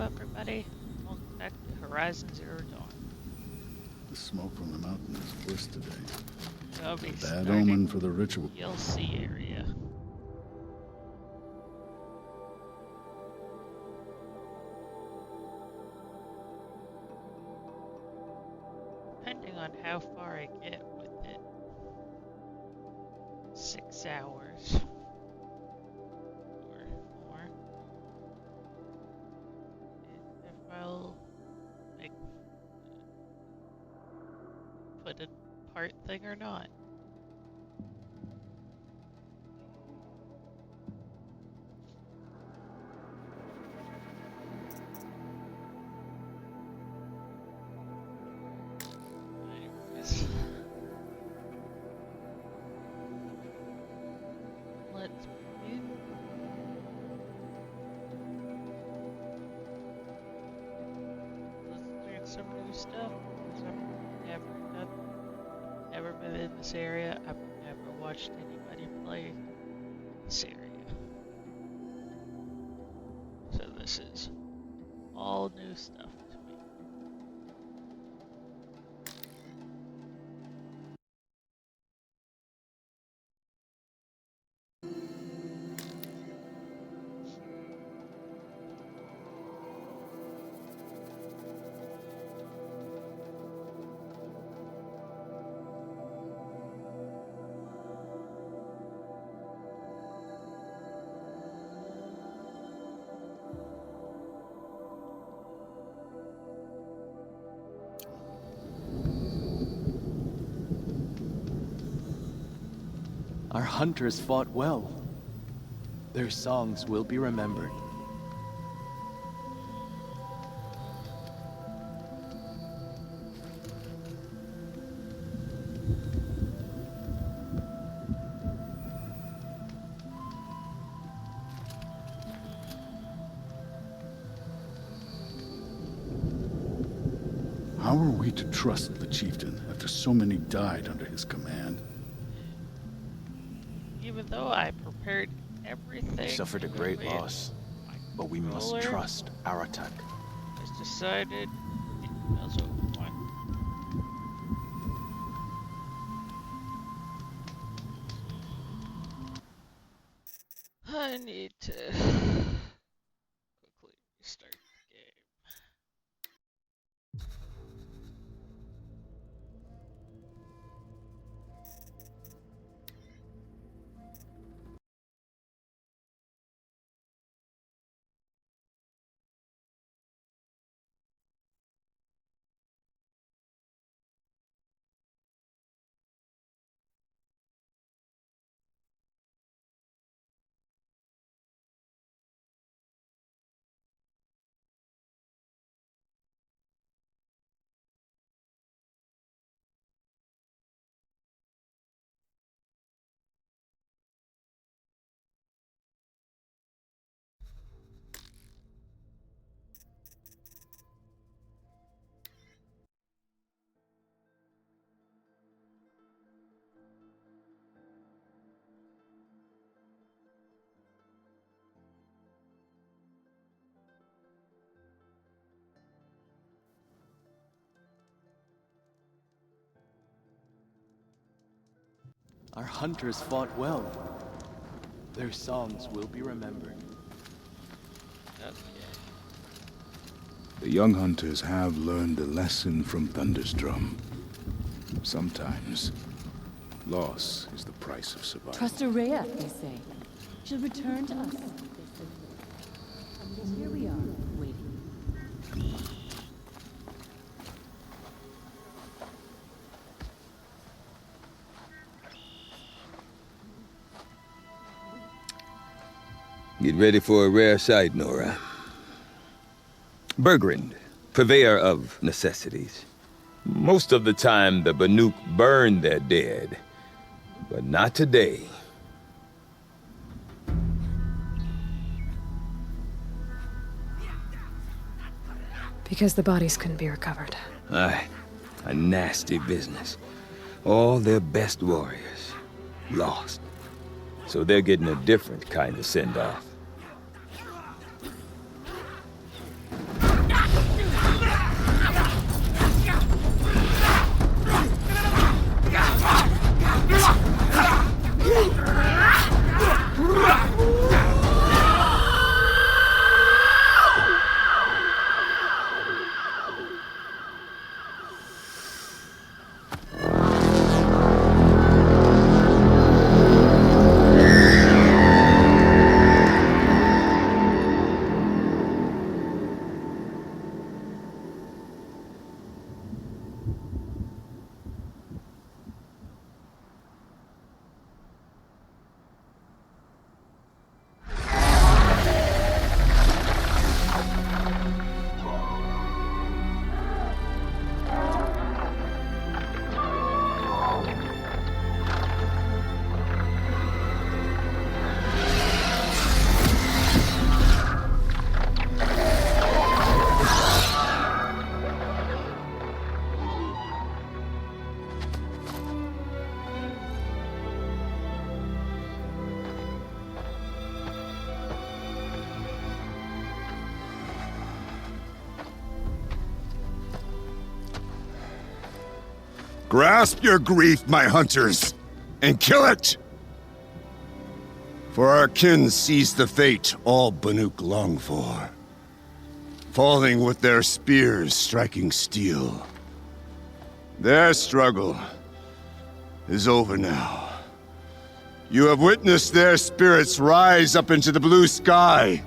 everybody. Welcome back to Horizon Zero Dawn. The smoke from the mountain is bliss today. I'll be Bad omen for the ritual. DLC area. Depending on how far I get with it. 6 hours. Or more. If I'll, like, put a part thing or not. Anyways. Let's begin. Let's learn some new stuff. Because I've never been in this area. I've never watched anybody play this area. So this is all new stuff to me. Our hunters fought well. Their songs will be remembered. How are we to trust the chieftain after so many died under his command? Even though I prepared everything. We suffered a great loss, but we must trust Aratak. Has decided it doesn't want. I need to quickly restart the game. Our hunters fought well. Their songs will be remembered. Okay. The young hunters have learned a lesson from Thunderstrom. Sometimes, loss is the price of survival. Trust Araya, they say. She'll return to us. And here we are, waiting. Get ready for a rare sight, Nora. Bergrand, purveyor of necessities. Most of the time, the Banuk burn their dead, but not today. Because the bodies couldn't be recovered. Aye, a nasty business. All their best warriors lost. So they're getting a different kind of send-off. Grasp your grief, my hunters, and kill it! For our kin sees the fate all Banuk long for. Falling with their spears striking steel. Their struggle is over now. You have witnessed their spirits rise up into the blue sky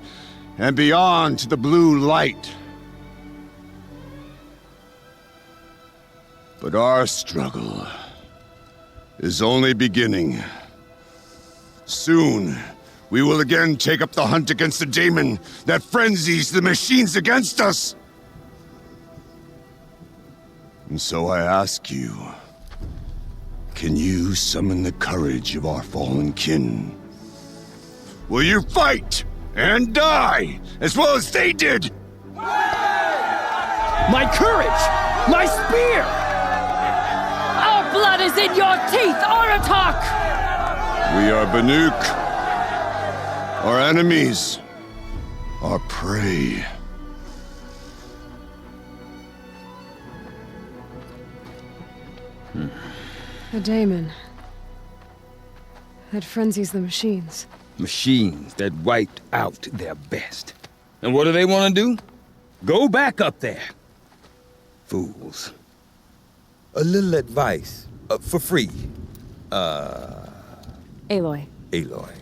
and beyond to the blue light. But our struggle is only beginning. Soon, we will again take up the hunt against the daemon that frenzies the machines against us. And so I ask you, can you summon the courage of our fallen kin? Will you fight and die as well as they did? My courage! My spear! Our blood is in your teeth, Aratak! We are Banuk. Our enemies. Our prey. The daemon. That frenzies the machines. Machines that wiped out their best. And what do they want to do? Go back up there. Fools. A little advice. For free. Aloy. Aloy.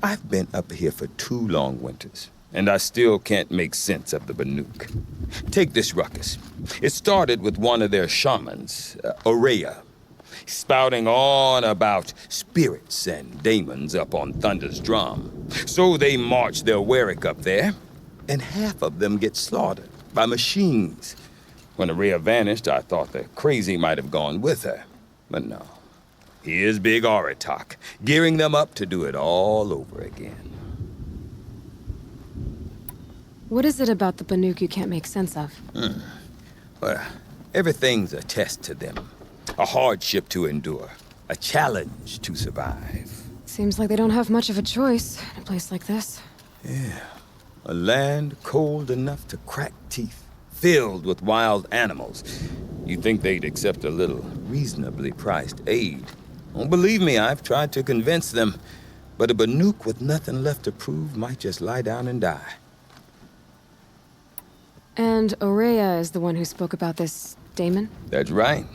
I've been up here for 2 long winters, and I still can't make sense of the Banuk. Take this ruckus. It started with one of their shamans, Ourea, spouting on about spirits and daemons up on Thunder's drum. So they march their Warwick up there, and half of them get slaughtered by machines. When Ourea vanished, I thought the crazy might have gone with her, but no. Here's Big Aratak, gearing them up to do it all over again. What is it about the Banuk you can't make sense of? Well, everything's a test to them. A hardship to endure. A challenge to survive. Seems like they don't have much of a choice in a place like this. Yeah. A land cold enough to crack teeth. Filled with wild animals. You'd think they'd accept a little reasonably priced aid. Oh, believe me, I've tried to convince them. But a Banuk with nothing left to prove might just lie down and die. And Ourea is the one who spoke about this daemon? That's right.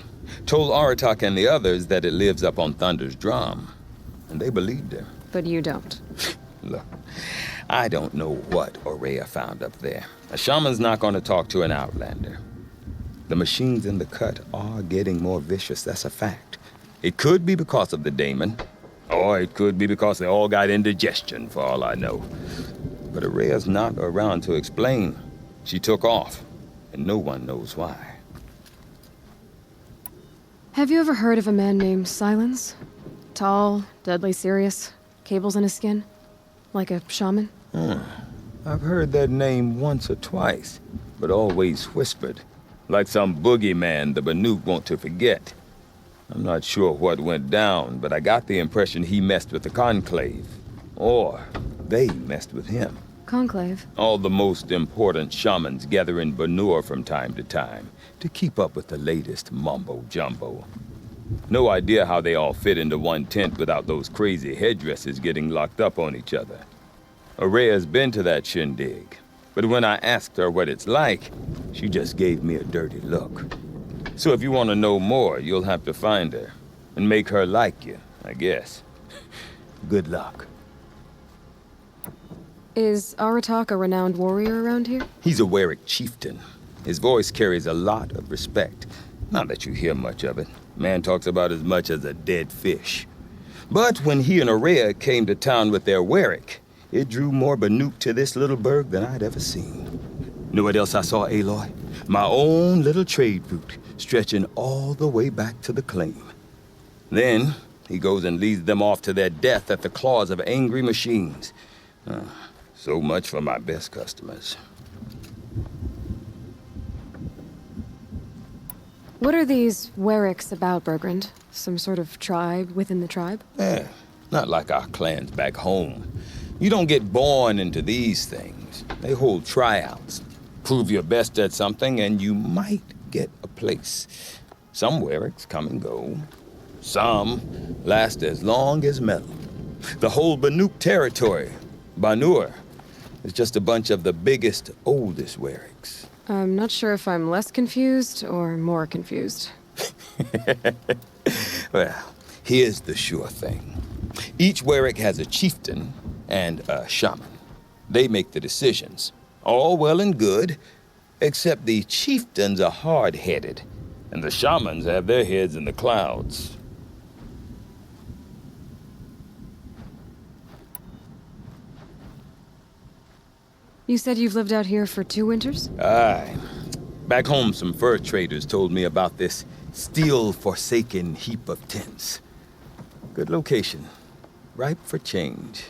Told Aratak and the others that it lives up on Thunder's drum. And they believed her. But you don't. Look, I don't know what Ourea found up there. A shaman's not going to talk to an outlander. The machines in the cut are getting more vicious, that's a fact. It could be because of the daemon, or it could be because they all got indigestion, for all I know. But Ourea's not around to explain. She took off, and no one knows why. Have you ever heard of a man named Silence? Tall, deadly serious, cables in his skin? Like a shaman? I've heard that name once or twice, but always whispered. Like some boogeyman the Banuk want to forget. I'm not sure what went down, but I got the impression he messed with the Conclave. Or they messed with him. Conclave? All the most important shamans gather in Banur from time to time to keep up with the latest mumbo-jumbo. No idea how they all fit into one tent without those crazy headdresses getting locked up on each other. Ourea's been to that shindig, but when I asked her what it's like, she just gave me a dirty look. So if you want to know more, you'll have to find her and make her like you, I guess. Good luck. Is Aratak a renowned warrior around here? He's a Warwick chieftain. His voice carries a lot of respect. Not that you hear much of it. Man talks about as much as a dead fish. But when he and Ourea came to town with their Warwick, it drew more Banuk to this little burg than I'd ever seen. Know what else I saw, Aloy? My own little trade route, stretching all the way back to the claim. Then, he goes and leads them off to their death at the claws of angry machines. So much for my best customers. What are these Warwicks about, Bergrand? Some sort of tribe within the tribe? Not like our clans back home. You don't get born into these things. They hold tryouts. Prove your best at something and you might get a place. Some Werricks come and go. Some last as long as metal. The whole Banuk territory, Banur, is just a bunch of the biggest, oldest Werricks. I'm not sure if I'm less confused or more confused. Well, here's the sure thing. Each Werrick has a chieftain and a shaman. They make the decisions. All well and good, except the chieftains are hard-headed, and the shamans have their heads in the clouds. You said you've lived out here for 2 winters? Aye. Back home, some fur traders told me about this steel-forsaken heap of tents. Good location. Ripe for change.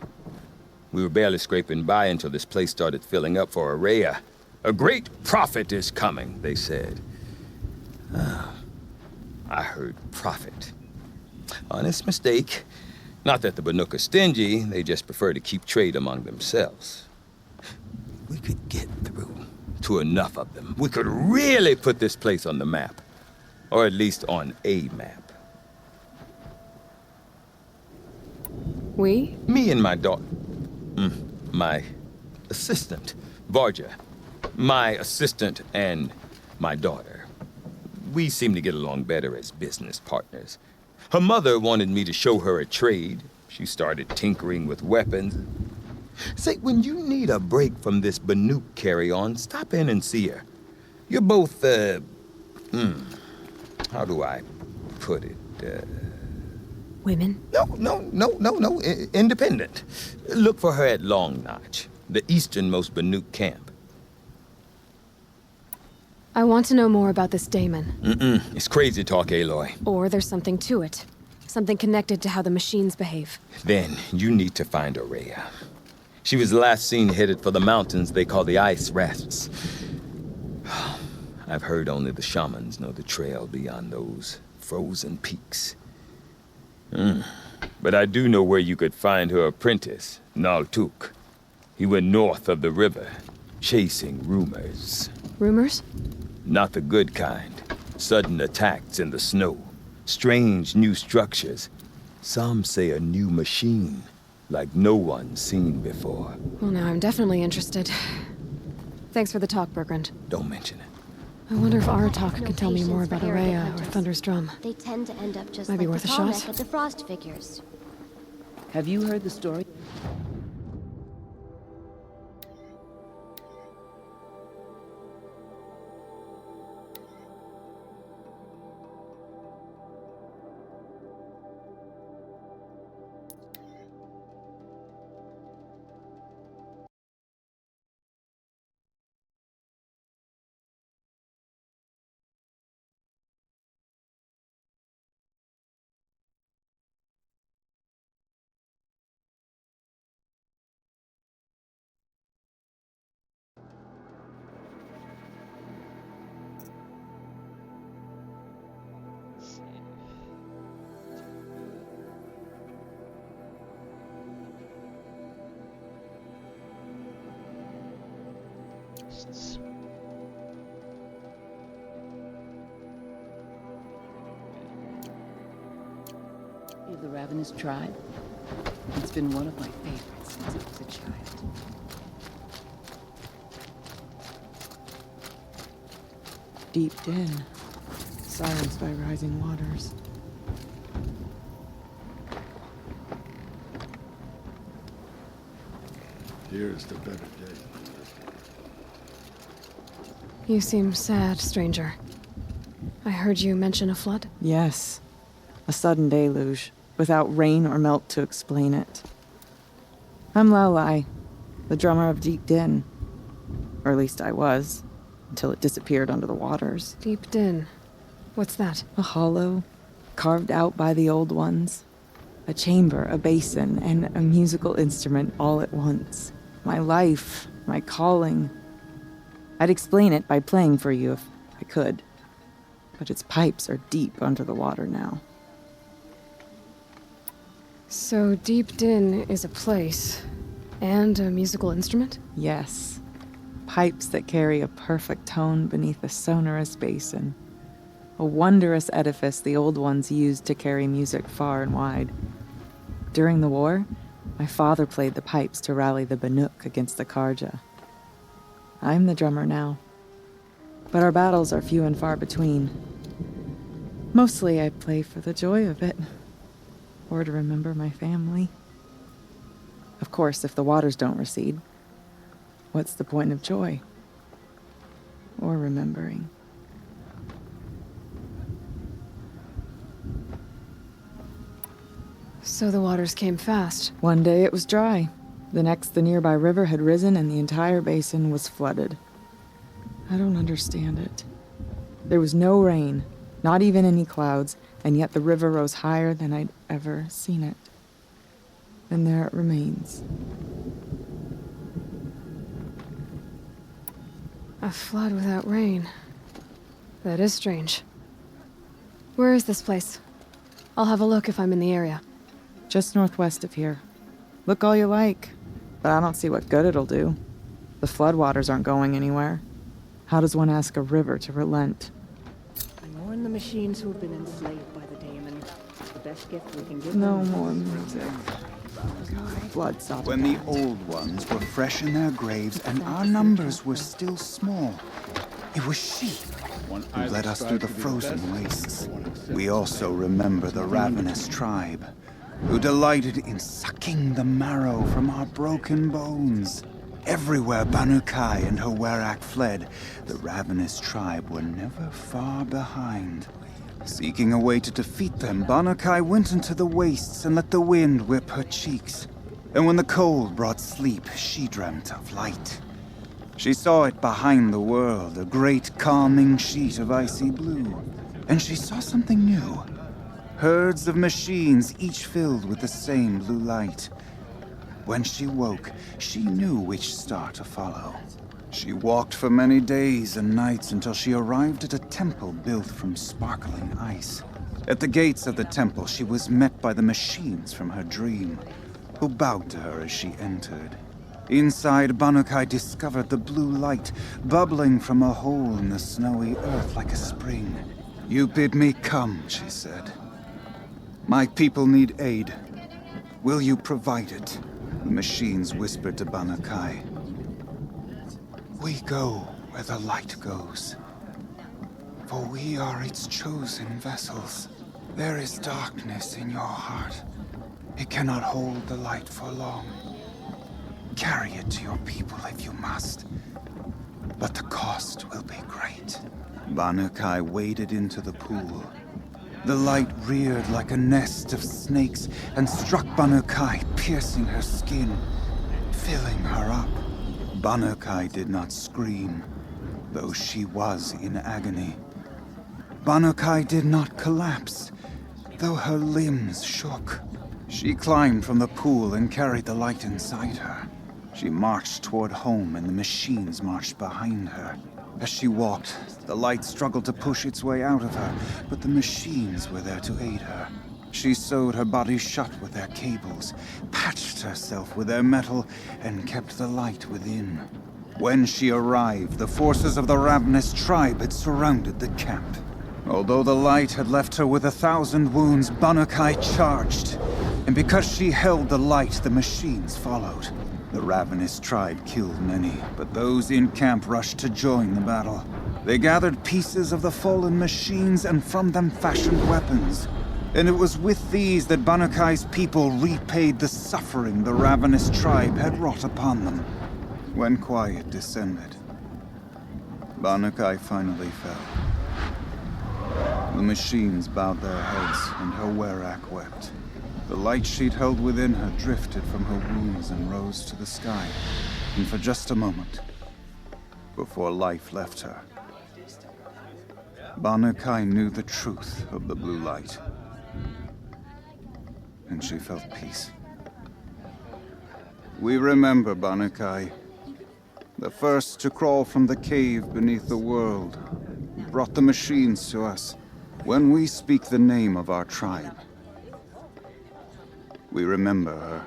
We were barely scraping by until this place started filling up for Areia. A great prophet is coming, they said. I heard prophet. Honest mistake. Not that the Banuk are stingy, they just prefer to keep trade among themselves. We could get through to enough of them. We could really put this place on the map. Or at least on a map. We? Me and my daughter. My assistant, Varja. My assistant and my daughter. We seem to get along better as business partners. Her mother wanted me to show her a trade. She started tinkering with weapons. Say, when you need a break from this Banuk carry-on, stop in and see her. You're both, how do I put it? Women? No. Independent. Look for her at Long Notch, the easternmost Banuk camp. I want to know more about this Daemon. It's crazy talk, Aloy. Or there's something to it. Something connected to how the machines behave. Then you need to find Areia. She was last seen headed for the mountains they call the Ice Rasps. I've heard only the shamans know the trail beyond those frozen peaks. But I do know where you could find her apprentice, Naltuk. He went north of the river, chasing rumors. Rumors? Not the good kind. Sudden attacks in the snow. Strange new structures. Some say a new machine, like no one's seen before. Well, now I'm definitely interested. Thanks for the talk, Bergrand. Don't mention it. I wonder if Aratak can tell me more about Areia or Thunder's Drum. They tend to end up just Might be like worth the a shot. Tallneck of the Frost figures. Have you heard the story? The Ravenous Tribe. It's been one of my favorites since I was a child. Deep Den, silenced by rising waters. Here's the better day. You seem sad, stranger. I heard you mention a flood. Yes, a sudden deluge, without rain or melt to explain it. I'm Laolai, the drummer of Deep Den. Or at least I was, until it disappeared under the waters. Deep Den. What's that? A hollow, carved out by the old ones. A chamber, a basin, and a musical instrument all at once. My life, my calling. I'd explain it by playing for you if I could. But its pipes are deep under the water now. So Deep Den is a place, and a musical instrument? Yes. Pipes that carry a perfect tone beneath a sonorous basin. a wondrous edifice the Old Ones used to carry music far and wide. During the war, my father played the pipes to rally the Banuk against the Karja. I'm the drummer now, but our battles are few and far between. Mostly I play for the joy of it, or to remember my family. Of course, if the waters don't recede, what's the point of joy? Or remembering? So the waters came fast. One day it was dry. The next, the nearby river had risen and the entire basin was flooded. I don't understand it. There was no rain, not even any clouds, and yet the river rose higher than I'd ever seen it. And there it remains. A flood without rain. That is strange. Where is this place? I'll have a look if I'm in the area. Just northwest of here. Look all you like, but I don't see what good it'll do. The floodwaters aren't going anywhere. How does one ask a river to relent? I mourn the machines who have been enslaved by the daemon. The best gift we can give No them. more music. Blood stopped. When the old ones were fresh in their graves and our numbers were still small, it was she who led us through the frozen wastes. We also remember the ravenous tribe, who delighted in sucking the marrow from our broken bones. Everywhere Banu-Kai and her Werak fled, the ravenous tribe were never far behind. Seeking a way to defeat them, Banu-Kai went into the wastes and let the wind whip her cheeks. And when the cold brought sleep, she dreamt of light. She saw it behind the world, a great calming sheet of icy blue. And she saw something new. Herds of machines, each filled with the same blue light. When she woke, she knew which star to follow. She walked for many days and nights until she arrived at a temple built from sparkling ice. At the gates of the temple, she was met by the machines from her dream, who bowed to her as she entered. Inside, Banu-Kai discovered the blue light bubbling from a hole in the snowy earth like a spring. "You bid me come," she said. "My people need aid. Will you provide it?" The machines whispered to Banu-Kai. "We go where the light goes, for we are its chosen vessels. There is darkness in your heart. It cannot hold the light for long. Carry it to your people if you must, but the cost will be great." Banu-Kai waded into the pool. The light reared like a nest of snakes and struck Banu-Kai, piercing her skin, filling her up. Banu-Kai did not scream, though she was in agony. Banu-Kai did not collapse, though her limbs shook. She climbed from the pool and carried the light inside her. She marched toward home, and the machines marched behind her. As she walked, the light struggled to push its way out of her, but the machines were there to aid her. She sewed her body shut with their cables, patched herself with their metal, and kept the light within. When she arrived, the forces of the ravenous tribe had surrounded the camp. Although the light had left her with 1,000 wounds, Banu-Kai charged. And because she held the light, the machines followed. The ravenous tribe killed many, but those in camp rushed to join the battle. They gathered pieces of the fallen machines and from them fashioned weapons. And it was with these that Banu-Kai's people repaid the suffering the ravenous tribe had wrought upon them. When quiet descended, Banu-Kai finally fell. The machines bowed their heads, and her Werak wept. The light she'd held within her drifted from her wounds and rose to the sky, and for just a moment, before life left her, Banu-Kai knew the truth of the blue light, and she felt peace. We remember Banu-Kai, the first to crawl from the cave beneath the world, who brought the machines to us. When we speak the name of our tribe, we remember her.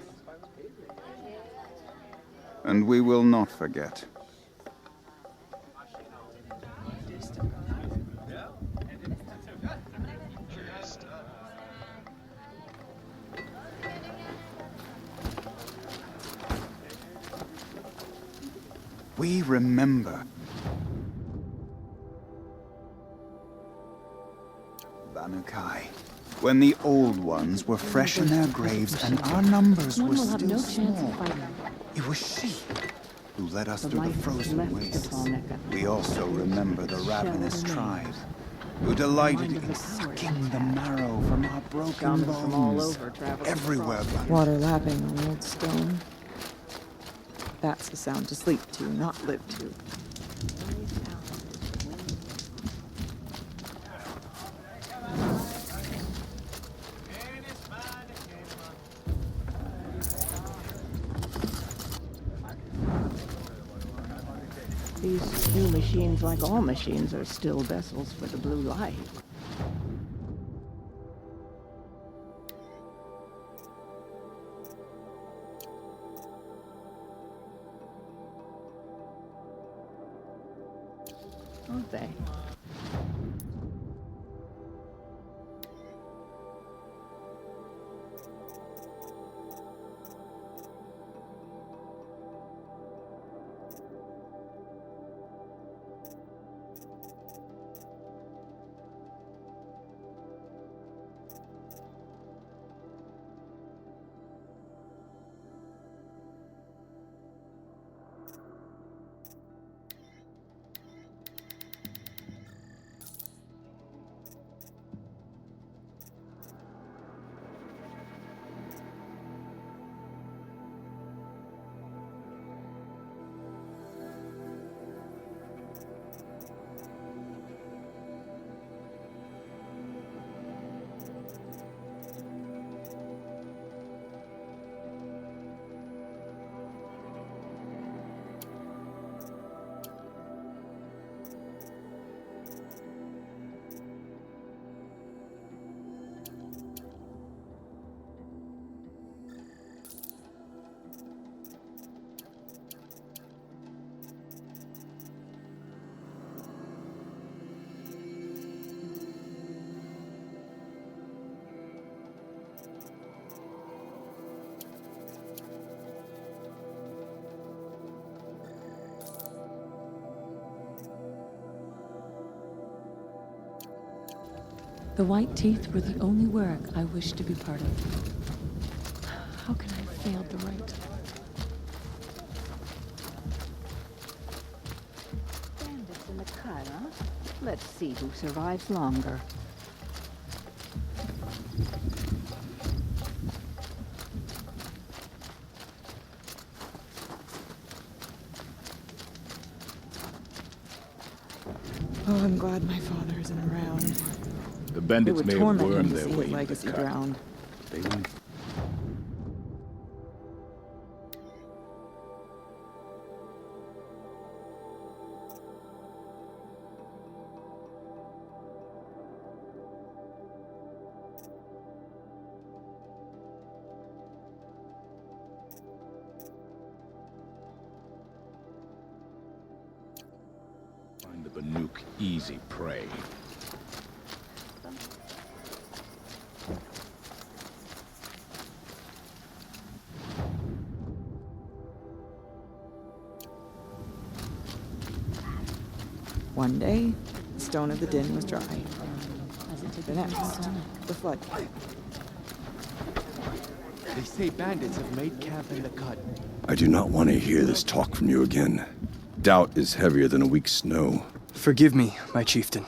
And we will not forget. We remember. Banukai. When the old ones were fresh in their graves and our numbers One were will have still no chance small. of fighting. It was she who led us The through the life is frozen left to wastes. Talneka. We also remember the ravenous remains. tribe, who delighted Mind of in the powers sucking the marrow from our broken Shamans bones. from all over travel Everywhere, across. Banukai. Water lapping on old stone. That's a sound to sleep to, not live to. These new machines, like all machines, are still vessels for the blue light. Aren't they? The White Teeth were the only work I wished to be part of. How can I have failed the right? Bandits in the cut, huh? Let's see who survives longer. Oh, I'm glad my father isn't around. The It bandits would may have torment him wormed to their see way his into legacy the cut. drowned. They won't. Find the Banuk easy prey. One day, the Stone of the Din was dry. The next, the flood. They say bandits have made camp in the cut. I do not want to hear this talk from you again. Doubt is heavier than a week's snow. Forgive me, my chieftain.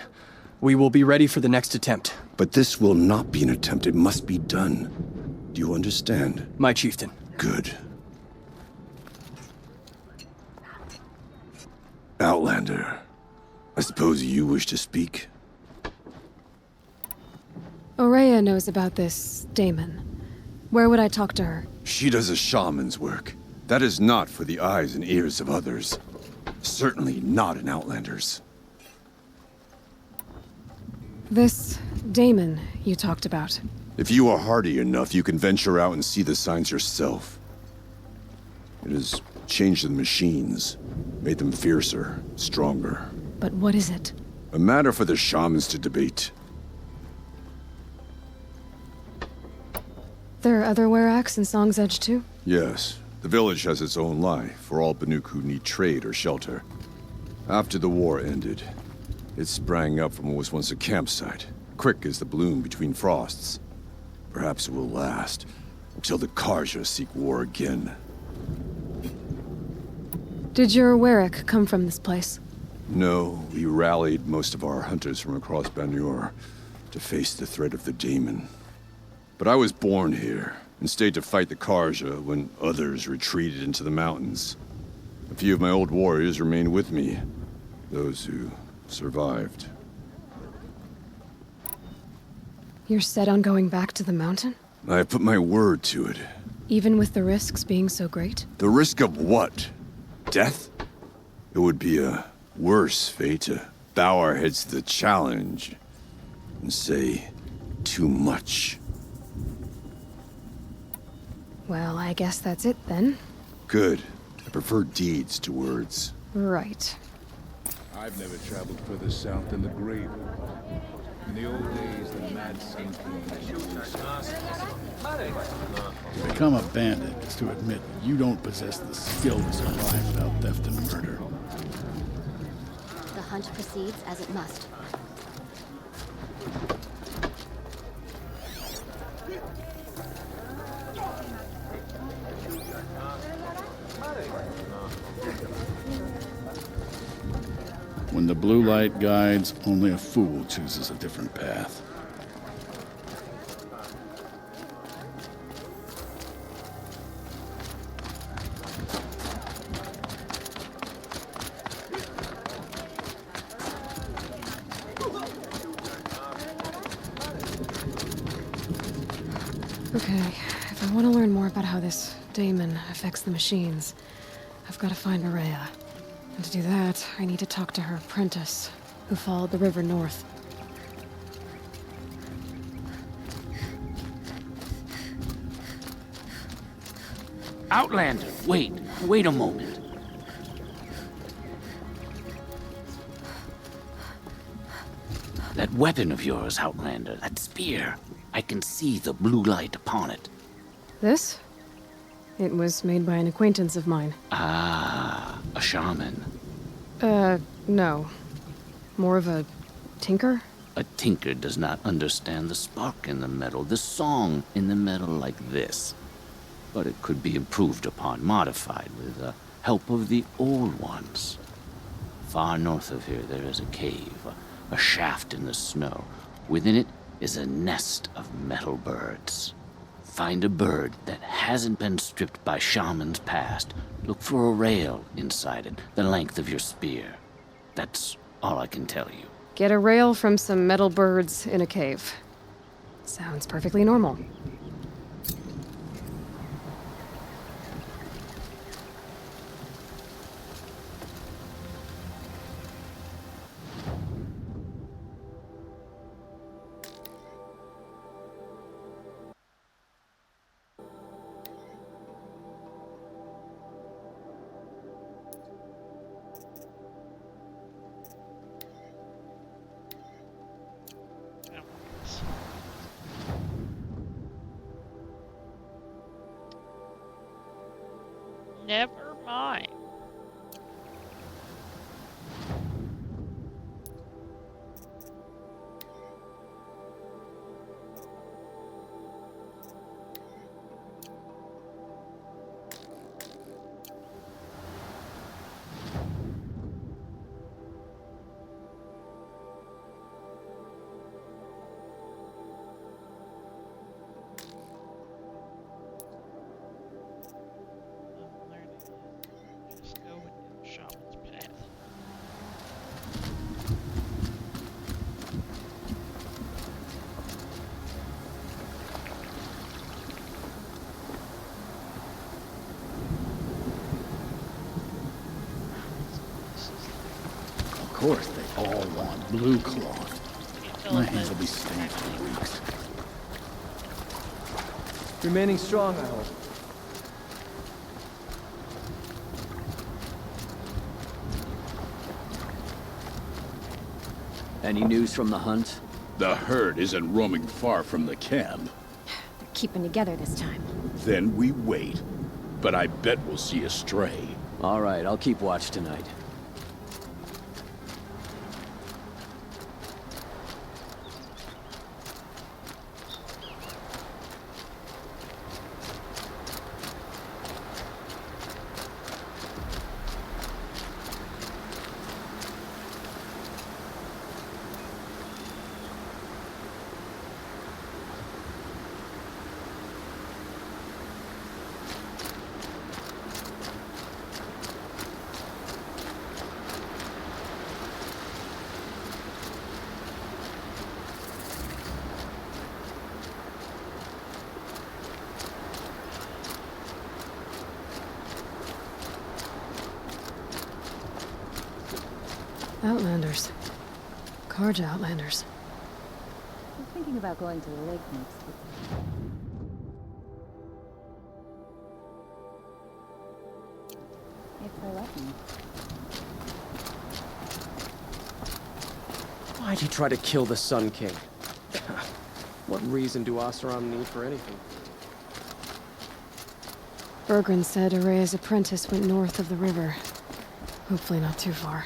We will be ready for the next attempt. But this will not be an attempt. It must be done. Do you understand? My chieftain. Good. Outlander, I suppose you wish to speak? Aurea knows about this Damon. Where would I talk to her? She does a shaman's work. That is not for the eyes and ears of others. Certainly not an Outlander's. This Damon you talked about. If you are hardy enough, you can venture out and see the signs yourself. It has changed the machines, made them fiercer, stronger. But what is it? A matter for the shamans to debate. There are other Weraks in Song's Edge too? Yes, The village has its own life for all Banuk who need trade or shelter. After the war ended, it sprang up from what was once a campsite, quick as the bloom between frosts. Perhaps it will last until the Karja seek war again. Did your Warwick come from this place? No, we rallied most of our hunters from across Banur to face the threat of the Daemon. But I was born here and stayed to fight the Karja when others retreated into the mountains. A few of my old warriors remained with me, those who survived. You're set on going back to the mountain? I put my word to it. Even with the risks being so great? The risk of what? Death? It would be a worse fate to bow our heads to the challenge and say too much. Well, I guess that's it then. Good. I prefer deeds to words. Right. I've never traveled further south than the Grave. In the old days, the Mad Saint To become a bandit is to admit you don't possess the skill to survive without theft and murder. The hunt proceeds as it must. When the blue light guides, only a fool chooses a different path. Okay, if I want to learn more about how this daemon affects the machines, I've got to find Maria. And to do that, I need to talk to her apprentice, who followed the river north. Outlander, wait a moment. That weapon of yours, Outlander, that spear, I can see the blue light upon it. This? It was made by an acquaintance of mine. Ah, a shaman. No. More of a tinker? A tinker does not understand the spark in the metal, the song in the metal like this. But it could be improved upon, modified with the help of the old ones. Far north of here there is a cave, a shaft in the snow. Within it is a nest of metal birds. Find a bird that hasn't been stripped by shamans past. Look for a rail inside it, the length of your spear. That's all I can tell you. Get a rail from some metal birds in a cave. Sounds perfectly normal. Never mind. Of course, they all want blue cloth. My hands will be stained for weeks. Remaining strong, I hope. Any news from the hunt? The herd isn't roaming far from the camp. They're keeping together this time. Then we wait. but I bet we'll see a stray. All right, I'll keep watch tonight. Outlanders. Karja Outlanders. I'm thinking about going to the lake next week. If they let me. Why'd he try to kill the Sun King? What reason do Oseram need for anything? Bergren said Araya's apprentice went north of the river. Hopefully not too far.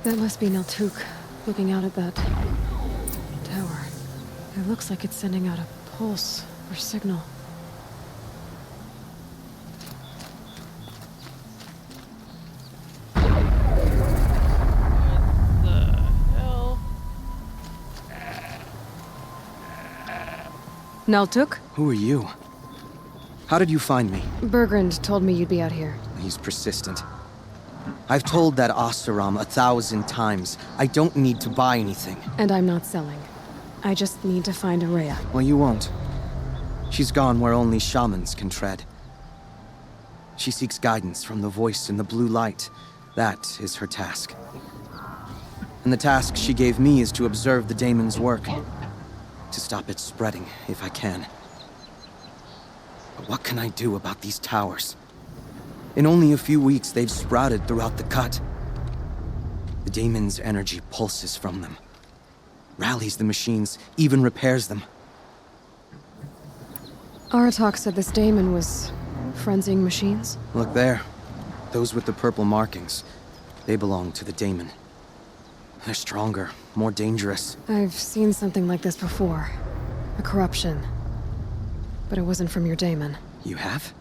That must be Naltuk, looking out at that tower. It looks like it's sending out a pulse or signal. Naltuk? Who are you? How did you find me? Bergrand told me you'd be out here. He's persistent. I've told that Oseram 1,000 times. I don't need to buy anything. And I'm not selling. I just need to find Araya. Well, you won't. She's gone where only shamans can tread. She seeks guidance from the voice in the blue light. That is her task. And the task she gave me is to observe the daemon's work. To stop it spreading, if I can. But what can I do about these towers? In only a few weeks, they've sprouted throughout the cut. The daemon's energy pulses from them. Rallies the machines, even repairs them. Aratak said this daemon was frenzying machines? Look there. Those with the purple markings. They belong to the daemon. They're stronger, more dangerous. I've seen something like this before. A corruption. But it wasn't from your daemon. You have?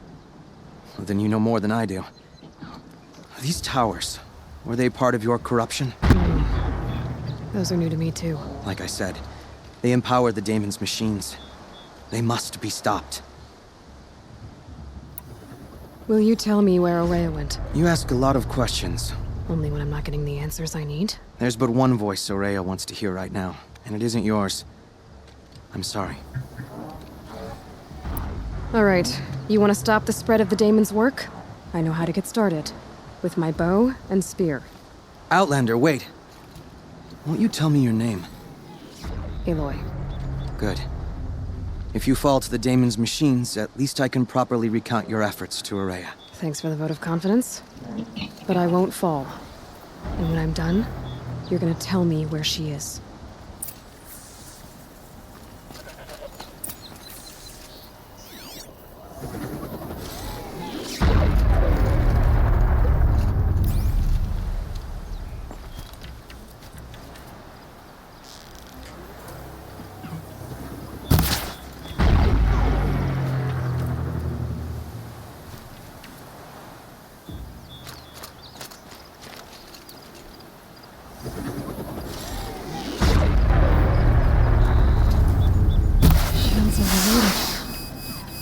Well, then you know more than I do. These towers, were they part of your corruption? Those are new to me too. Like I said, they empower the daemon's machines. They must be stopped. Will you tell me where Araya went? You ask a lot of questions. Only when I'm not getting the answers I need? There's but one voice Araya wants to hear right now, and it isn't yours. I'm sorry. All right. You want to stop the spread of the daemon's work? I know how to get started. With my bow and spear. Outlander, wait. Won't you tell me your name? Aloy. Good. If you fall to the daemon's machines, at least I can properly recount your efforts to Araya. Thanks for the vote of confidence. But I won't fall. And when I'm done, you're gonna tell me where she is.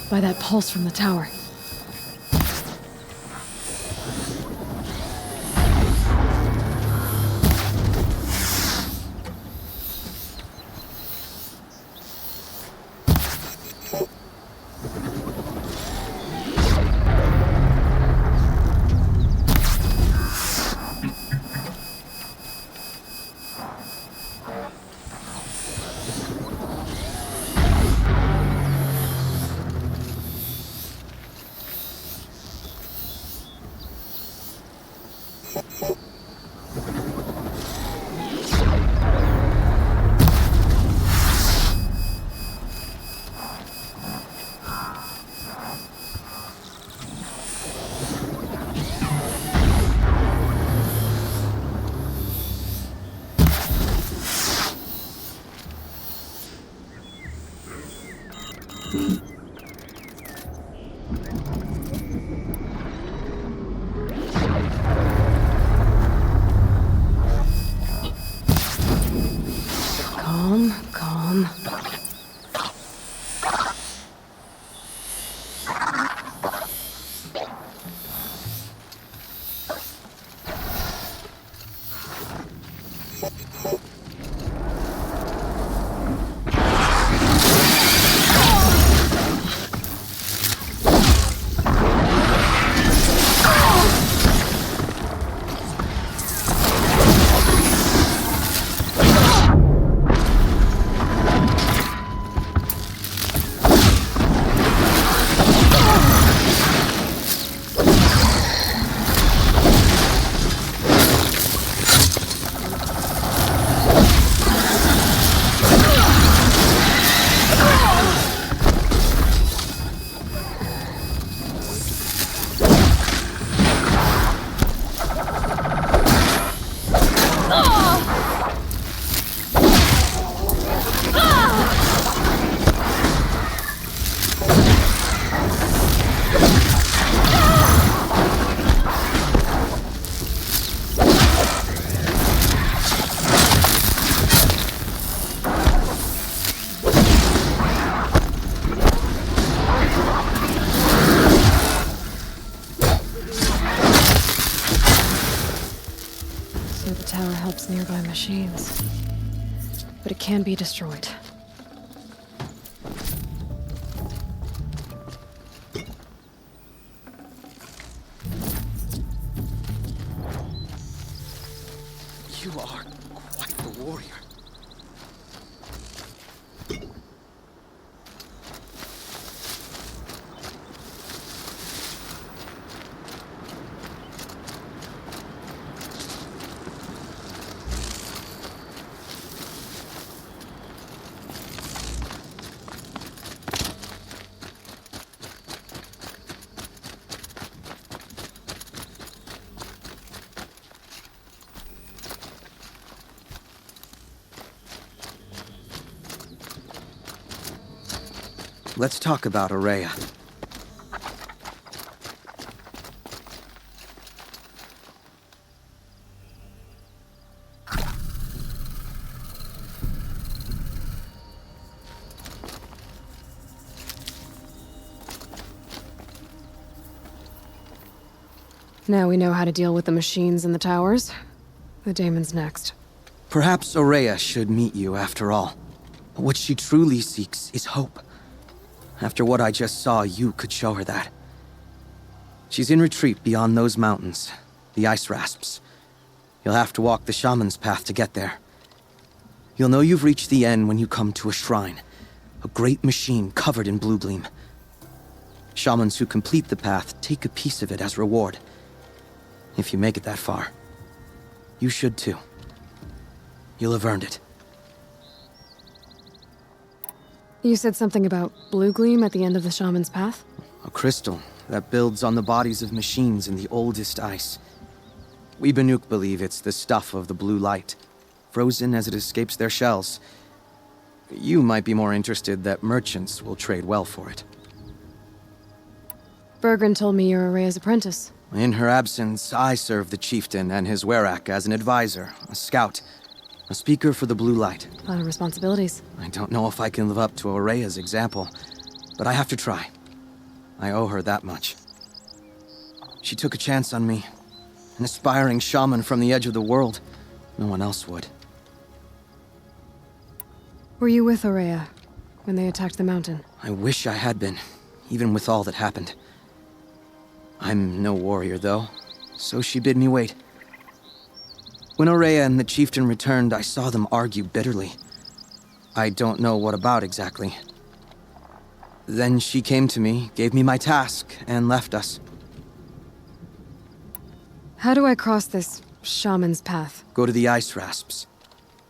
By that pulse from the tower. Calm, calm. Nearby machines. But it can be destroyed. You are quite the warrior. Let's talk about Ourea. Now we know how to deal with the machines in the towers. The Daemon's next. Perhaps Ourea should meet you after all. What she truly seeks is hope. After what I just saw, you could show her that. She's in retreat beyond those mountains, the ice rasps. You'll have to walk the shaman's path to get there. You'll know you've reached the end when you come to a shrine, a great machine covered in blue gleam. Shamans who complete the path take a piece of it as reward. If you make it that far, you should too. You'll have earned it. You said something about blue gleam at the end of the shaman's path? A crystal that builds on the bodies of machines in the oldest ice. We Banuk believe it's the stuff of the blue light, frozen as it escapes their shells. You might be more interested that merchants will trade well for it. Bergren told me you're Ourea's apprentice. In her absence, I serve the chieftain and his werak as an advisor, a scout, a speaker for the blue light. A lot of responsibilities. I don't know if I can live up to Ourea's example, but I have to try. I owe her that much. She took a chance on me. An aspiring shaman from the edge of the world. No one else would. Were you with Ourea when they attacked the mountain? I wish I had been, even with all that happened. I'm no warrior, though, so she bid me wait. When Ourea and the chieftain returned, I saw them argue bitterly. I don't know what about exactly. Then she came to me, gave me my task, and left us. How do I cross this shaman's path? Go to the ice rasps.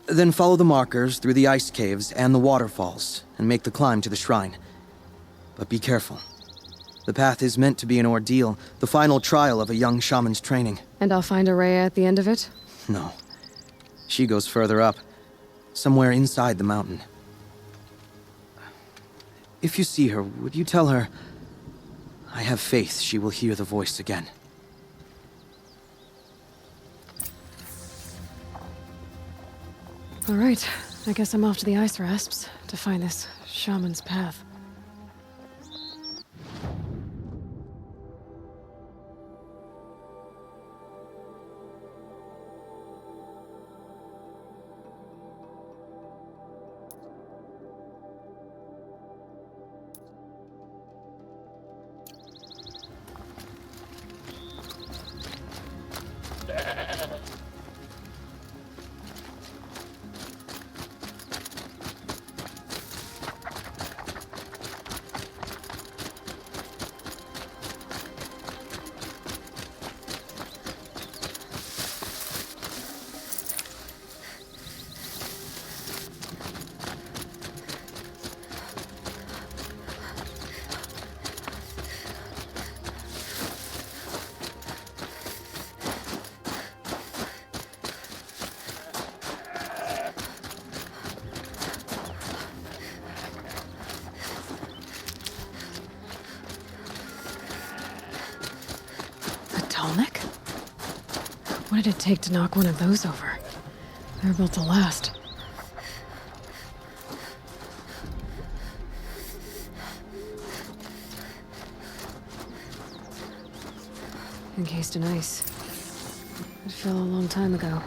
Then follow the markers through the ice caves and the waterfalls, and make the climb to the shrine. But be careful. The path is meant to be an ordeal, the final trial of a young shaman's training. And I'll find Ourea at the end of it? No. She goes further up, somewhere inside the mountain. If you see her, would you tell her, I have faith she will hear the voice again. All right, I guess I'm off to the ice rasps to find this shaman's path. Tonic? What did it take to knock one of those over? They're built to last. Encased in ice. It fell a long time ago.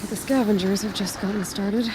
But the scavengers have just gotten started.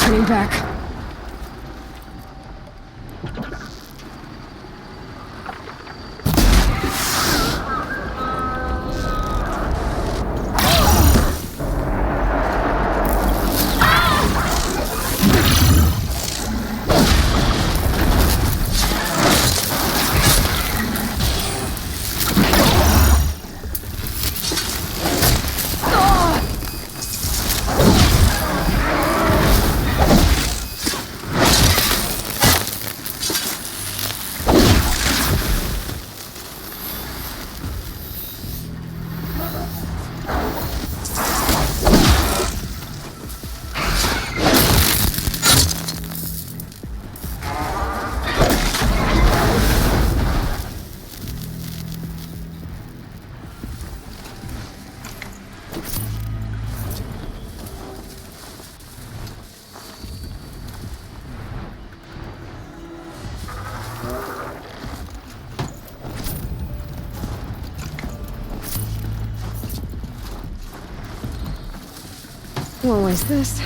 Turning back. Won't waste this.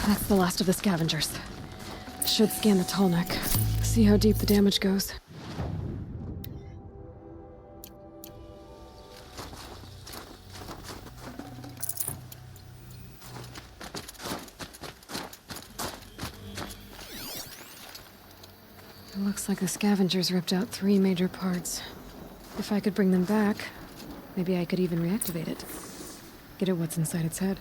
That's the last of the scavengers. Should scan the tall neck. See how deep the damage goes. It looks like the scavengers ripped out 3 major parts. If I could bring them back, maybe I could even reactivate it. Get at what's inside its head.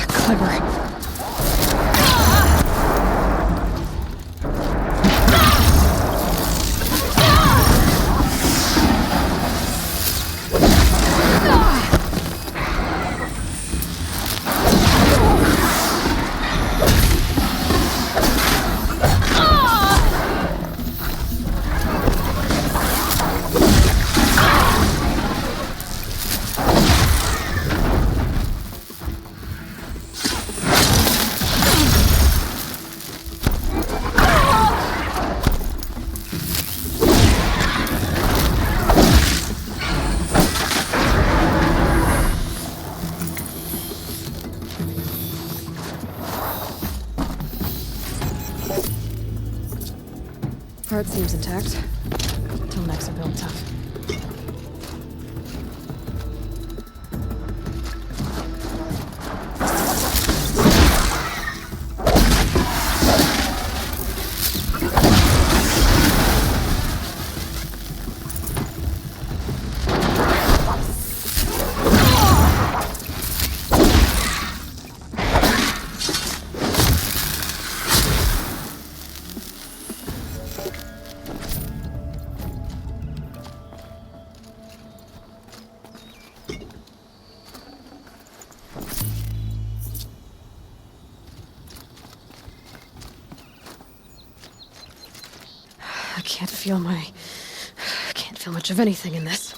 Clever. Part seems intact. Till necks are built tough. I can't feel much of anything in this.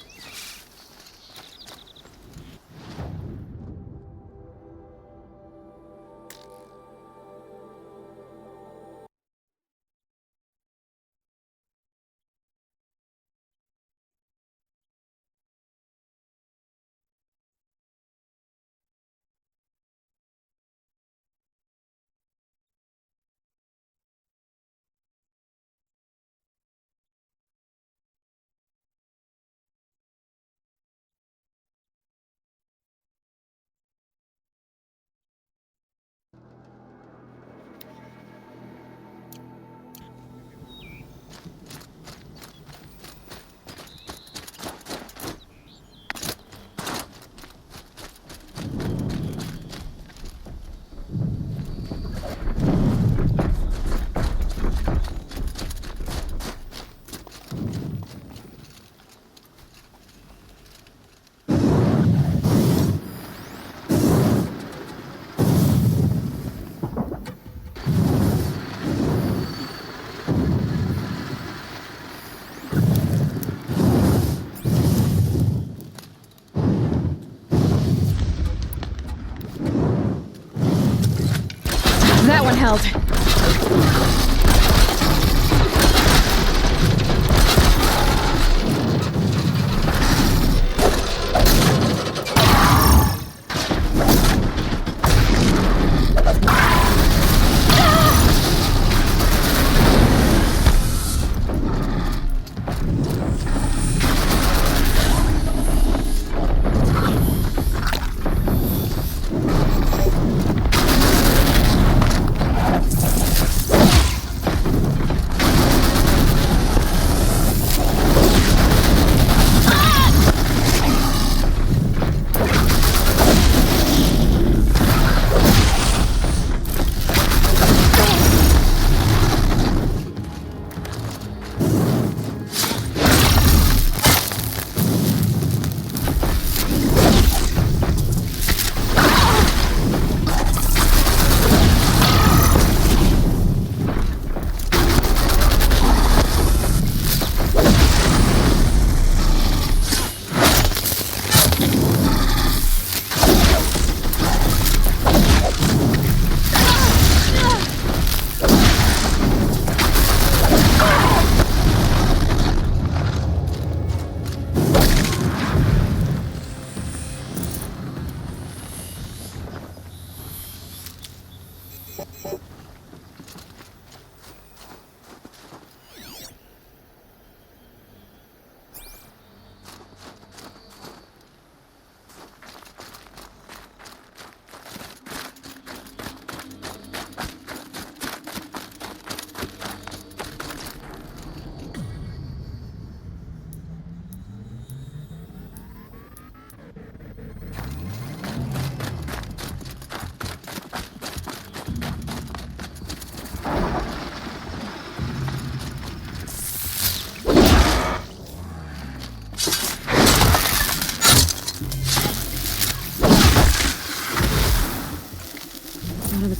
That one held.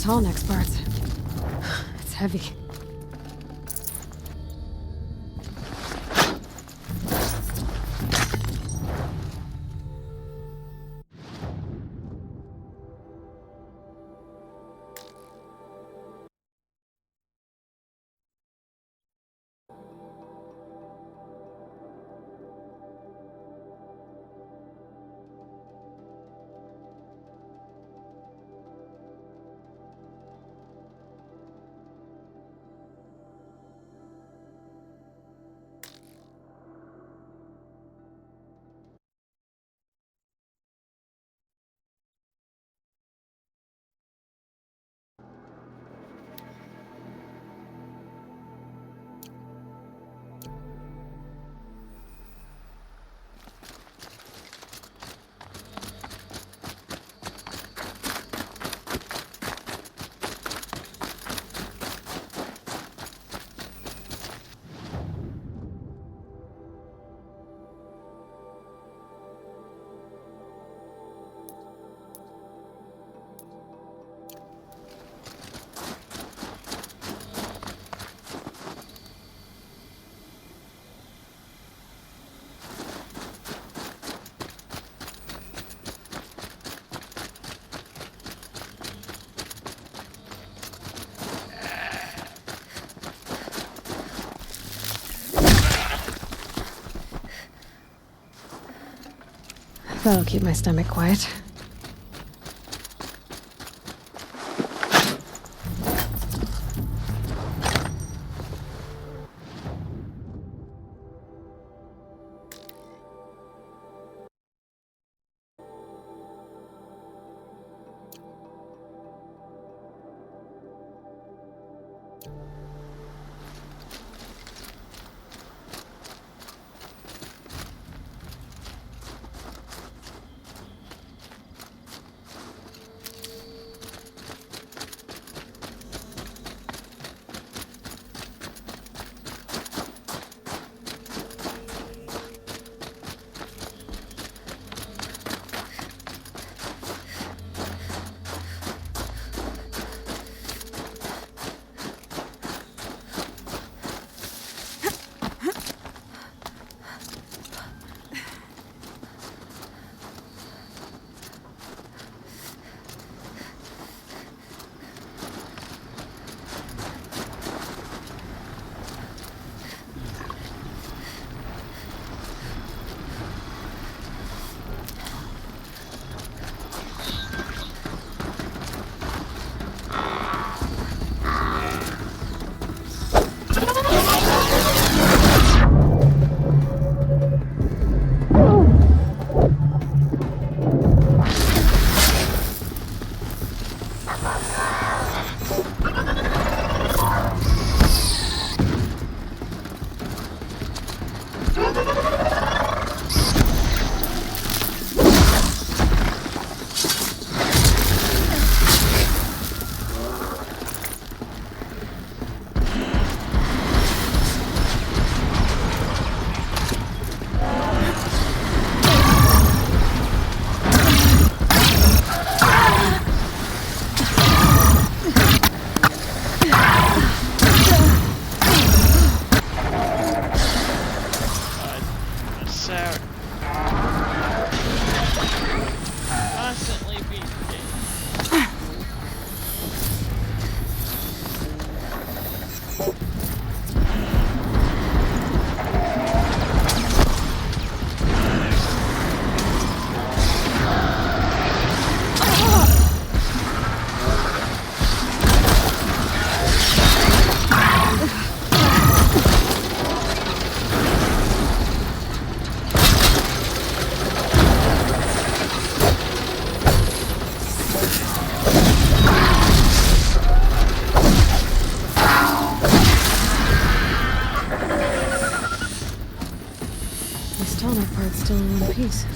Tallneck's parts. It's heavy. That'll keep my stomach quiet. Still in one piece.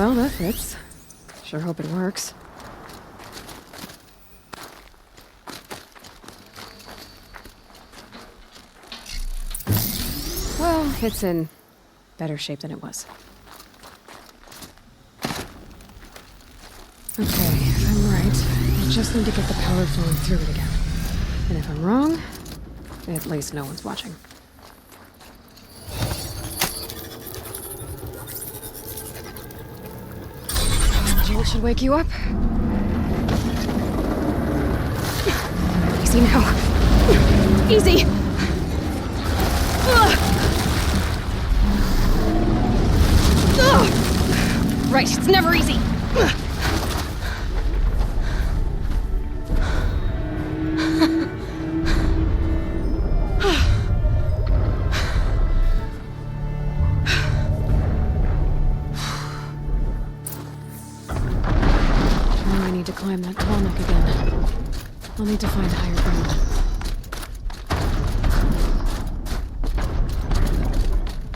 Well, that fits. Sure hope it works. Well, it's in better shape than it was. Okay, I'm right. I just need to get the power flowing through it again. And if I'm wrong, at least no one's watching. Jolt should wake you up. Easy now. Easy! Ugh. Ugh. Right, it's never easy. I need to climb that tall neck again. I'll need to find higher ground.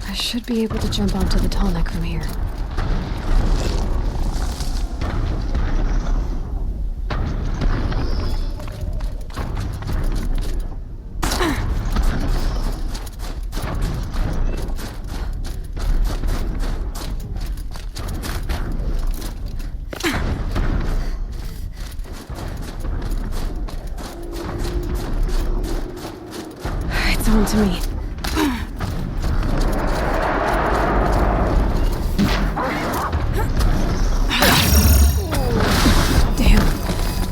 I should be able to jump onto the tall neck from here. It's on to me. Damn.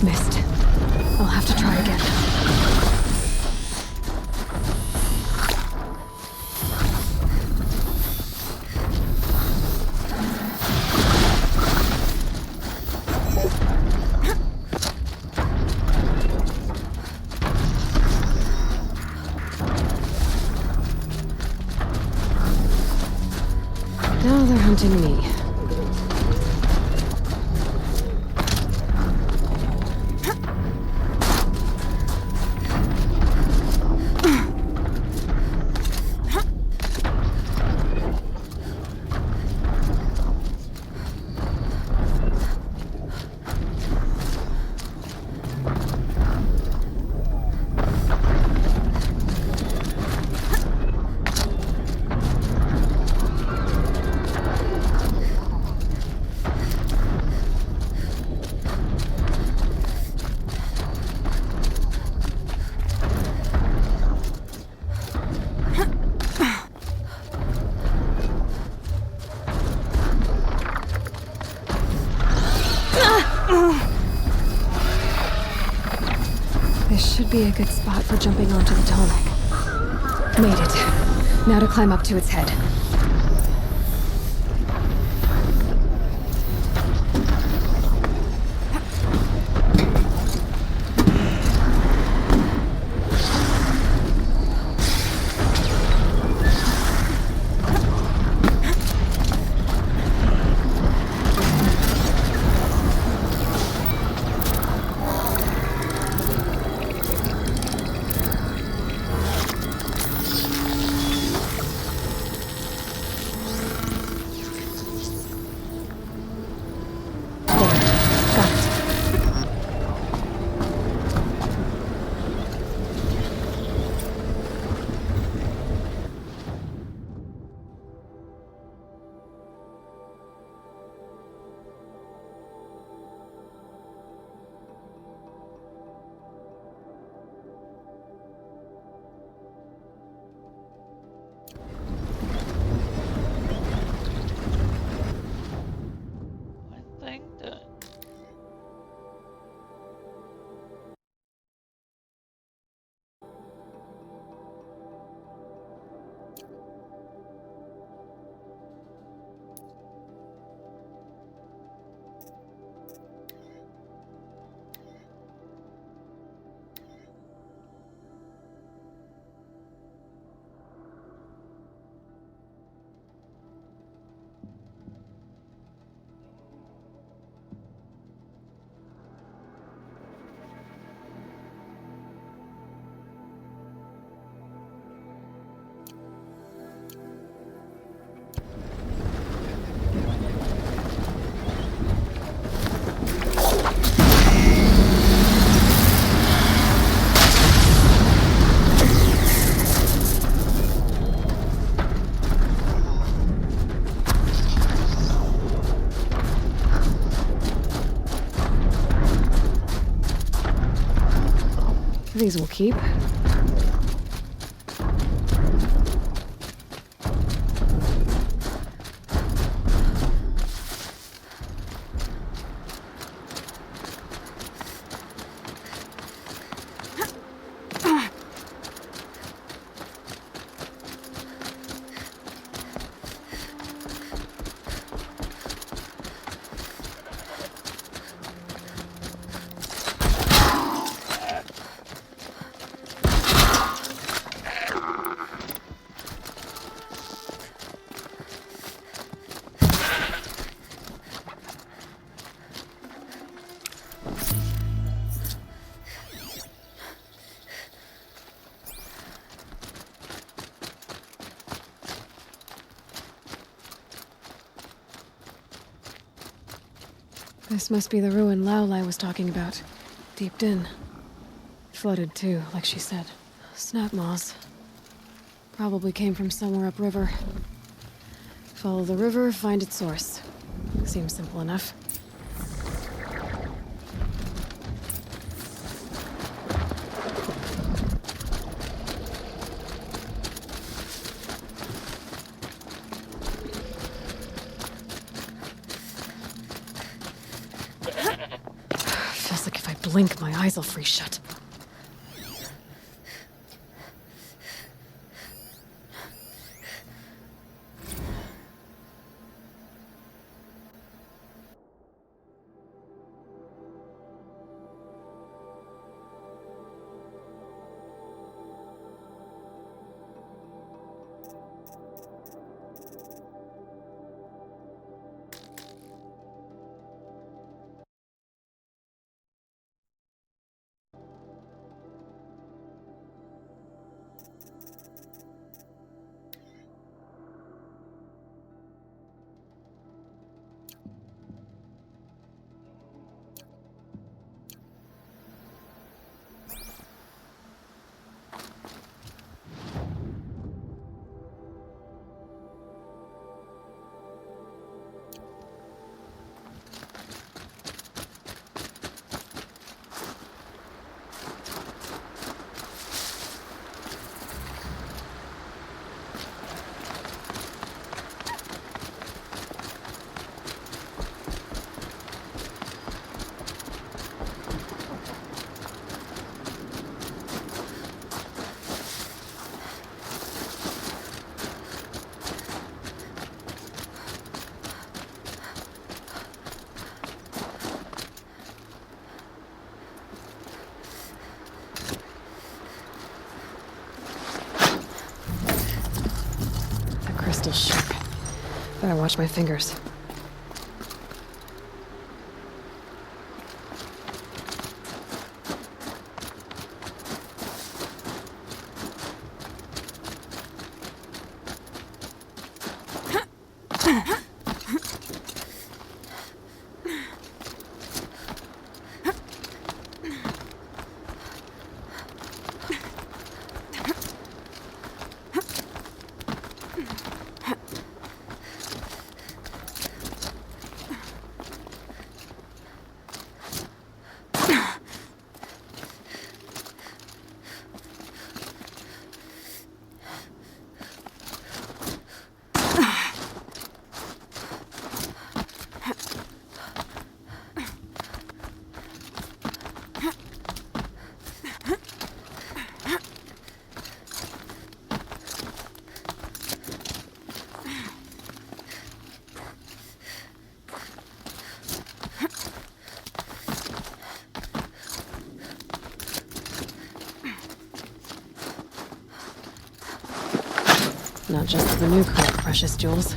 Missed. I'll have to try again. Now they're hunting me. This should be a good spot for jumping onto the tall neck. Made it. Now to climb up to its head. these will keep. This must be the ruin Laolai was talking about. Deeped in. Flooded too, like she said. Snap moss. Probably came from somewhere upriver. Follow the river, find its source. Seems simple enough. Feels like if I blink, my eyes will freeze shut. Crystal sharp. Better watch my fingers. Not just the new collect precious jewels.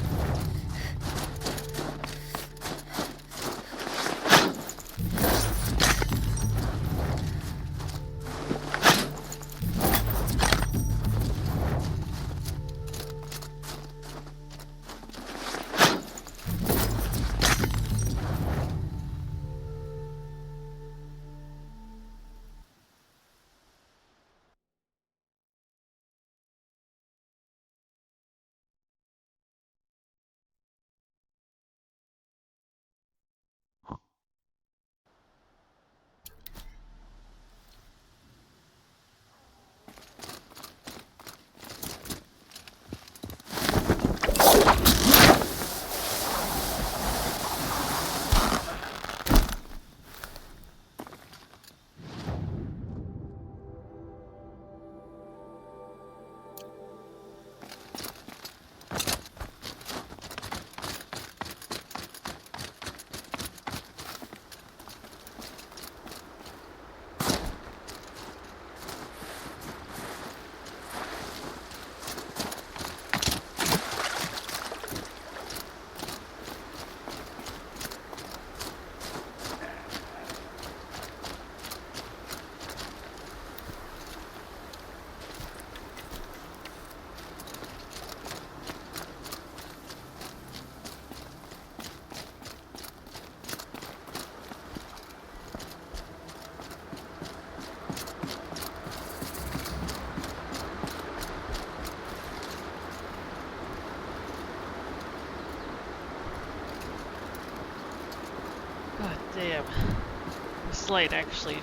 This light actually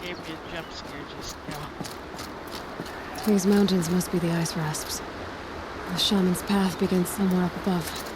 gave me a jump scare just now. These mountains must be the ice rasps. The shaman's path begins somewhere up above.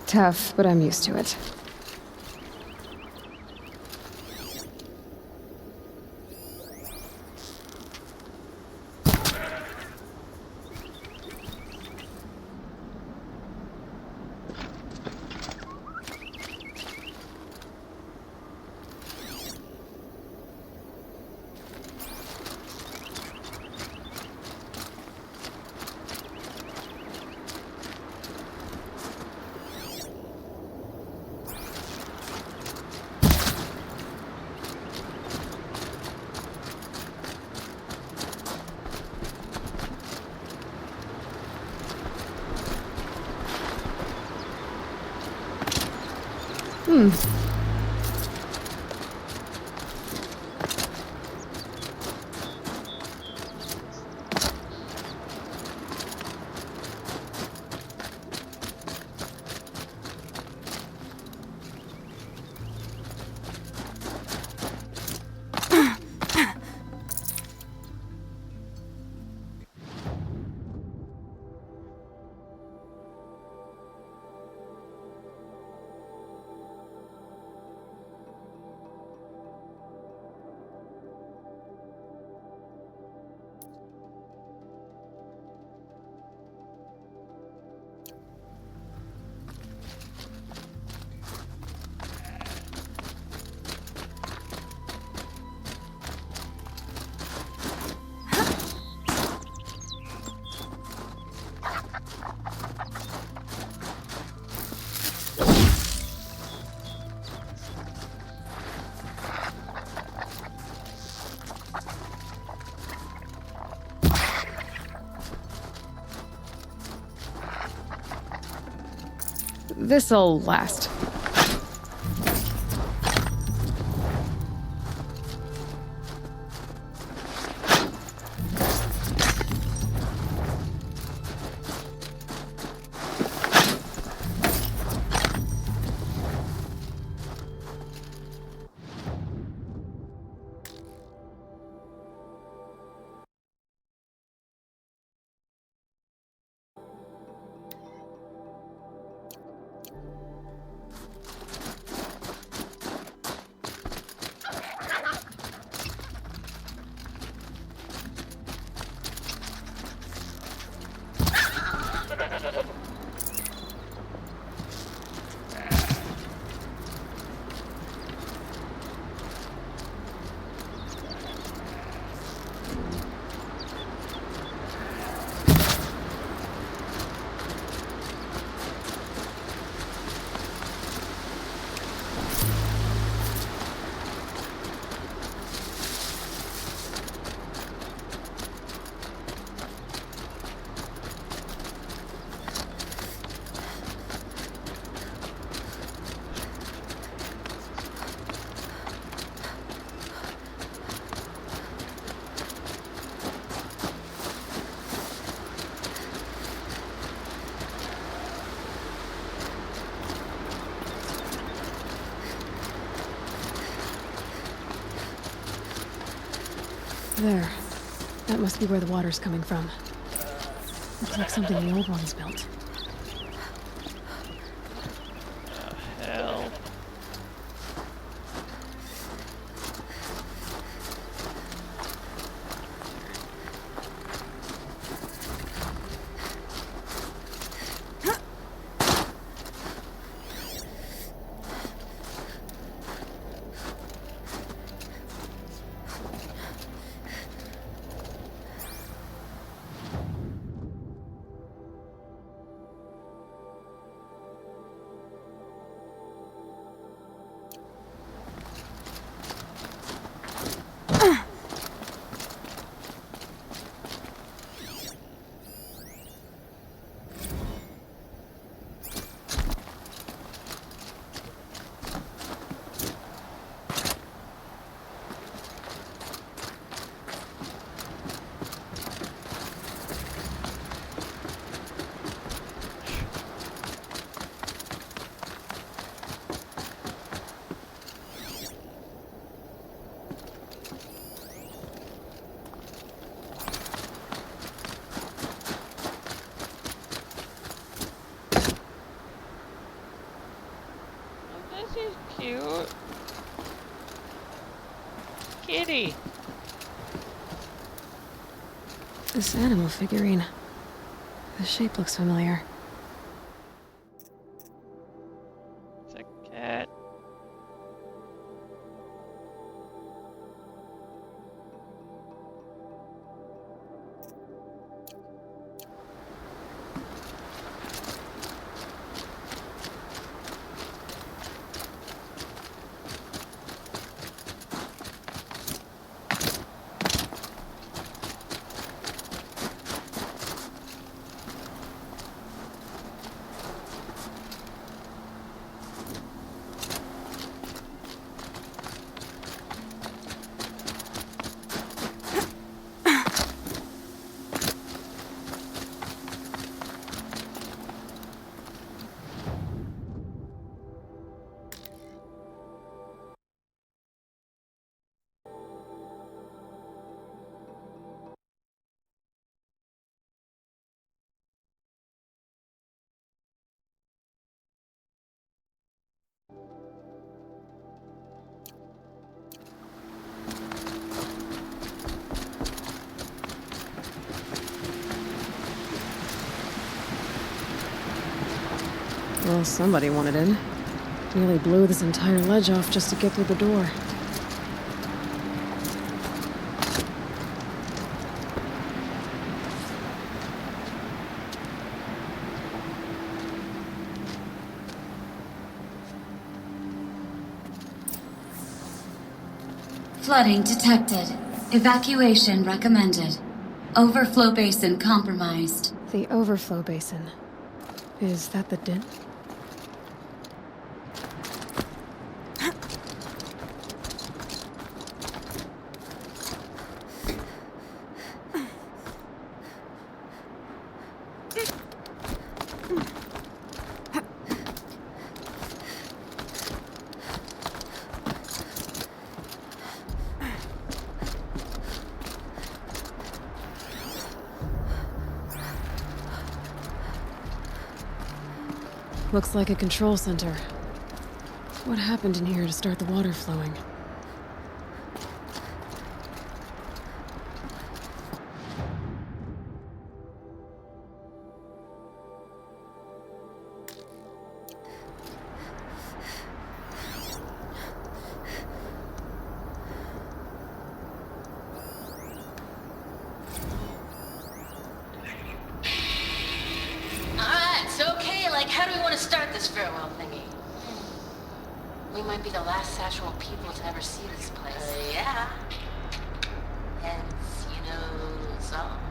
Tough, but I'm used to it. This'll last. There. That must be where the water's coming from. Looks like something the old ones built. Hell. He's cute. Kitty. This animal figurine. The shape looks familiar. It's a cat. Well, somebody wanted in. Nearly blew this entire ledge off just to get through the door. Flooding detected. Evacuation recommended. Overflow basin compromised. The overflow basin. Is that the din? Looks like a control center. What happened in here to start the water flowing? How do we want to start this farewell thingy? We might be the last Sassual people to ever see this place. Yeah. Hence, you know, songs.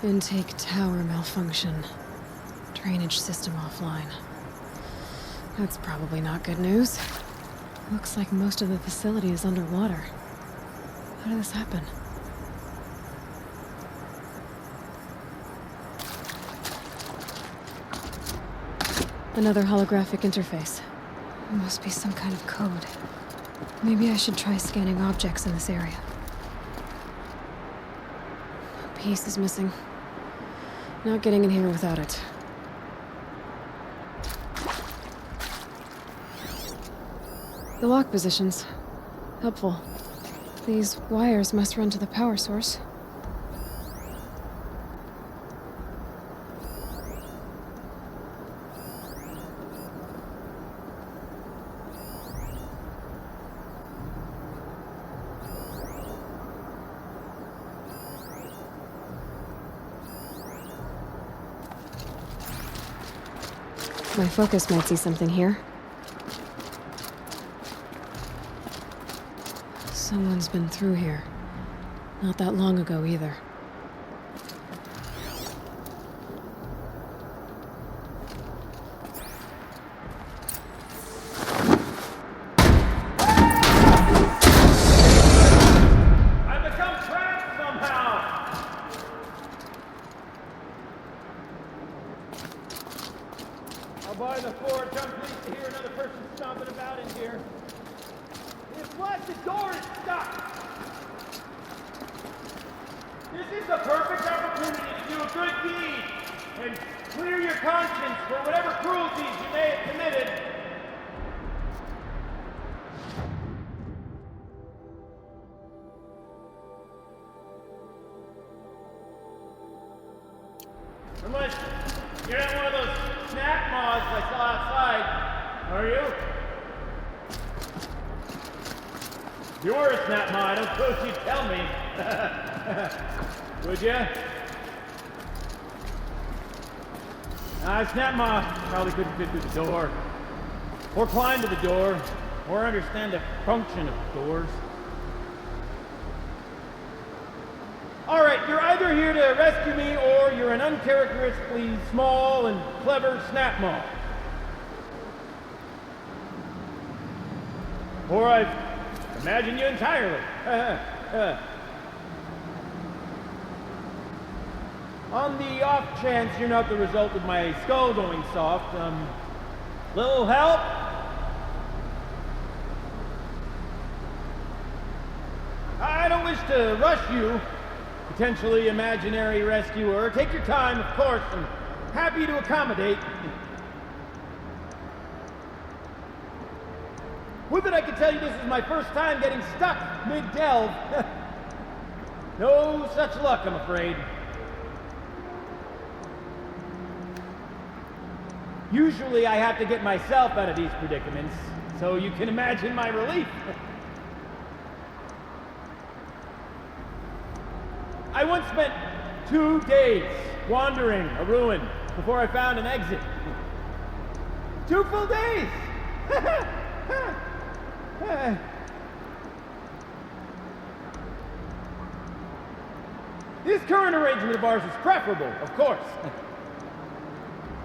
Intake tower malfunction. Drainage system offline. That's probably not good news. Looks like most of the facility is underwater. How did this happen? Another holographic interface. It must be some kind of code. Maybe I should try scanning objects in this area. A piece is missing. Not getting in here without it. The lock positions. Helpful. These wires must run to the power source. My focus might see something here. Someone's been through here. Not that long ago, either. I've become trapped somehow! I'll buy the forge. I'm pleased to hear another person stomping about in here. This blasted door is stuck! This is the perfect opportunity to do a good deed and clear your conscience for whatever cruelties you may have committed. Unless you're not one of those snap moths I saw outside, are you? If you were a snap moth, I don't suppose you'd tell me. Would ya? Snap moth probably couldn't fit through the door. Or climb to the door. Or understand the function of doors. Alright, you're either here to rescue me, or you're an uncharacteristically small and clever snap moth. Or I've imagined you entirely. On the off chance you're not the result of my skull going soft, little help? I don't wish to rush you, potentially imaginary rescuer. Take your time, of course. I'm happy to accommodate. With it, I can tell you this is my first time getting stuck mid-delve. No such luck, I'm afraid. Usually I have to get myself out of these predicaments, so you can imagine my relief. I once spent 2 days wandering a ruin before I found an exit. 2 full days! This current arrangement of ours is preferable, of course.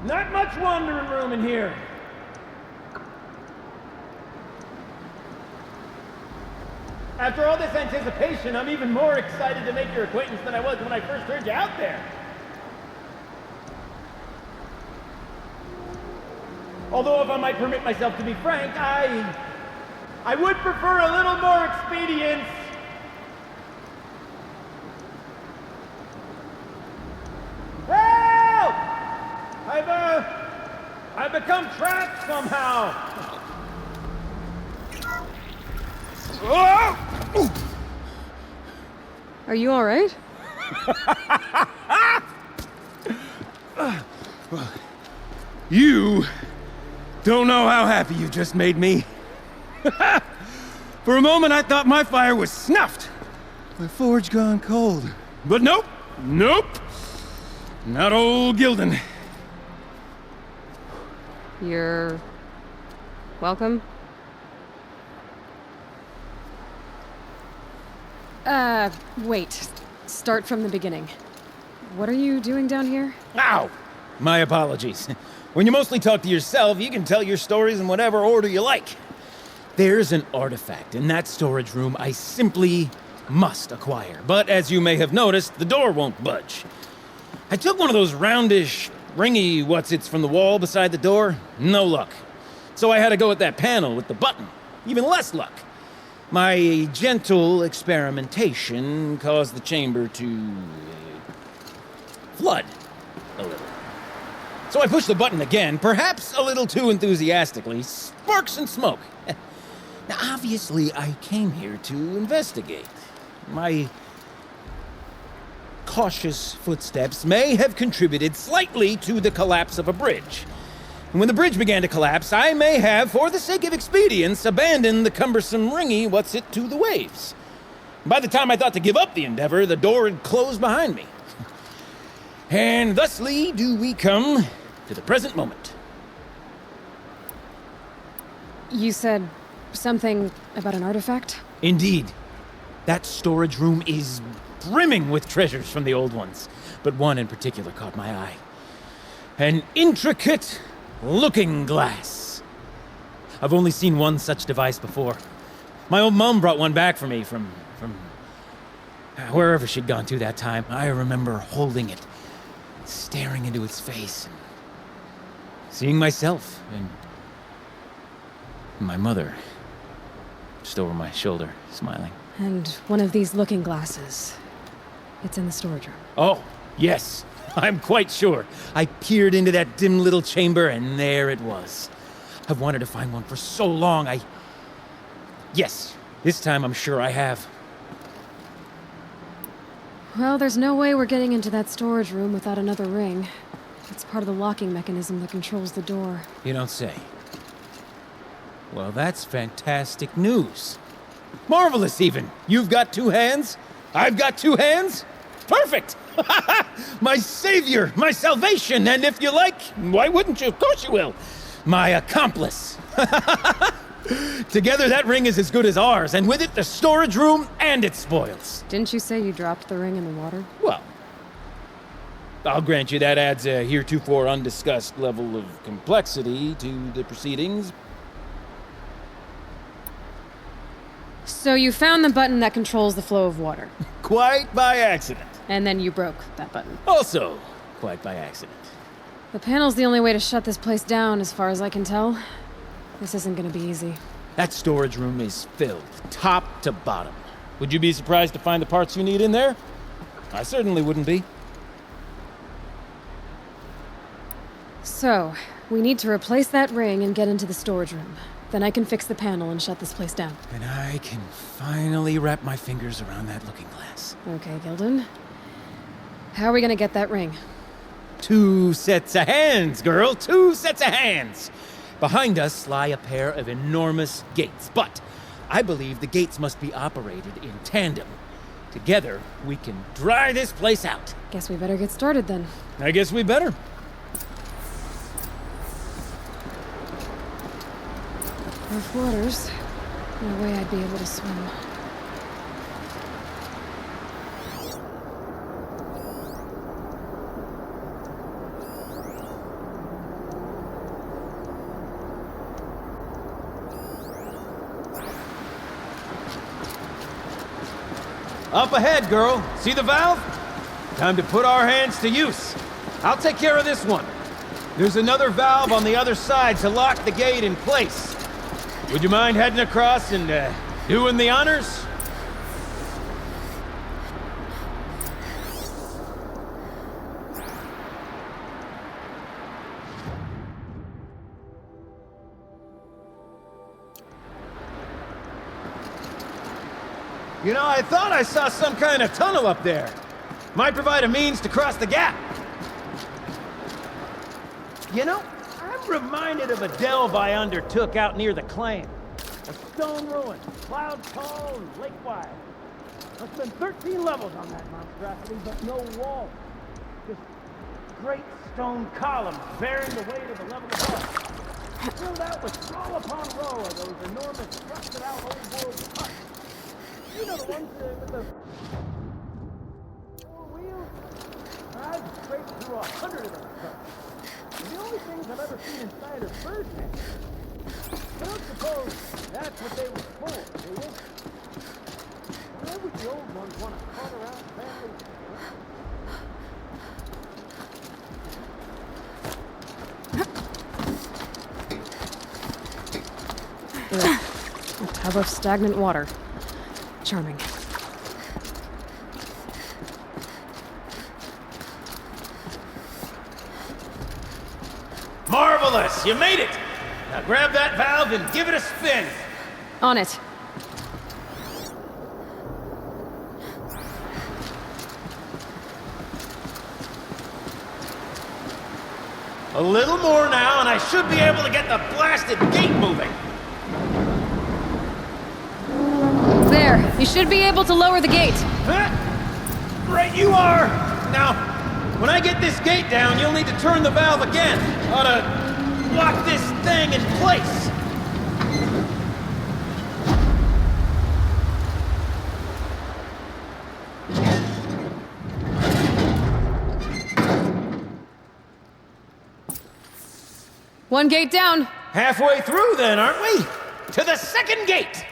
Not much wandering room in here. After all this anticipation, I'm even more excited to make your acquaintance than I was when I first heard you out there. Although, if I might permit myself to be frank, I would prefer a little more expedience. Help! I've become trapped somehow. Are you all right? Well, you don't know how happy you just made me. For a moment, I thought my fire was snuffed. My forge gone cold. But nope, nope. Not old Gildan. You're welcome. Wait. Start from the beginning. What are you doing down here? Ow! My apologies. When you mostly talk to yourself, you can tell your stories in whatever order you like. There's an artifact in that storage room I simply must acquire. But as you may have noticed, the door won't budge. I took one of those roundish, ringy what's-its from the wall beside the door. No luck. So I had to go with that panel with the button. Even less luck. My gentle experimentation caused the chamber to flood a little. So I pushed the button again, perhaps a little too enthusiastically. Sparks and smoke. Now, obviously, I came here to investigate. My cautious footsteps may have contributed slightly to the collapse of a bridge. And when the bridge began to collapse, I may have, for the sake of expedience, abandoned the cumbersome ringy what's-it to the waves. By the time I thought to give up the endeavor, the door had closed behind me. And thusly do we come to the present moment. You said something about an artifact? Indeed. That storage room is brimming with treasures from the old ones, but one in particular caught my eye. An intricate looking glass. I've only seen one such device before. My old mom brought one back for me from wherever she'd gone to that time. I remember holding it, staring into its face, and seeing myself and my mother just over my shoulder, smiling. And one of these looking glasses. It's in the storage room. Oh, yes. I'm quite sure. I peered into that dim little chamber, and there it was. I've wanted to find one for so long, Yes, this time I'm sure I have. Well, there's no way we're getting into that storage room without another ring. It's part of the locking mechanism that controls the door. You don't say. Well, that's fantastic news. Marvelous, even. You've got two hands. I've got two hands. Perfect! My savior, my salvation, and if you like, why wouldn't you? Of course you will. My accomplice. Together, that ring is as good as ours, and with it, the storage room and its spoils. Didn't you say you dropped the ring in the water? Well, I'll grant you that adds a heretofore undiscussed level of complexity to the proceedings. So you found the button that controls the flow of water. Quite by accident. And then you broke that button. Also, quite by accident. The panel's the only way to shut this place down, as far as I can tell. This isn't gonna be easy. That storage room is filled, top to bottom. Would you be surprised to find the parts you need in there? I certainly wouldn't be. So, we need to replace that ring and get into the storage room. Then I can fix the panel and shut this place down. And I can finally wrap my fingers around that looking glass. Okay, Gildan. How are we gonna get that ring? 2 sets of hands, girl! 2 sets of hands! Behind us lie a pair of enormous gates, but I believe the gates must be operated in tandem. Together, we can dry this place out. Guess we better get started then. I guess we better. Rough waters. No way I'd be able to swim. Up ahead, girl. See the valve? Time to put our hands to use. I'll take care of this one. There's another valve on the other side to lock the gate in place. Would you mind heading across and doing the honors? You know, I thought I saw some kind of tunnel up there. Might provide a means to cross the gap. You know, I'm reminded of a delve I undertook out near the claim. A stone ruin, cloud tall and lake wide. There's been 13 levels on that monstrosity, but no walls. Just great stone columns bearing the weight of the level above. Filled out with row upon row of those enormous rusted out old world huts. You know the ones with the 4 wheels? I've scraped through 100 of those trucks. And the only things I've ever seen inside are bird nests. I don't suppose that that's what they were for, do you? Why would the old ones want to cut around families? Ugh. A tub of stagnant water. Charming. Marvelous! You made it! Now grab that valve and give it a spin! On it. A little more now, and I should be able to get the blasted gate moving! There. You should be able to lower the gate. Huh? Right you are! Now, when I get this gate down, you'll need to turn the valve again. Ought to lock this thing in place. One gate down. Halfway through then, aren't we? To the second gate!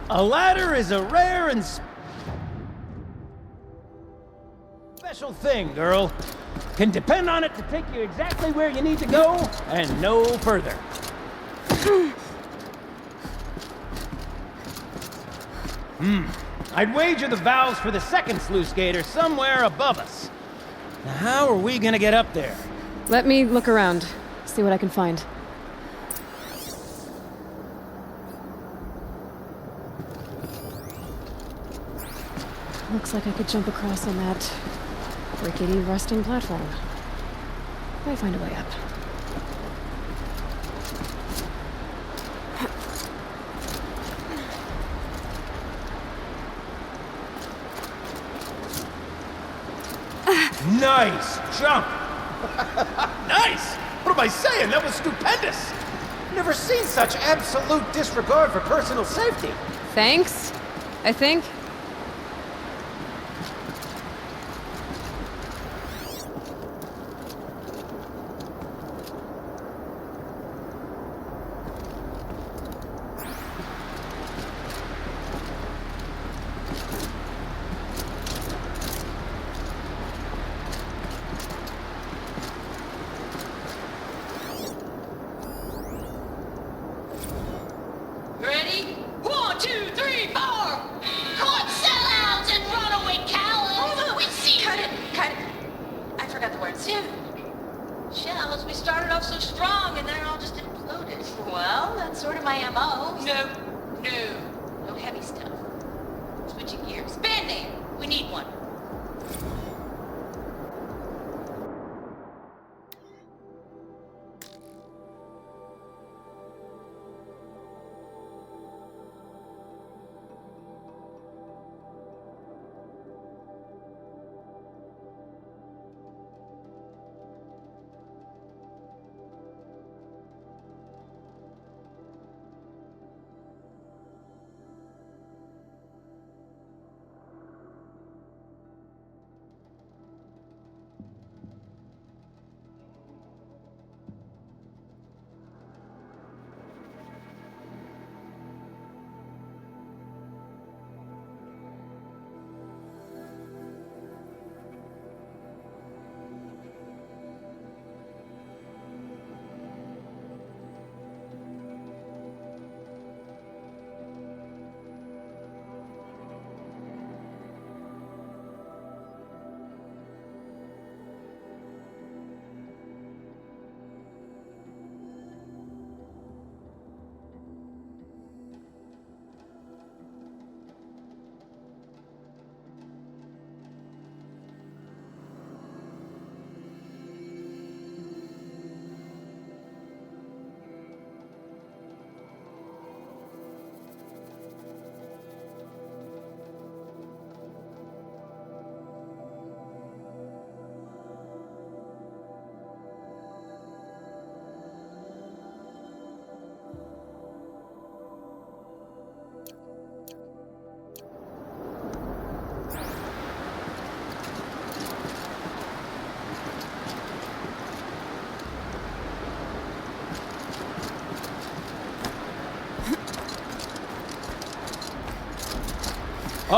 A ladder is a rare and special thing, girl. Can depend on it to take you exactly where you need to go, and no further. I'd wager the valves for the second sluice gate are somewhere above us. Now, how are we gonna get up there? Let me look around. See what I can find. Looks like I could jump across on that rickety rusting platform. Might find a way up. Nice jump! Nice! What am I saying? That was stupendous! Never seen such absolute disregard for personal safety. Thanks, I think. Ready? 1, 2, 3, 4! Caught sellouts and runaway cowards! We see— Cut it! I forgot the word. Soon. Shells, we started off so strong and then it all just imploded. Well, that's sort of my MO. No heavy stuff. Switching gears. Band-Aid! We need one.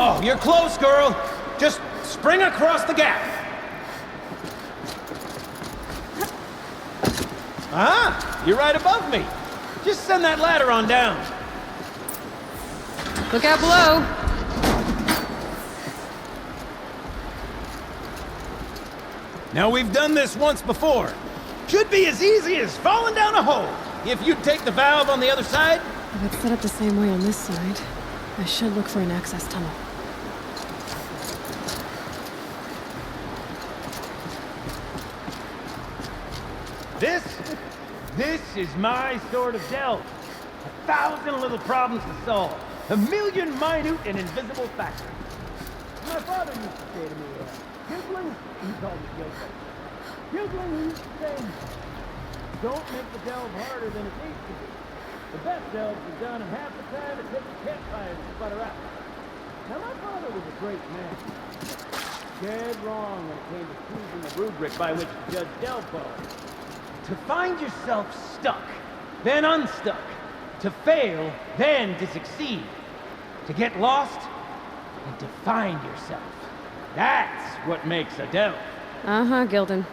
Oh, you're close, girl. Just spring across the gap. Ah, you're right above me. Just send that ladder on down. Look out below. Now, we've done this once before. Should be as easy as falling down a hole. If you take the valve on the other side. If it's set up the same way on this side, I should look for an access tunnel. This is my sort of delve. 1,000 little problems to solve. 1,000,000 minute and invisible factors. My father used to say to me, Gilgling, he called me Gilgling. Gilgling, he used to say, don't make the delve harder than it needs to be. The best delves are done in half the time it takes a campfire to sputter out. Now, my father was a great man. Dead wrong when it came to choosing a rubric by which to judge delve quality. To find yourself stuck, then unstuck. To fail, then to succeed. To get lost, and to find yourself. That's what makes a delve. Uh-huh, Gildan.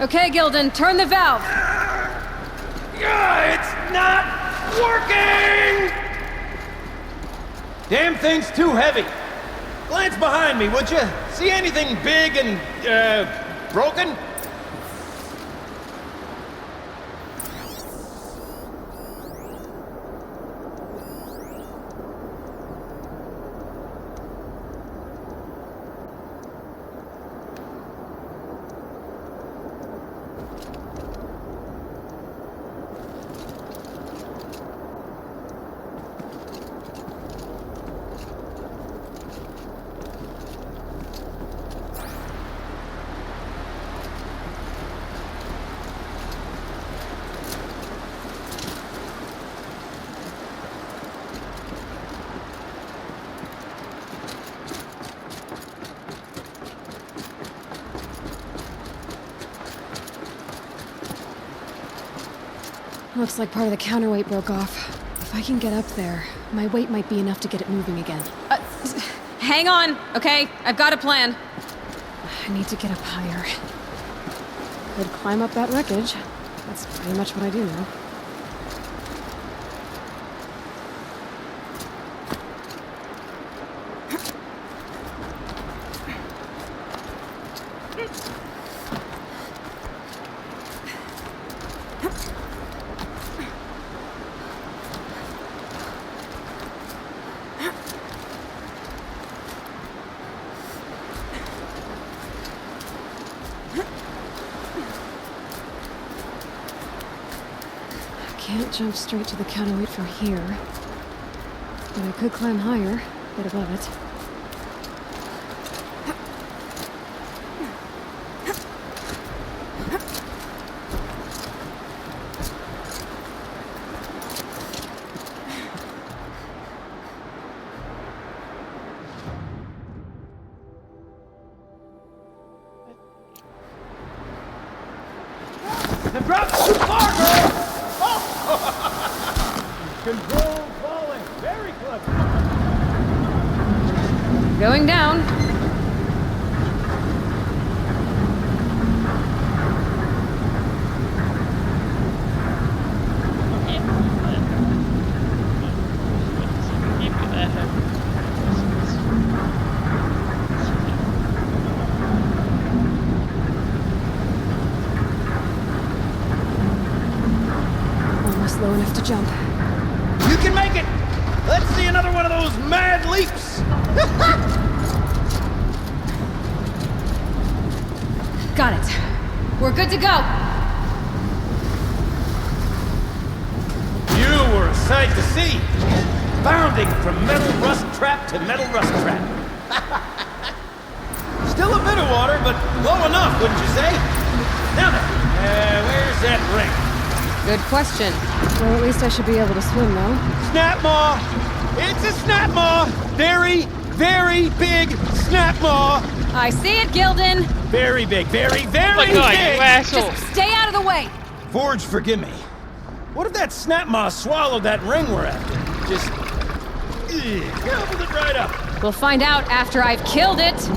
Okay, Gildan, turn the valve! It's not working! Damn thing's too heavy. Glance behind me, would you? See anything big and, broken? Looks like part of the counterweight broke off. If I can get up there, my weight might be enough to get it moving again. Hang on, okay? I've got a plan. I need to get up higher. Could climb up that wreckage. That's pretty much what I do now. Can't jump straight to the counterweight from here. But I could climb higher, get above it. The drop's too far, girl! Control falling. Very clever. Going down. jump. You can make it! Let's see another one of those mad leaps! Got it. We're good to go. You were a sight to see. Bounding from metal rust trap to metal rust trap. Still a bit of water, but low enough, wouldn't you say? Now then, where's that ring? Good question. Well, at least I should be able to swim, though. Snap maw! It's a snap maw! Very, very big snap maw! I see it, Gildan. Very big, very, very Oh my God, big! you asshole! Just stay out of the way. Forge, forgive me. What if that snap maw swallowed that ring we're after? Just... gobbled it right up. We'll find out after I've killed it.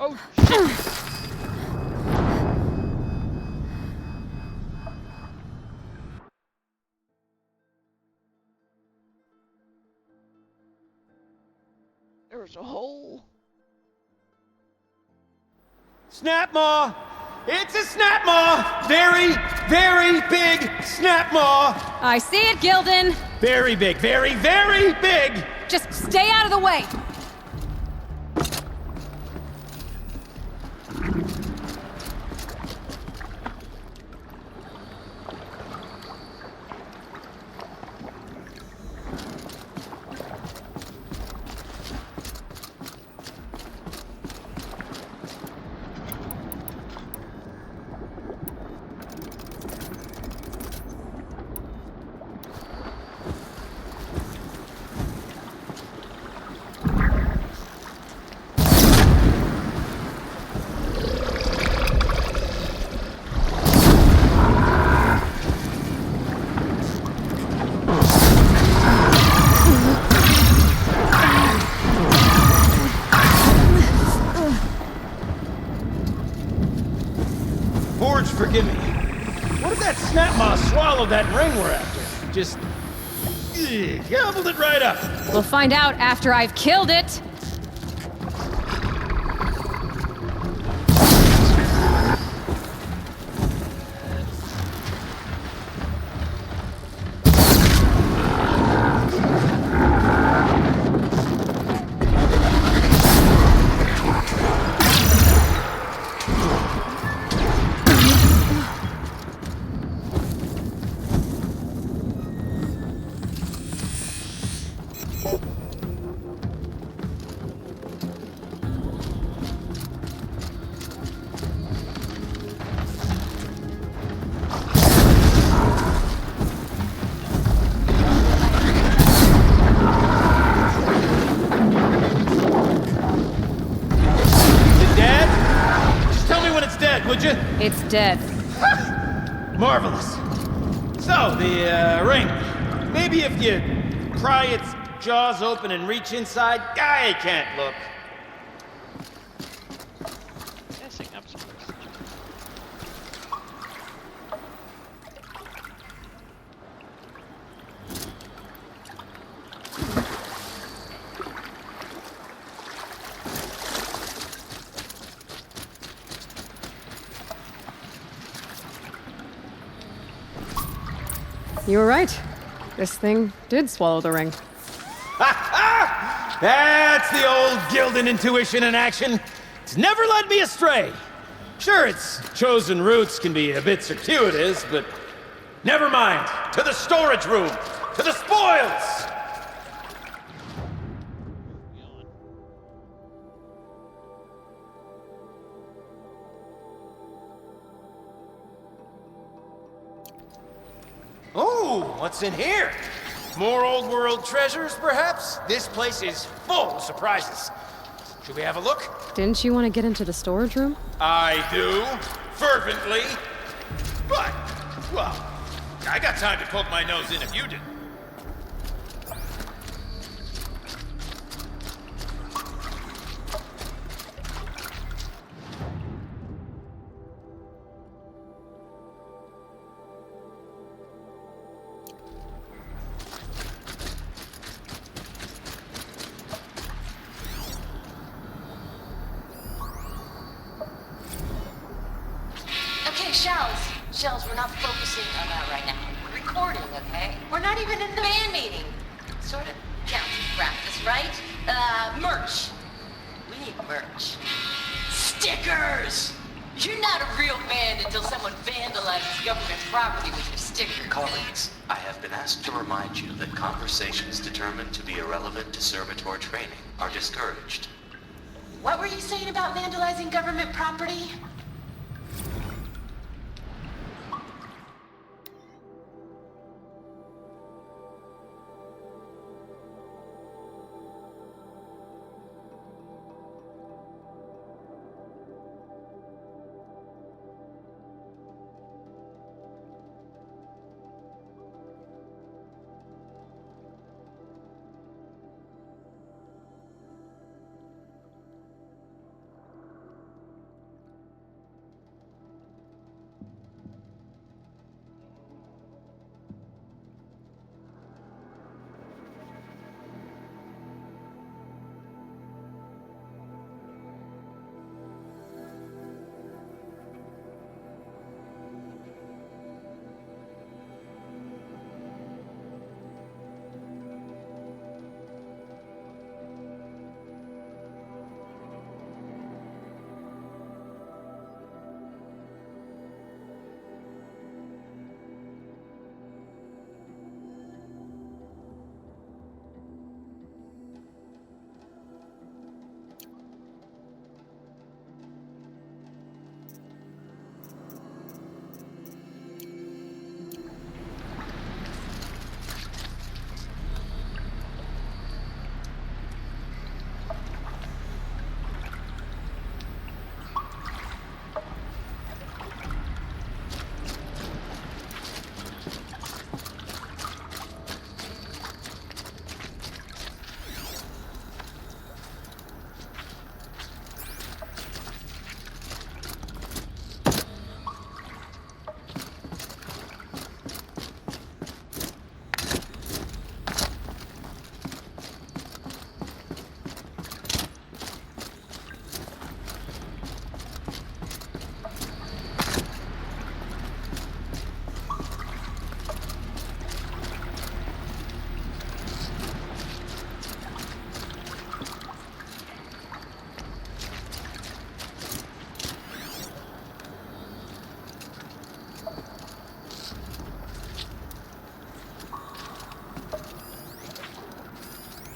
Oh, shit! There was a hole. Snap maw! It's a snap maw! Very, very big snap maw! I see it, Gildan. Very big, very, very big! Just stay out of the way. Forge, forgive me. What if that snap maw swallowed that ring we're after? Just... gobbled it right up. We'll find out after I've killed it. Would you? It's dead. Marvelous. So, the ring. Maybe if you pry its jaws open and reach inside, I can't look. Guessing I'm supposed to. You were right. This thing did swallow the ring. That's the old Gildan intuition in action. It's never led me astray. Sure, its chosen routes can be a bit circuitous, but never mind. To the storage room! To the spoils! Ooh, what's in here? More old world treasures, perhaps? This place is full of surprises. Should we have a look? Didn't you want to get into the storage room? I do, fervently. But, well, I got time to poke my nose in if you didn't. Okay, Shells, we're not focusing on that right now. We're recording, okay? We're not even in the band meeting. Sort of counts as practice, right? Merch. We need merch. Stickers! You're not a real band until someone vandalizes government property with your sticker. Colleagues, I have been asked to remind you that conversations determined to be irrelevant to servitor training are discouraged. What were you saying about vandalizing government property?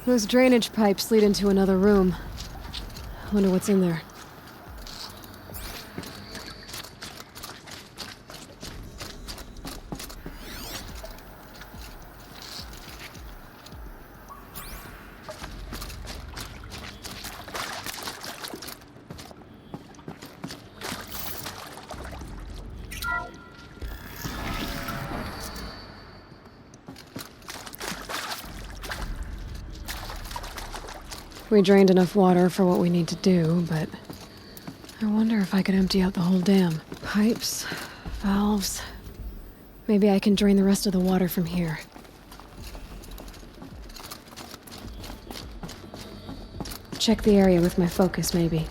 Those drainage pipes lead into another room. Wonder what's in there. We drained enough water for what we need to do, but I wonder if I could empty out the whole dam. Pipes, valves. Maybe I can drain the rest of the water from here. Check the area with my focus, maybe.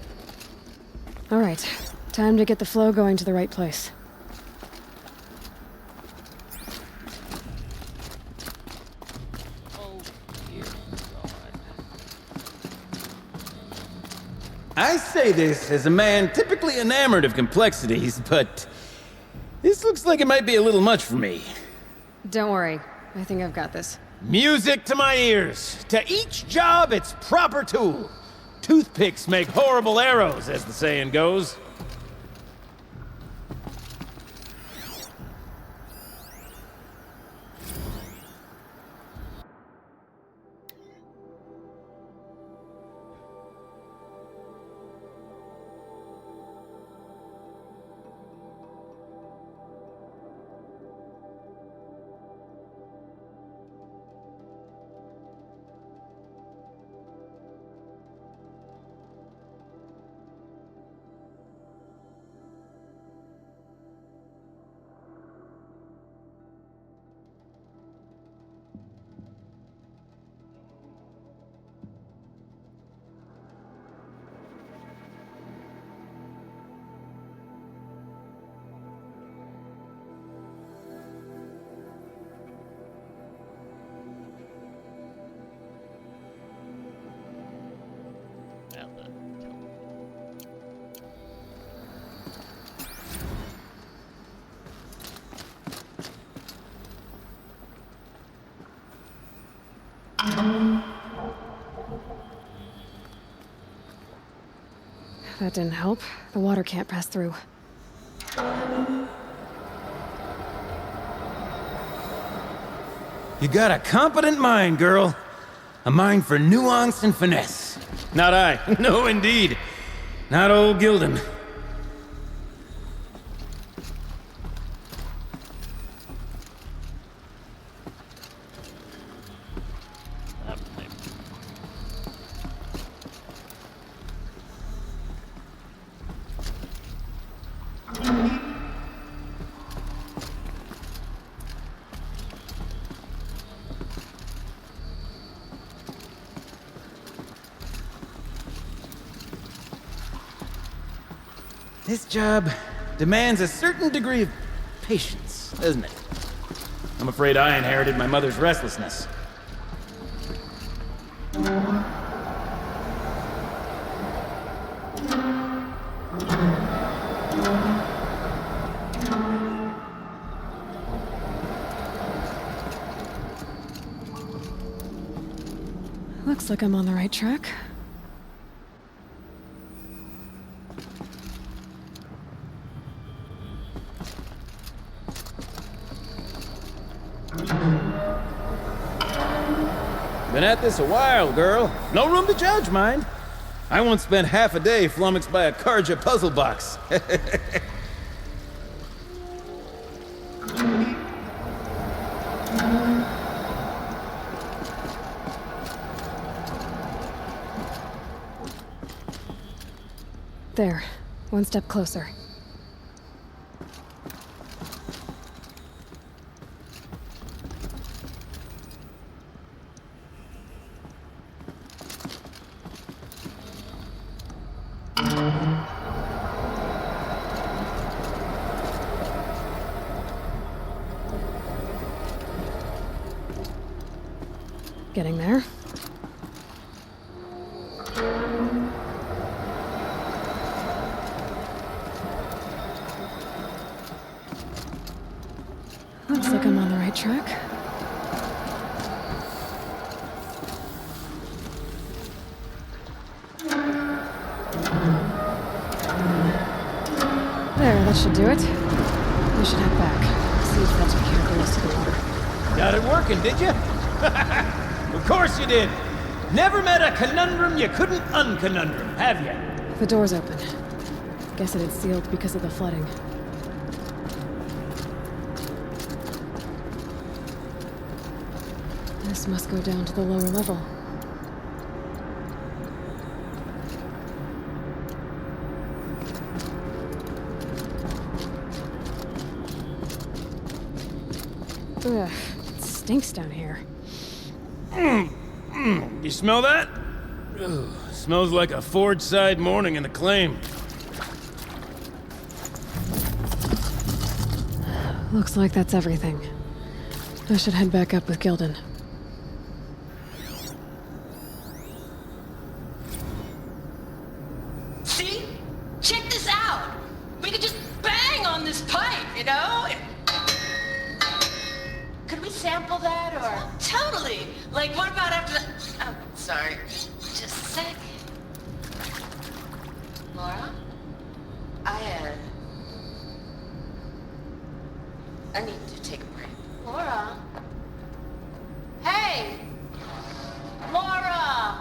All right, time to get the flow going to the right place. I say this as a man typically enamored of complexities, but this looks like it might be a little much for me. Don't worry, I think I've got this. Music to my ears. To each job, its proper tool. Toothpicks make horrible arrows, as the saying goes. outlet. That didn't help. The water can't pass through. You got a competent mind, girl. A mind for nuance and finesse. Not I. No, indeed. Not old Gildan. This job demands a certain degree of patience, doesn't it? I'm afraid I inherited my mother's restlessness. Looks like I'm on the right track. Been at this a while, girl. No room to judge, mind. I once spent half a day flummoxed by a Karja puzzle box. There. One step closer. Getting there. Looks like I'm on the right track. There, that should do it. We should head back. See if that took care of the rest of the water. Got it working, did you? Of course you did. Never met a conundrum you couldn't unconundrum, have you? The door's open. Guess it had sealed because of the flooding. This must go down to the lower level. Ugh, it stinks down here. You smell that? Ugh, smells like a forge-side morning in the claim. Looks like that's everything. I should head back up with Gildan. See? Check this out! We could just bang on this pipe, you know? Could we sample that, or? Totally! Like, what about after that? Oh, sorry. Just a sec. Laura? I need to take a break. Laura? Hey! Laura!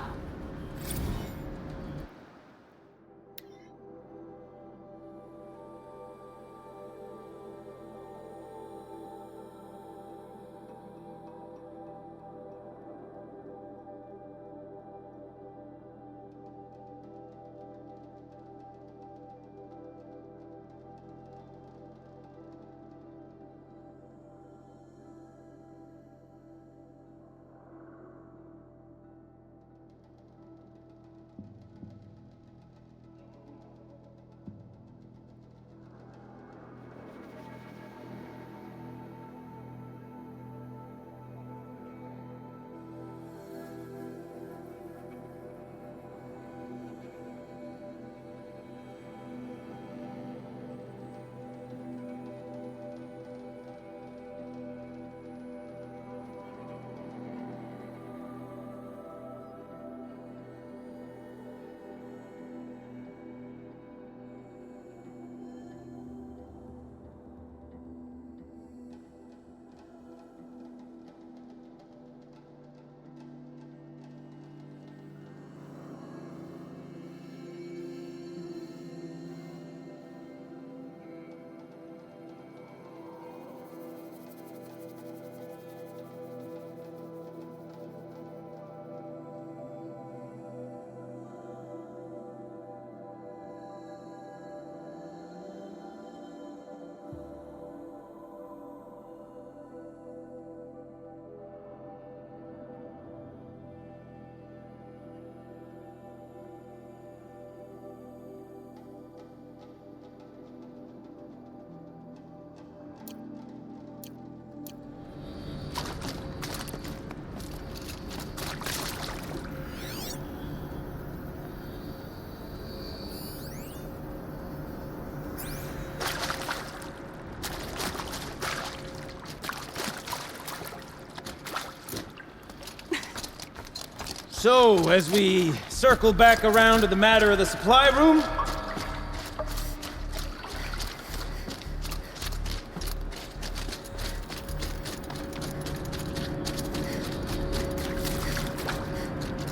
So, as we circle back around to the matter of the supply room...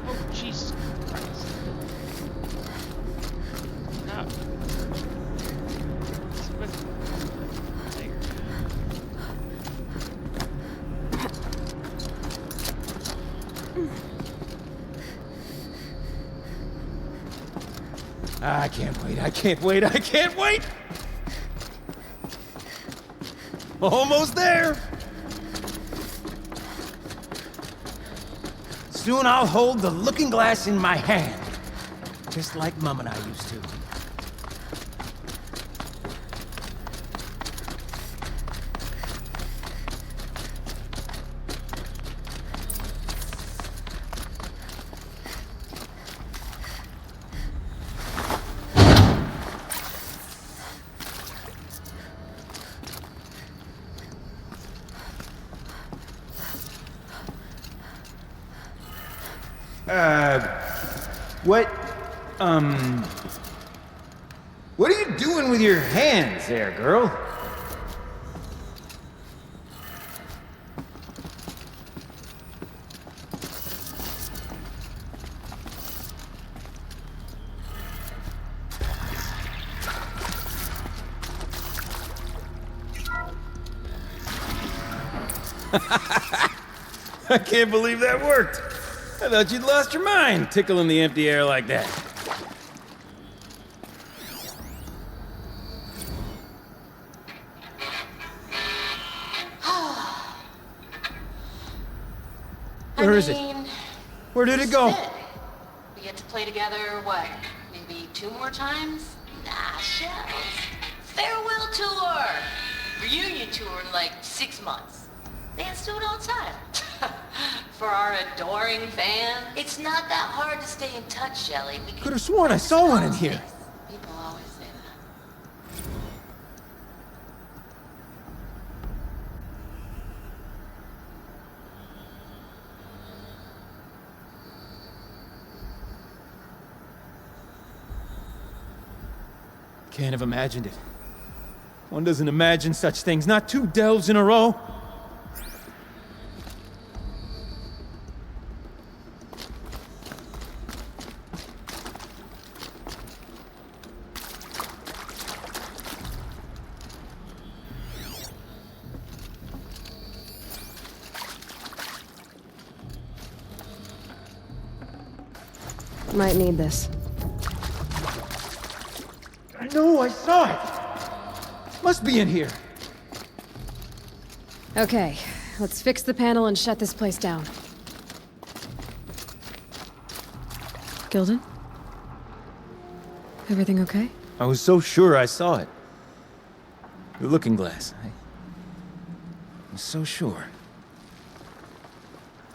Oh, Jesus Christ. No. I can't wait, I can't wait, I can't wait! Almost there! Soon I'll hold the looking glass in my hand, just like Mum and I used to. What are you doing with your hands there, girl? I can't believe that worked. I thought you'd lost your mind, tickling the empty air like that. Where is it? Where did it go? We get to play together, what, maybe 2 more times? Nah, shells. Farewell tour! Reunion tour in like 6 months. Fans do it all the time. For our adoring fans, it's not that hard to stay in touch, Shelly. Could have sworn I saw one in here. People always say that. Can't have imagined it. One doesn't imagine such things, not 2 delves in a row. Might need this. I know, I saw it! Must be in here. Okay, let's fix the panel and shut this place down. Gilden? Everything okay? I was so sure I saw it. The looking glass. I was so sure.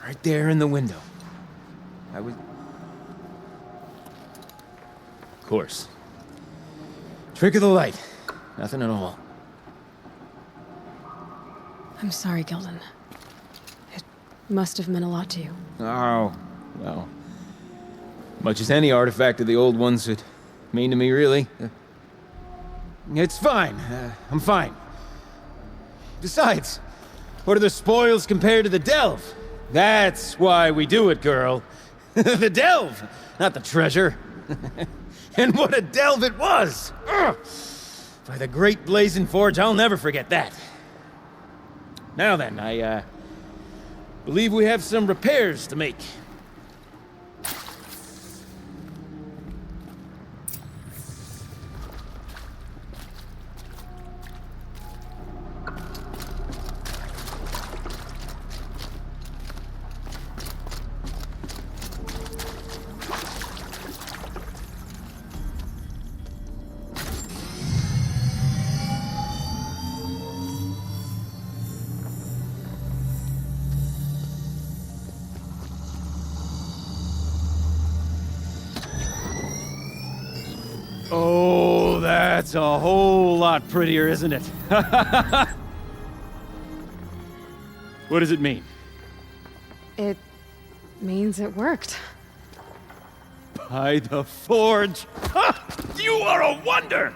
Right there in the window. I was... Of course. Trick of the light. Nothing at all. I'm sorry, Gilden. It must have meant a lot to you. Oh, well. Much as any artifact of the old ones would mean to me, really. It's fine. I'm fine. Besides, what are the spoils compared to the delve? That's why we do it, girl. The delve, not the treasure. And what a delve it was! Ugh. By the great Blazing Forge, I'll never forget that. Now then, I believe we have some repairs to make. Oh, that's a whole lot prettier, isn't it? What does it mean? It means it worked. By the Forge! Ha! You are a wonder!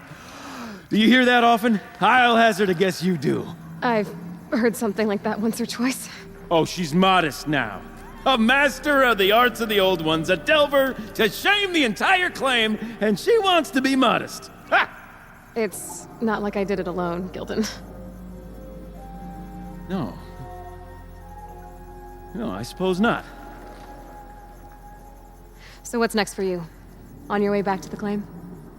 Do you hear that often? I'll hazard a guess you do. I've heard something like that once or twice. Oh, she's modest now. A master of the arts of the Old Ones, a delver to shame the entire claim, and she wants to be modest. Ha! It's not like I did it alone, Gildan. No. No, I suppose not. So what's next for you? On your way back to the claim?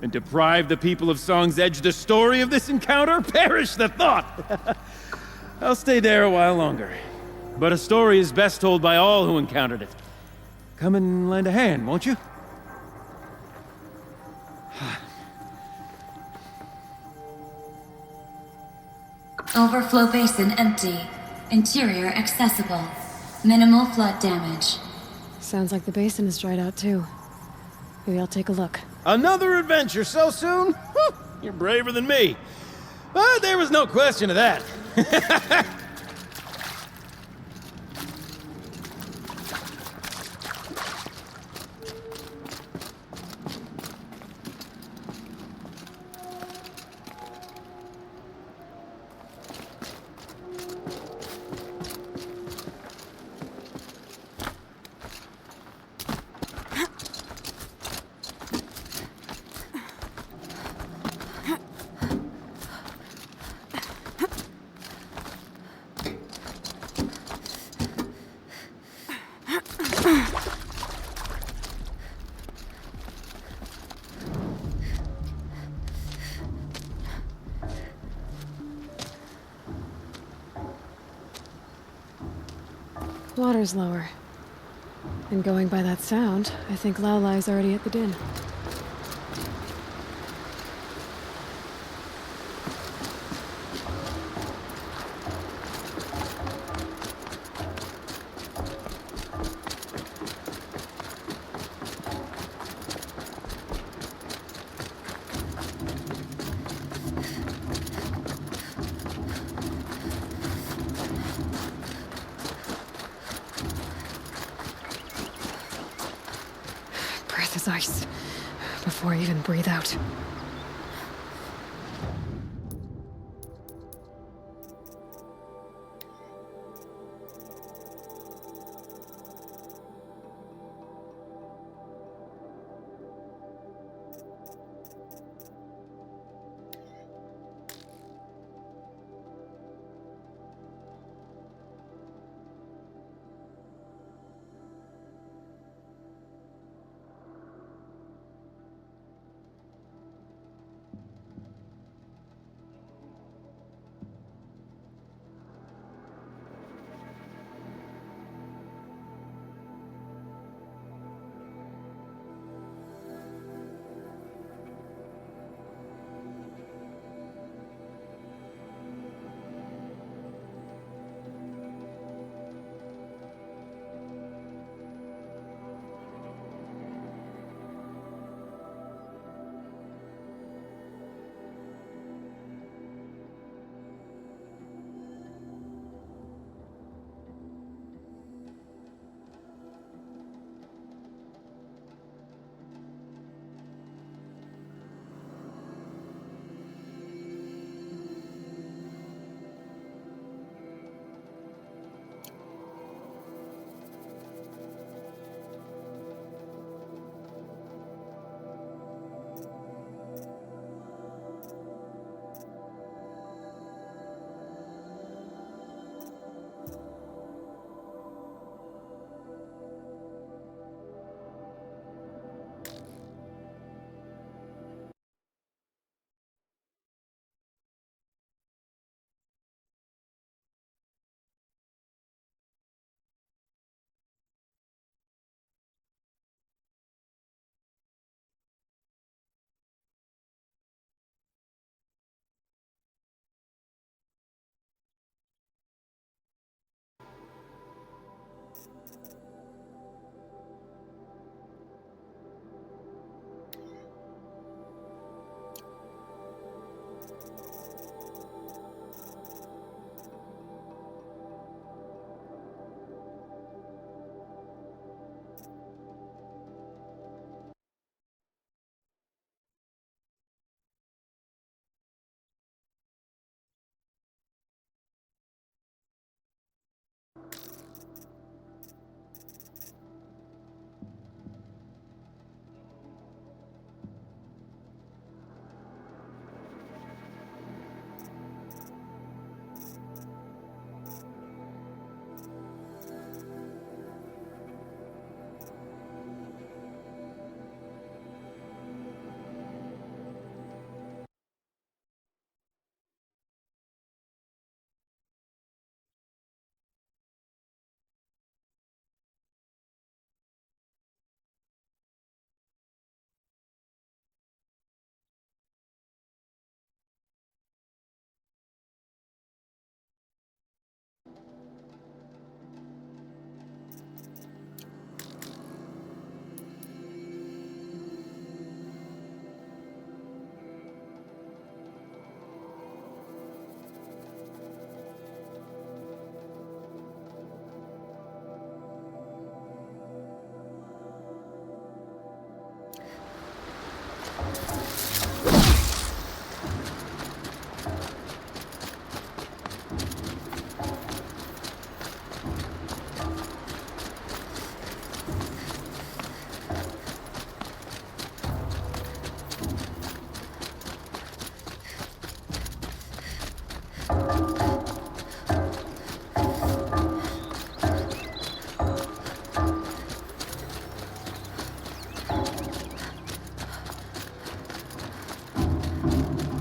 And deprive the people of Song's Edge the story of this encounter? Perish the thought! I'll stay there a while longer. But a story is best told by all who encountered it. Come and lend a hand, won't you? Overflow basin empty. Interior accessible. Minimal flood damage. Sounds like the basin is dried out too. Maybe I'll take a look. Another adventure so soon? Whew, you're braver than me. But there was no question of that. Water's lower. And going by that sound, I think Laolai's already at the din. Breath is ice. Before I even breathe out.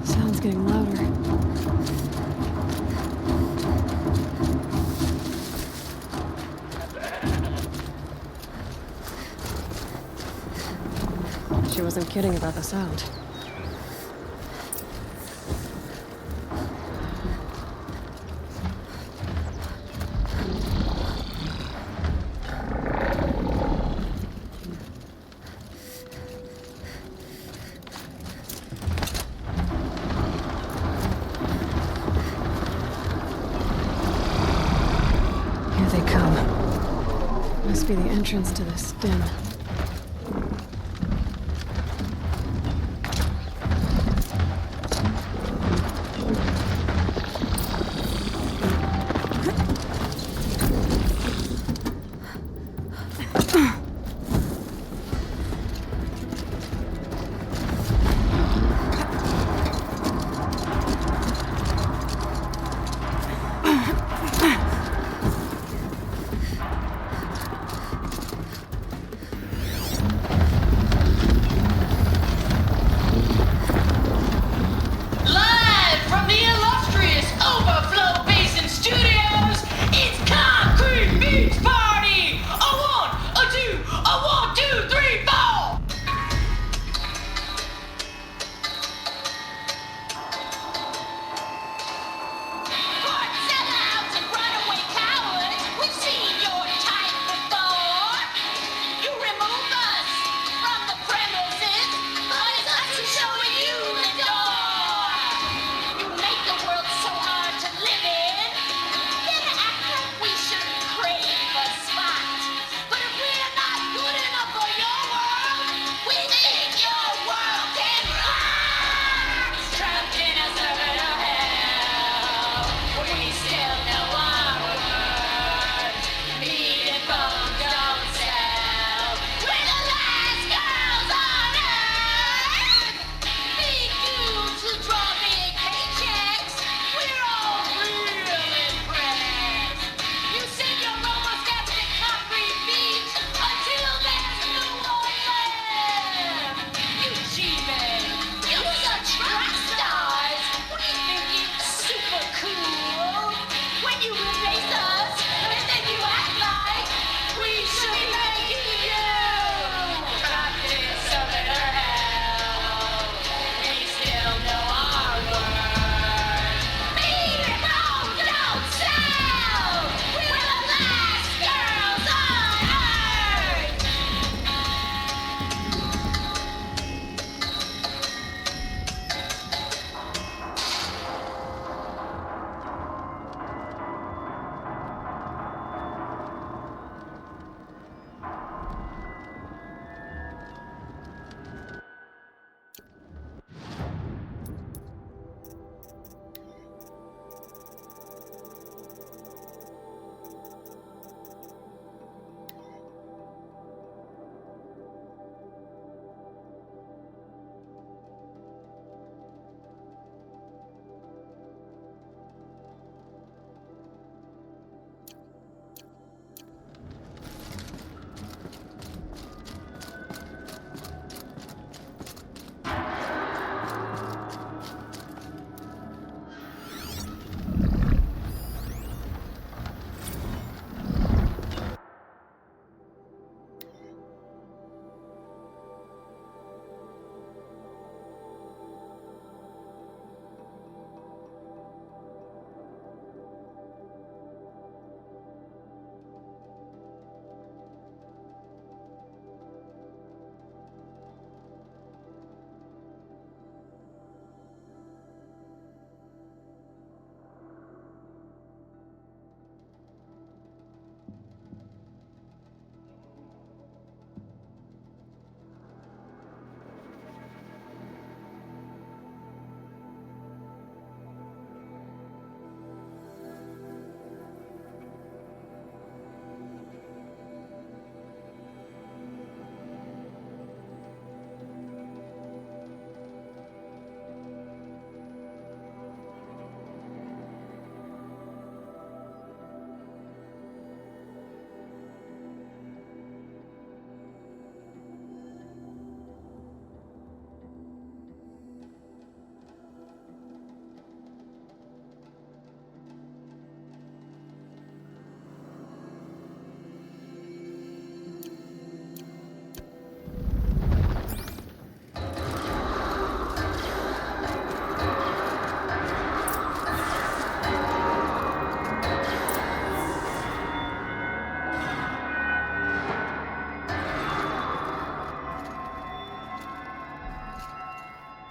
Sound's getting louder. She wasn't kidding about the sound. Here they come. Must be the entrance to this den.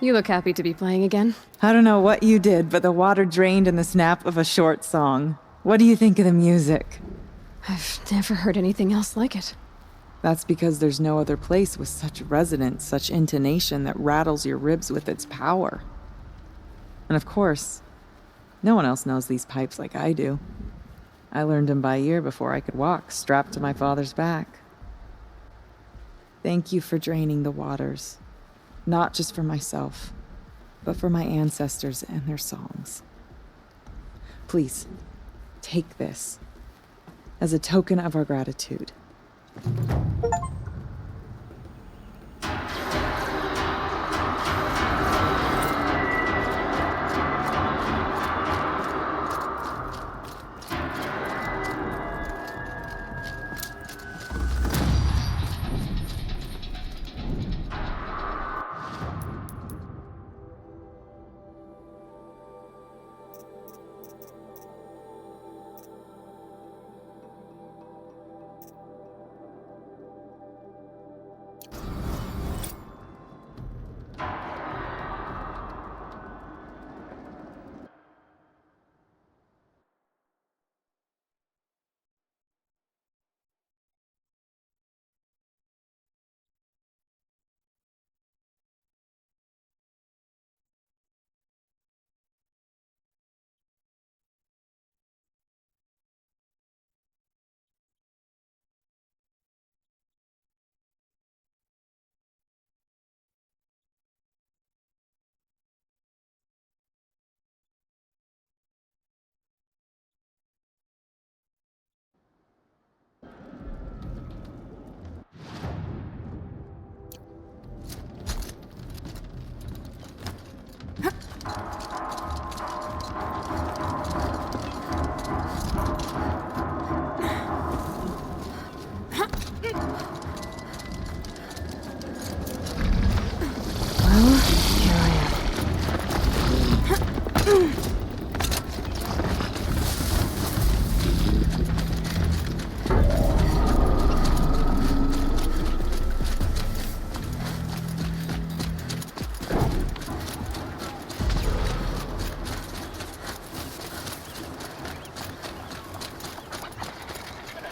You look happy to be playing again. I don't know what you did, but the water drained in the snap of a short song. What do you think of the music? I've never heard anything else like it. That's because there's no other place with such resonance, such intonation that rattles your ribs with its power. And of course, no one else knows these pipes like I do. I learned them by ear before I could walk, strapped to my father's back. Thank you for draining the waters. Not just for myself, but for my ancestors and their songs. Please, take this as a token of our gratitude.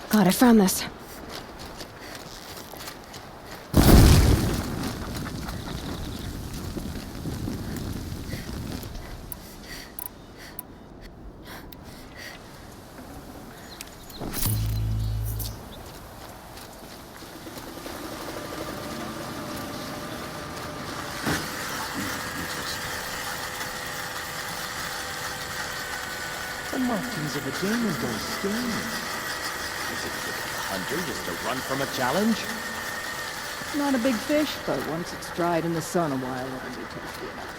God, I found this. The markings of a demon don't scare me. Is it a hunter just to run from a challenge? Not a big fish, but once it's dried in the sun a while, it'll be tasty enough.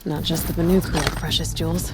Not just the Banuk who have precious jewels.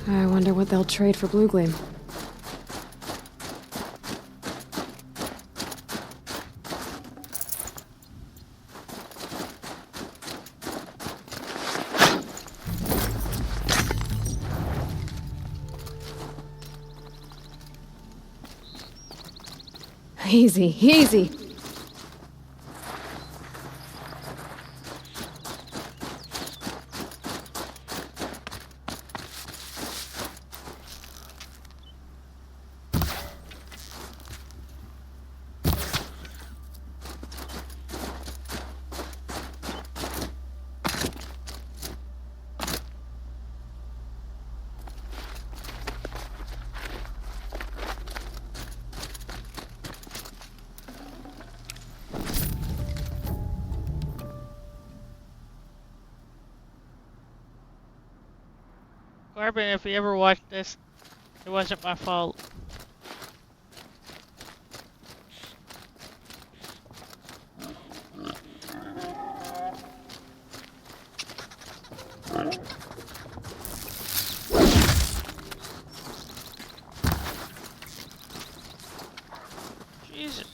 I wonder what they'll trade for Blue Gleam. Easy, easy. Corbin, if you ever watched this, it wasn't my fault. Jesus.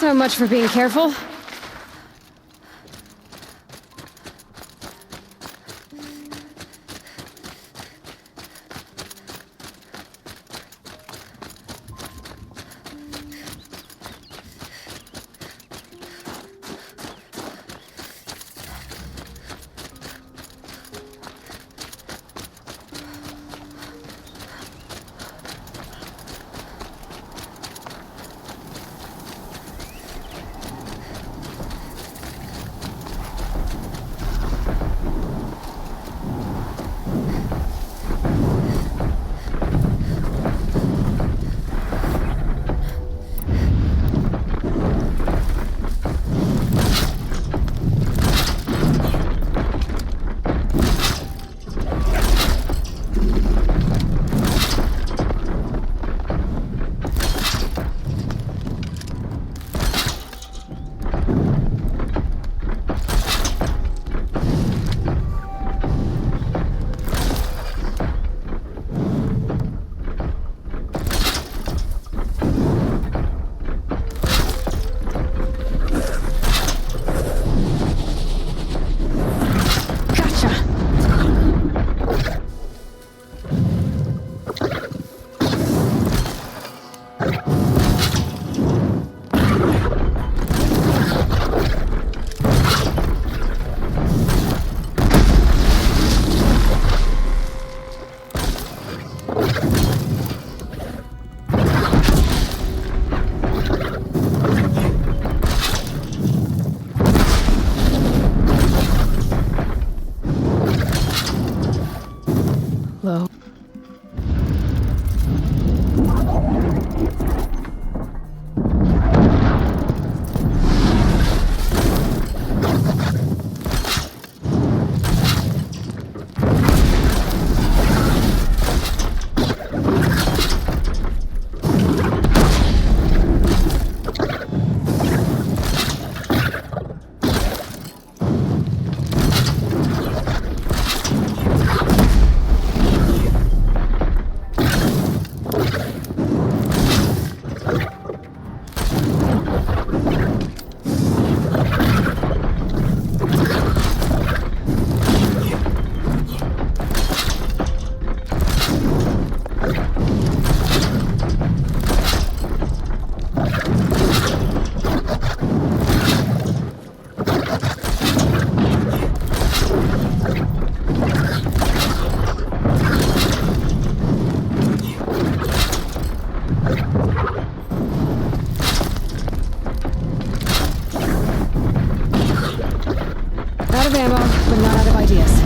So much for being careful. Out of ammo, but not out of ideas.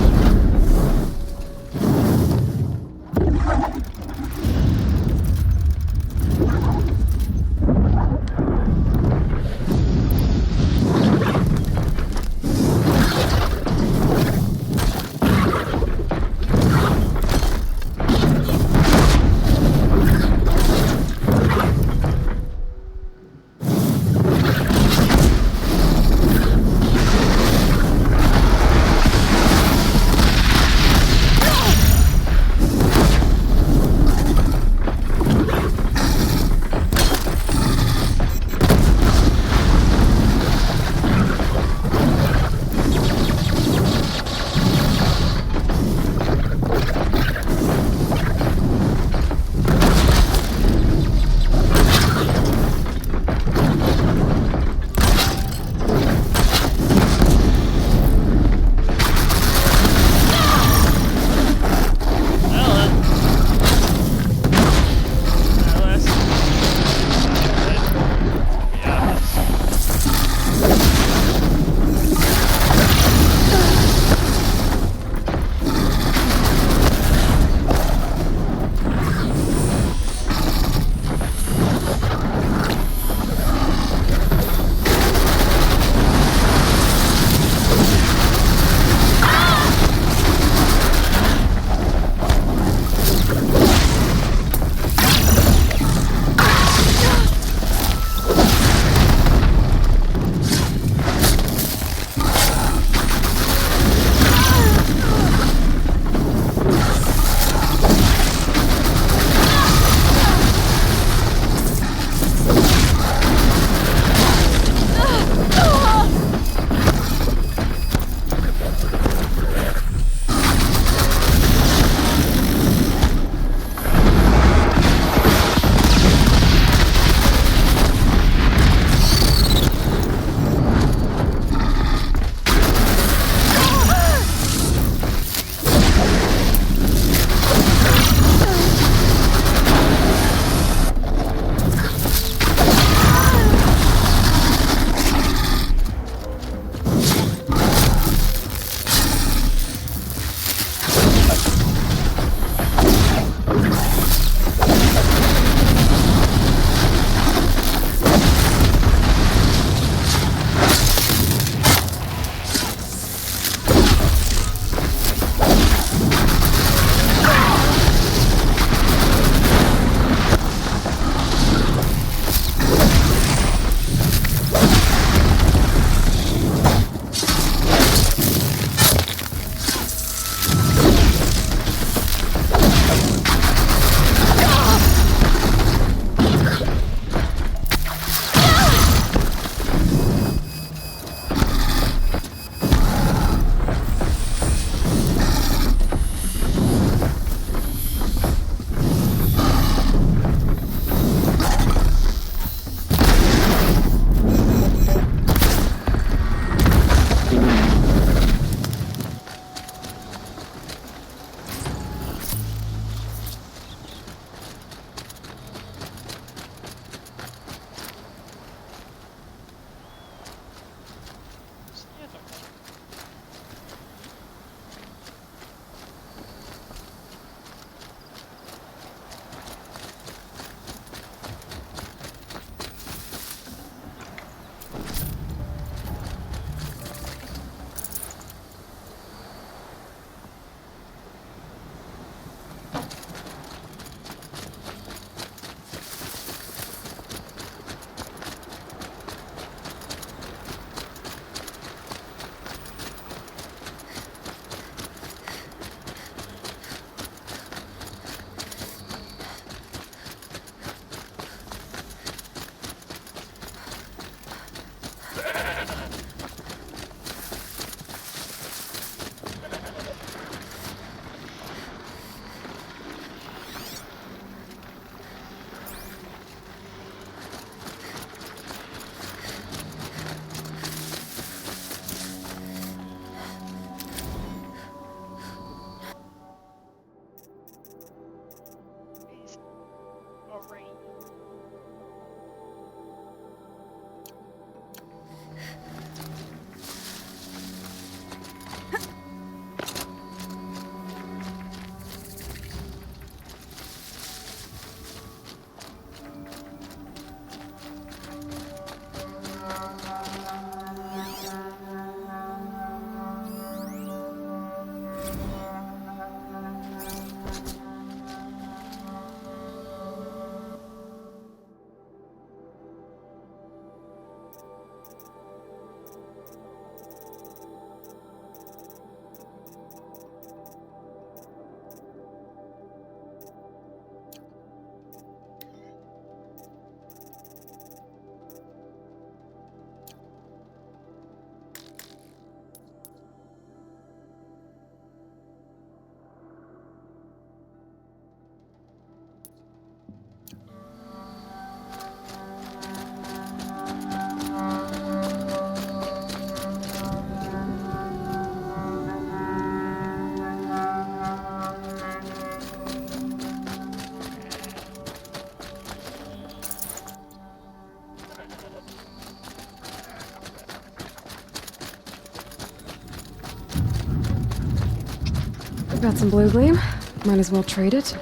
Got some blue gleam. Might as well trade it.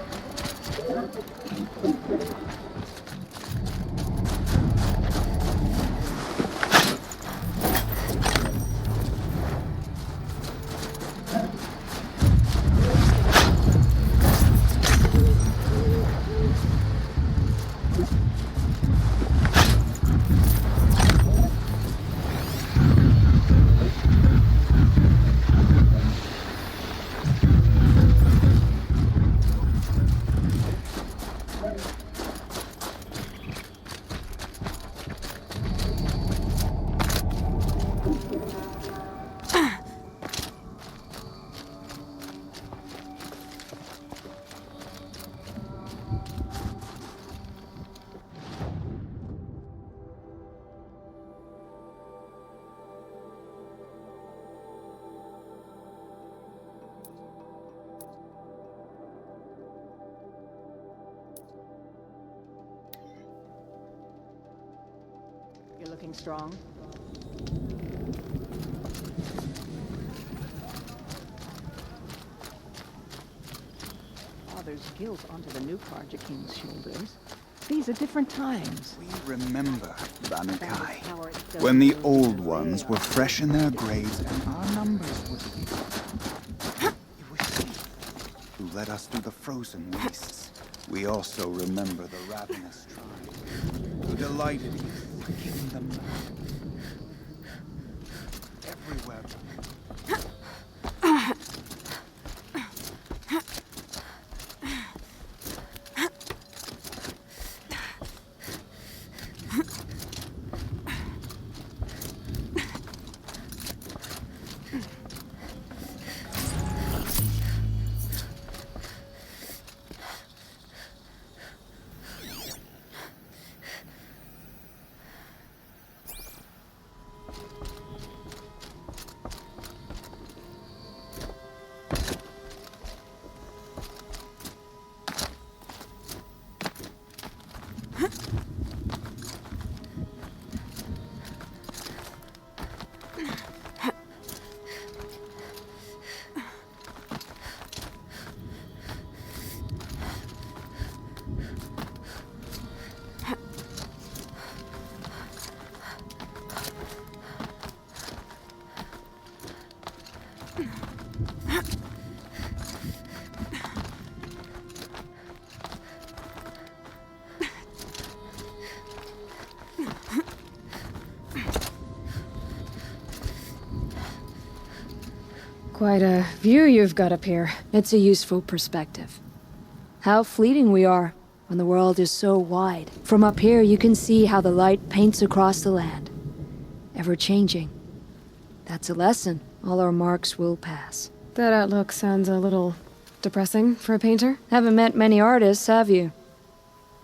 You're looking strong. Father's guilt onto the new Karja King's shoulders. These are different times. We remember, Banukai, when the old ones were fresh in their graves and our numbers were few. It was she who led us through the frozen wastes. We also remember the ravenous tribe who delighted in freaking them everywhere. Quite a view you've got up here. It's a useful perspective. How fleeting we are when the world is so wide. From up here, you can see how the light paints across the land. Ever changing. That's a lesson. All our marks will pass. That outlook sounds a little depressing for a painter. Haven't met many artists, have you?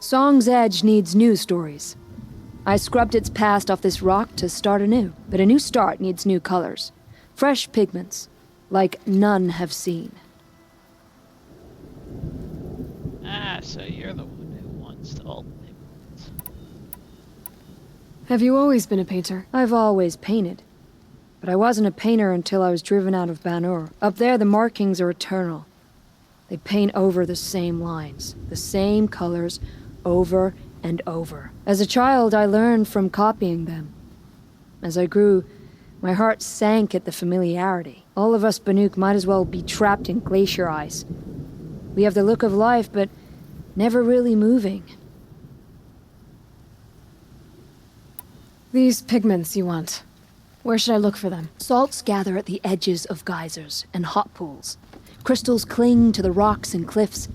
Song's Edge needs new stories. I scrubbed its past off this rock to start anew, but a new start needs new colors. Fresh pigments. Like none have seen. Ah, so you're the one who wants the old pigments. Have you always been a painter? I've always painted. But I wasn't a painter until I was driven out of Ban-Ur. Up there, the markings are eternal. They paint over the same lines, the same colors, over and over. As a child, I learned from copying them. As I grew, my heart sank at the familiarity. All of us Banuk might as well be trapped in glacier ice. We have the look of life, but never really moving. These pigments you want. Where should I look for them? Salts gather at the edges of geysers and hot pools. Crystals cling to the rocks and cliffs.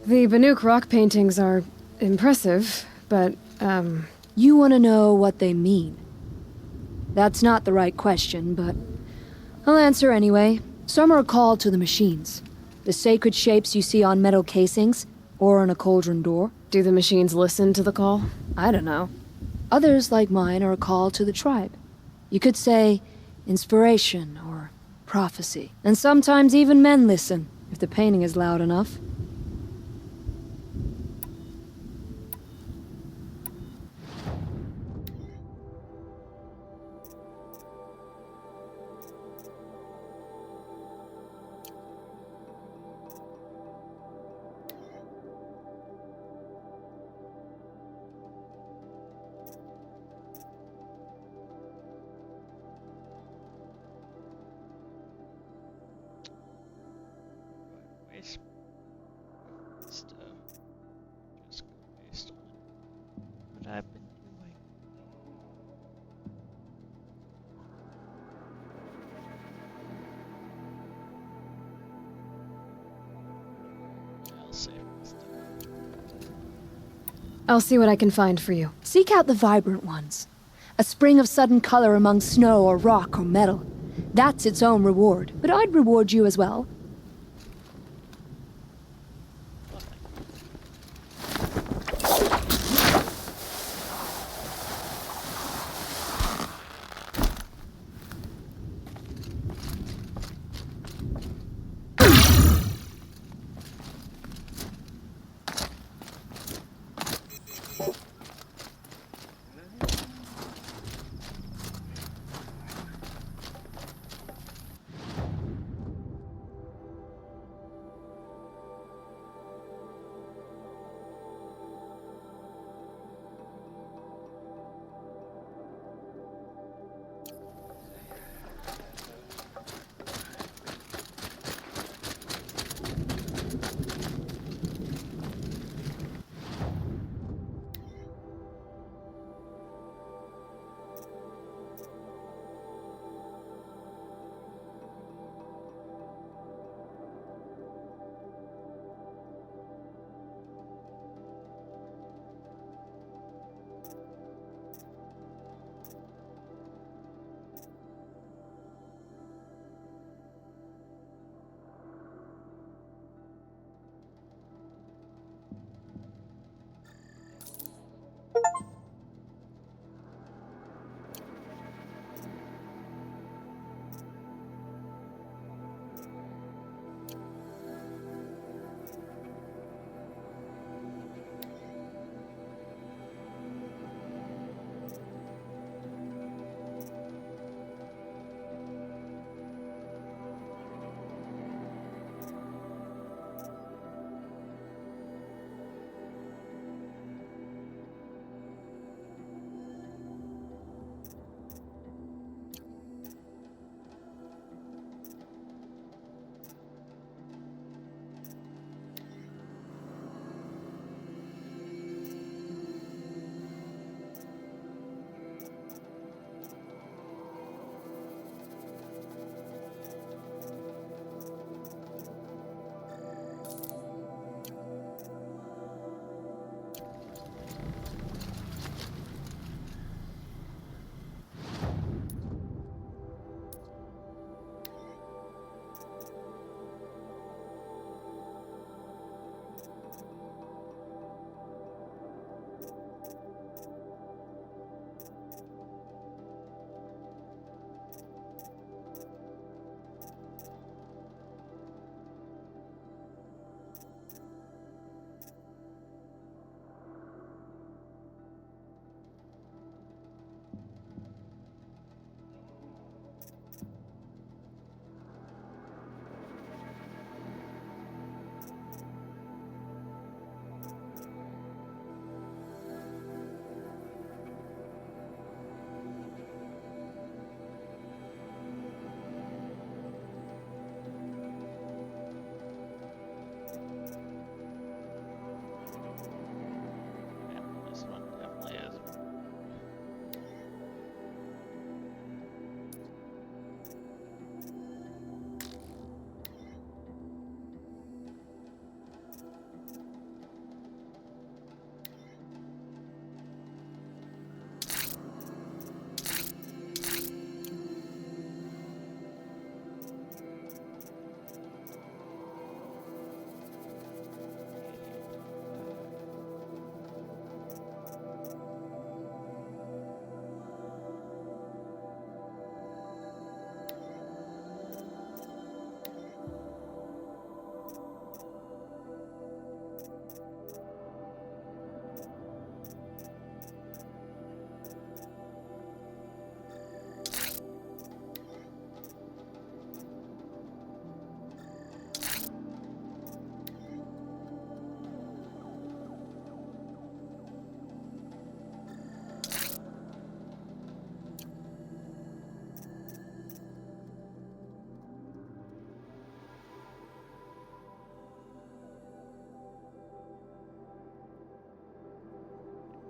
The Banuk rock paintings are impressive, but, You want to know what they mean. That's not the right question, but I'll answer anyway. Some are called to the machines. The sacred shapes you see on metal casings, or on a cauldron door. Do the machines listen to the call? I don't know. Others, like mine, are a call to the tribe. You could say inspiration or prophecy. And sometimes even men listen, if the painting is loud enough. I'll see what I can find for you. Seek out the vibrant ones. A spring of sudden color among snow or rock or metal. That's its own reward, but I'd reward you as well.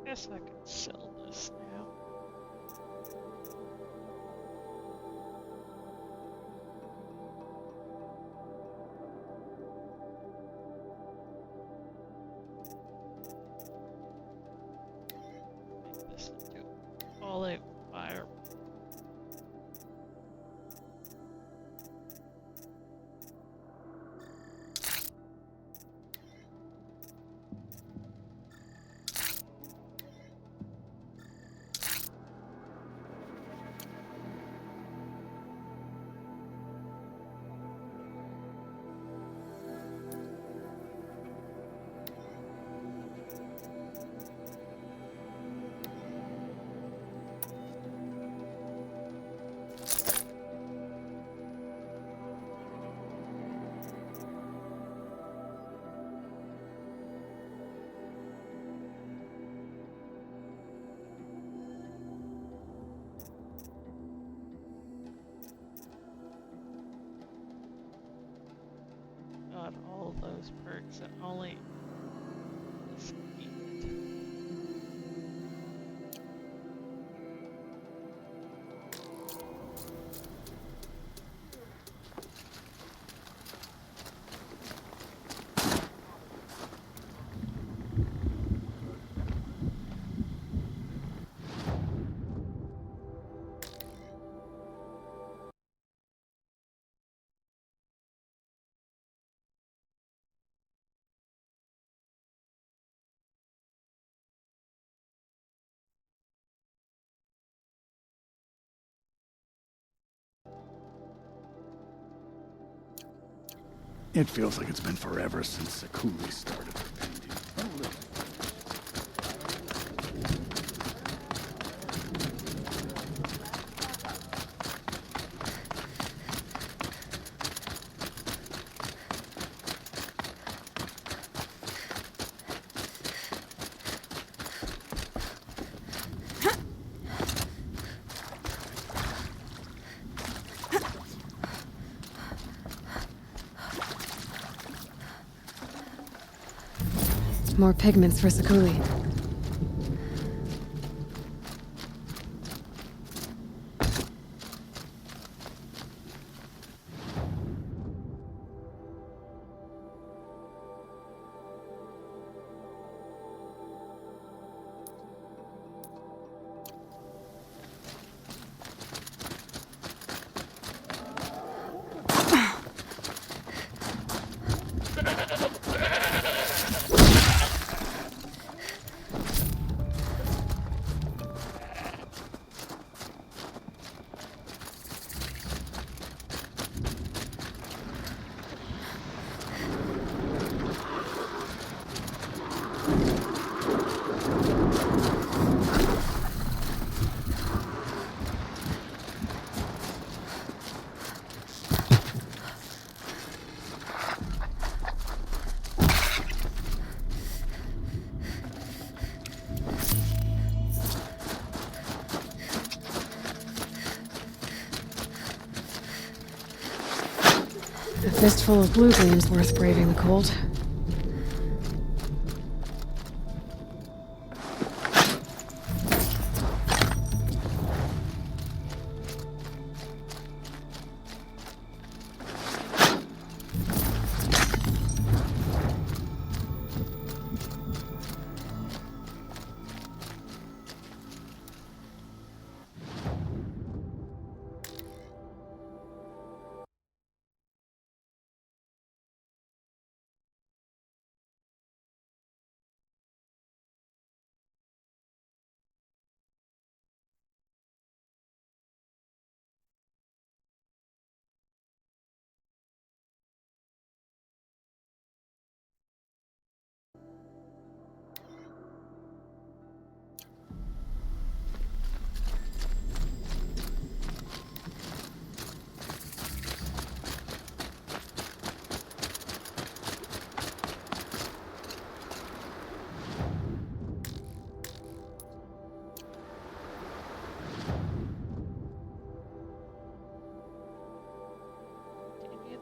Guess I can sell this now. Just do all out fire. God, all those perks that only It feels like it's been forever since Sakuli started her painting. More pigments for Sakuli. A fistful of blue gleam's worth braving the cold.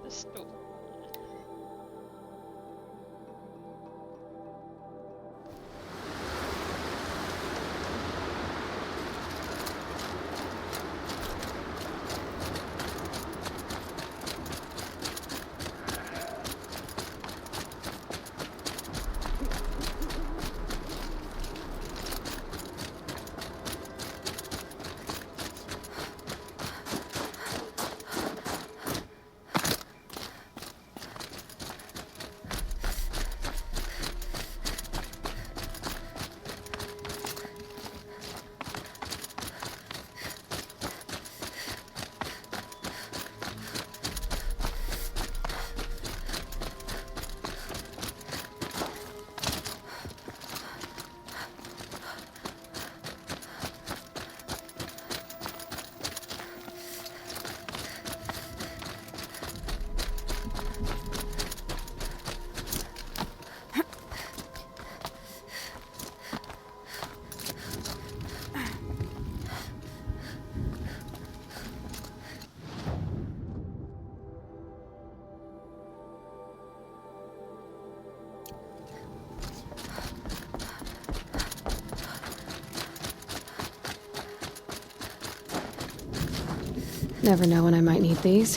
The store. Never know when I might need these.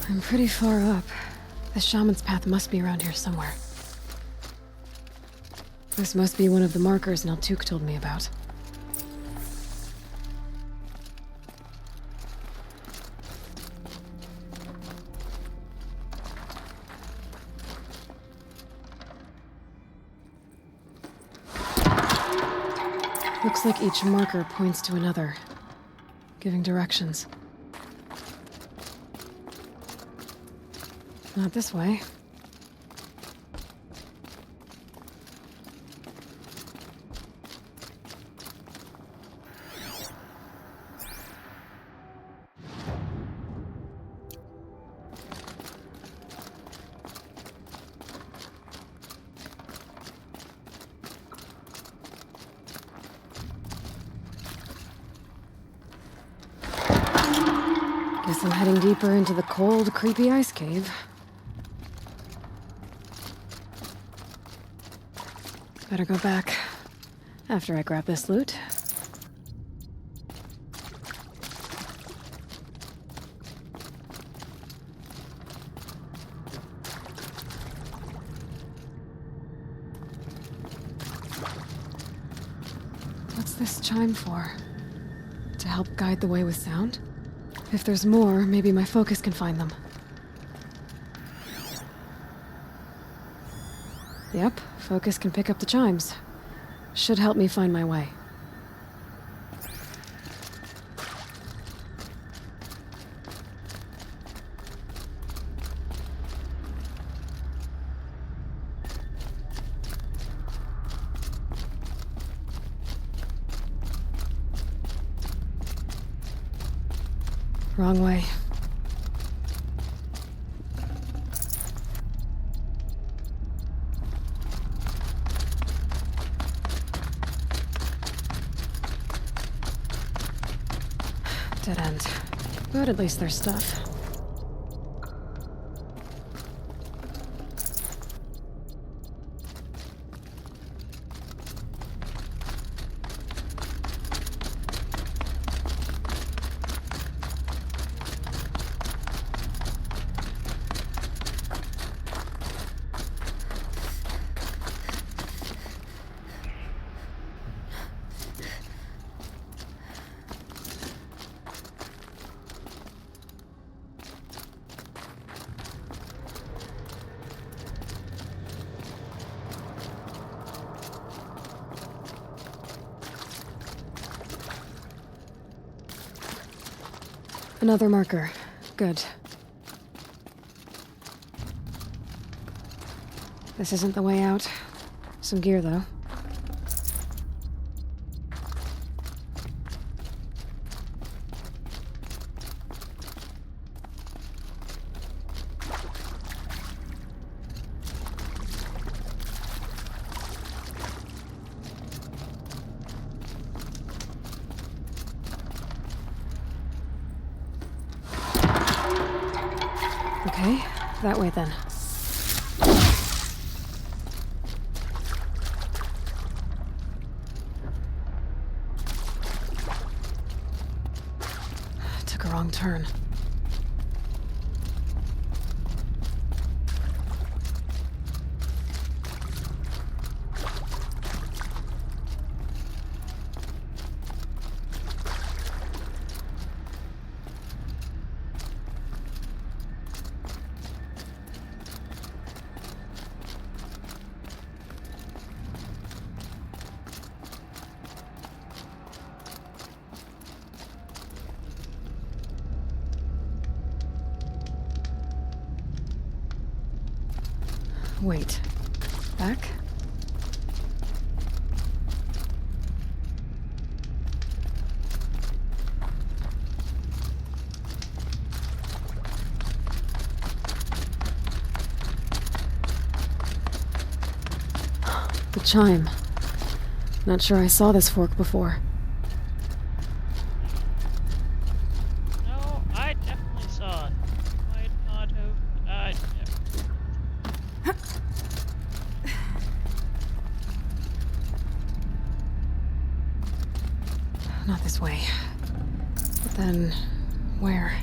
I'm pretty far up. The shaman's path must be around here somewhere. This must be one of the markers Naltuk told me about. Looks like each marker points to another, giving directions. Not this way. Guess I'm heading deeper into the cold, creepy ice cave. Better go back after I grab this loot. What's this chime for? To help guide the way with sound? If there's more, maybe my focus can find them. Yep, focus can pick up the chimes. Should help me find my way. Wrong way. Dead end. But at least there's stuff. Another marker. Good. This isn't the way out. Some gear, though. Okay, that way then. Took a wrong turn. Wait. Back? The chime. Not sure I saw this fork before. No, I definitely saw it. Might not have, but I never. Not this way. But then, where?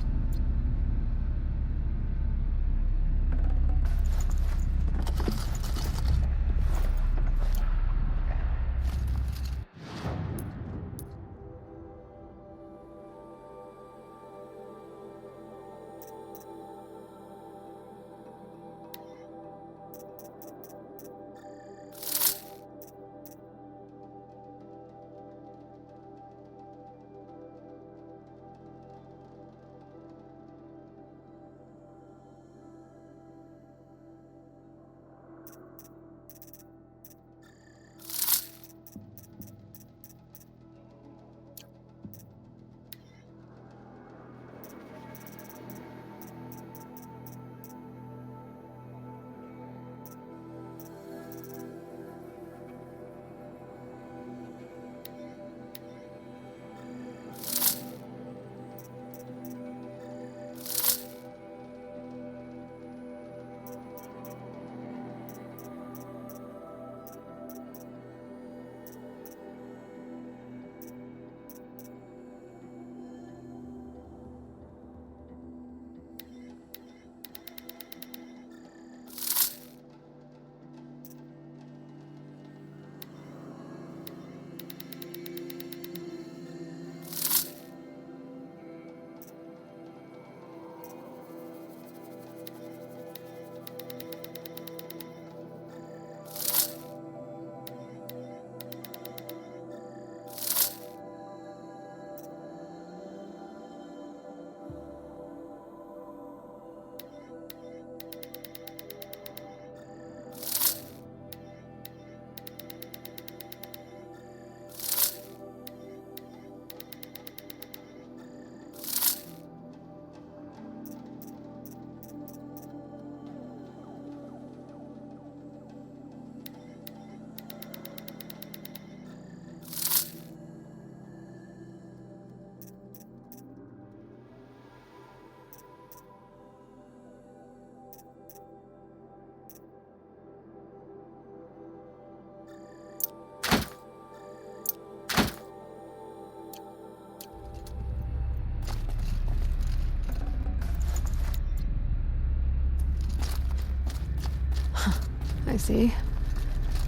I see.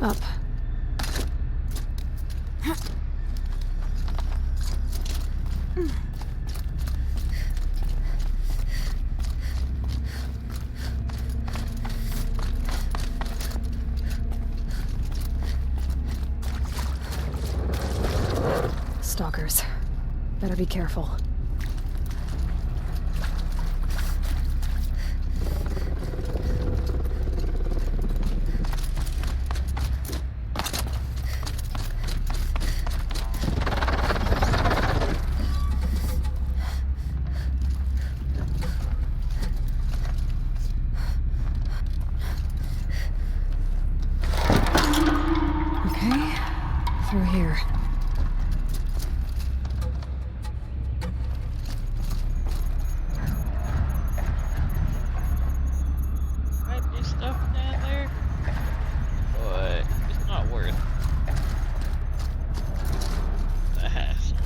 Up. Stalkers. Better be careful. Through here. Might be stuff down there, but it's not worth the hassle.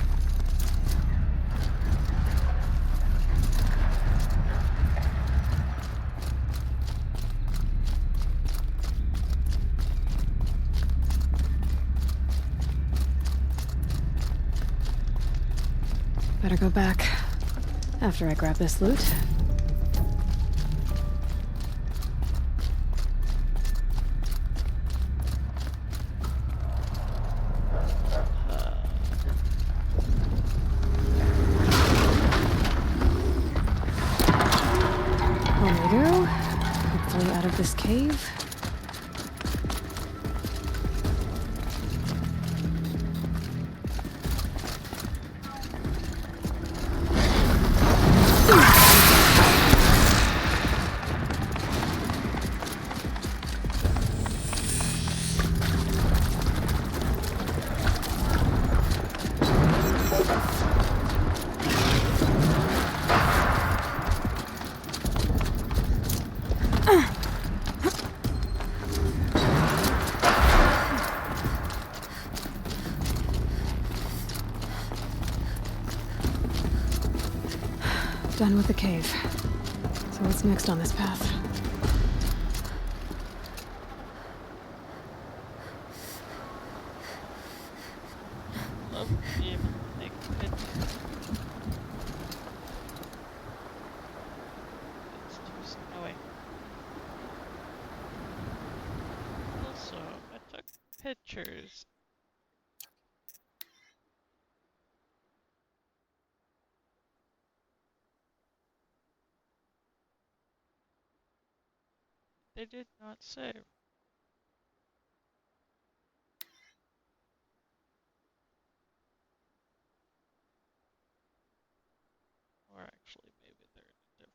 Better go back after I grab this loot. On we go. Hopefully out of this cave. Done with the cave. So what's next on this path? Love to be able to take pictures. It's too snowy. Also, I took pictures. They did not save. Or actually, maybe they're different.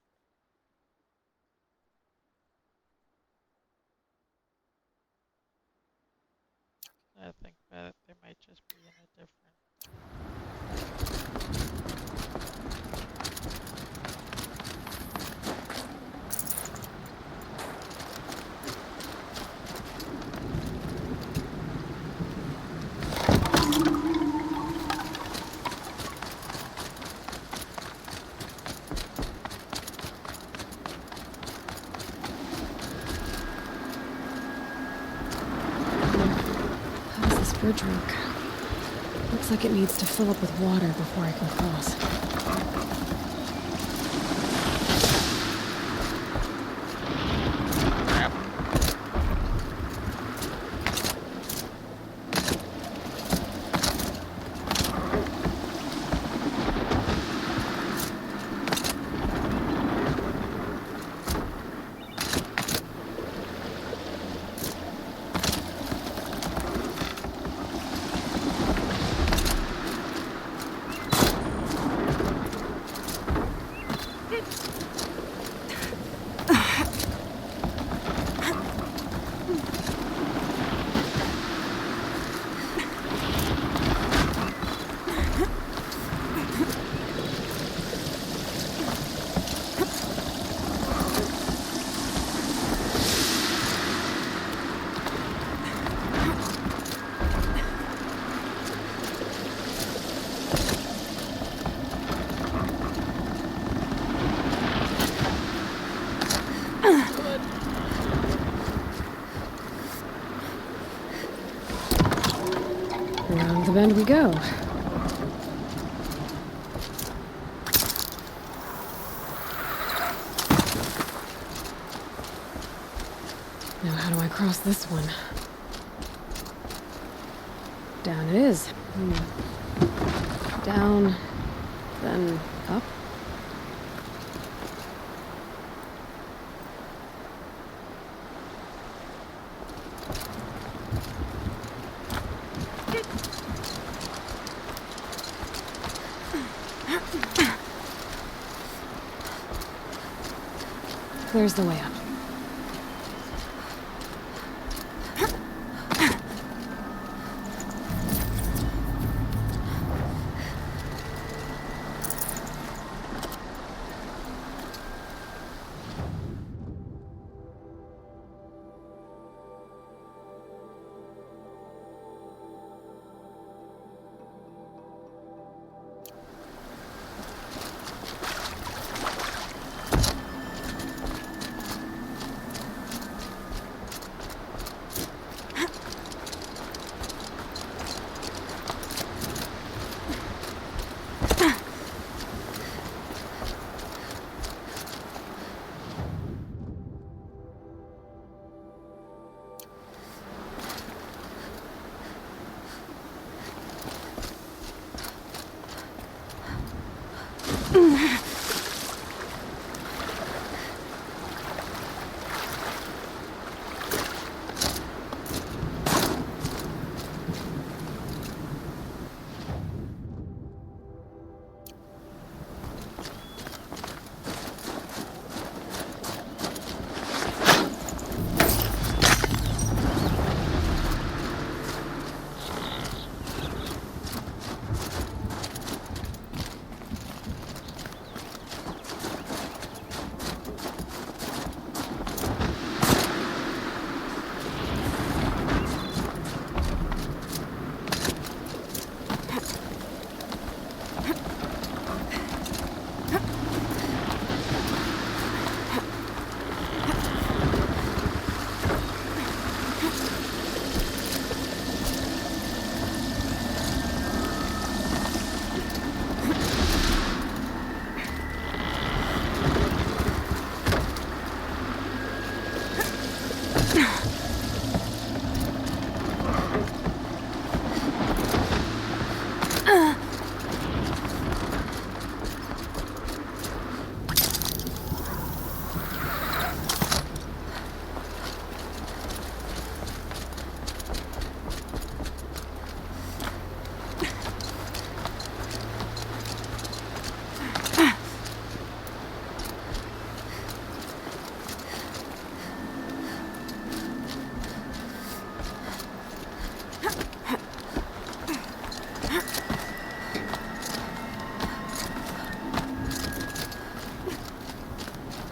I think that they might just be in a different. How does this bridge work? Looks like it needs to fill up with water before I can cross. Around the bend we go. Now how do I cross this one? Down it is. Down, then up. Clears the way up.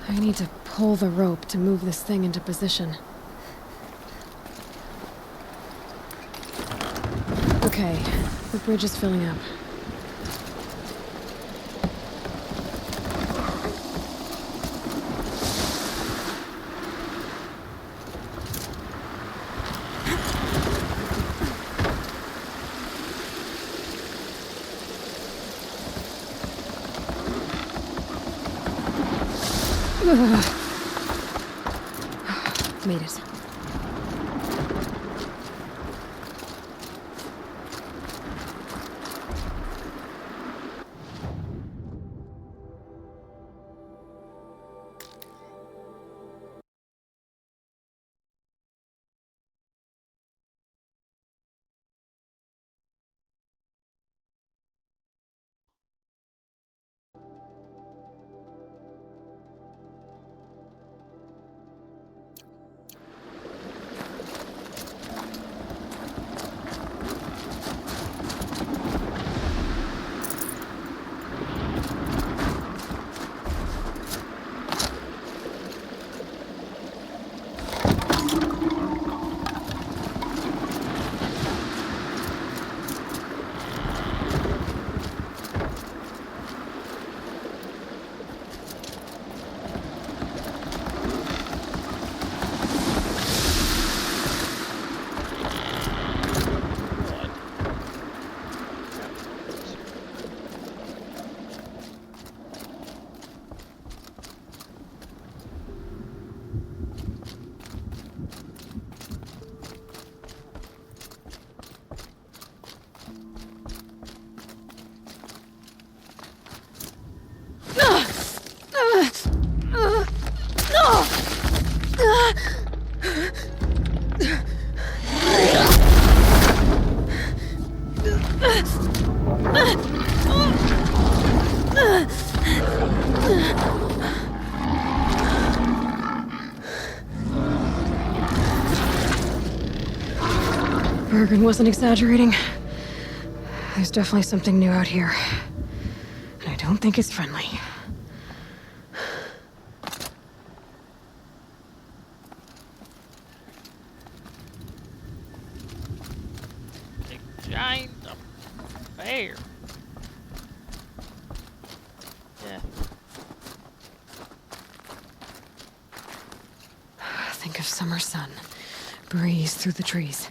I need to pull the rope to move this thing into position. Okay, the bridge is filling up. Made it. Bergen wasn't exaggerating. There's definitely something new out here. And I don't think it's friendly. A giant bear. Yeah. Think of summer sun. Breeze through the trees.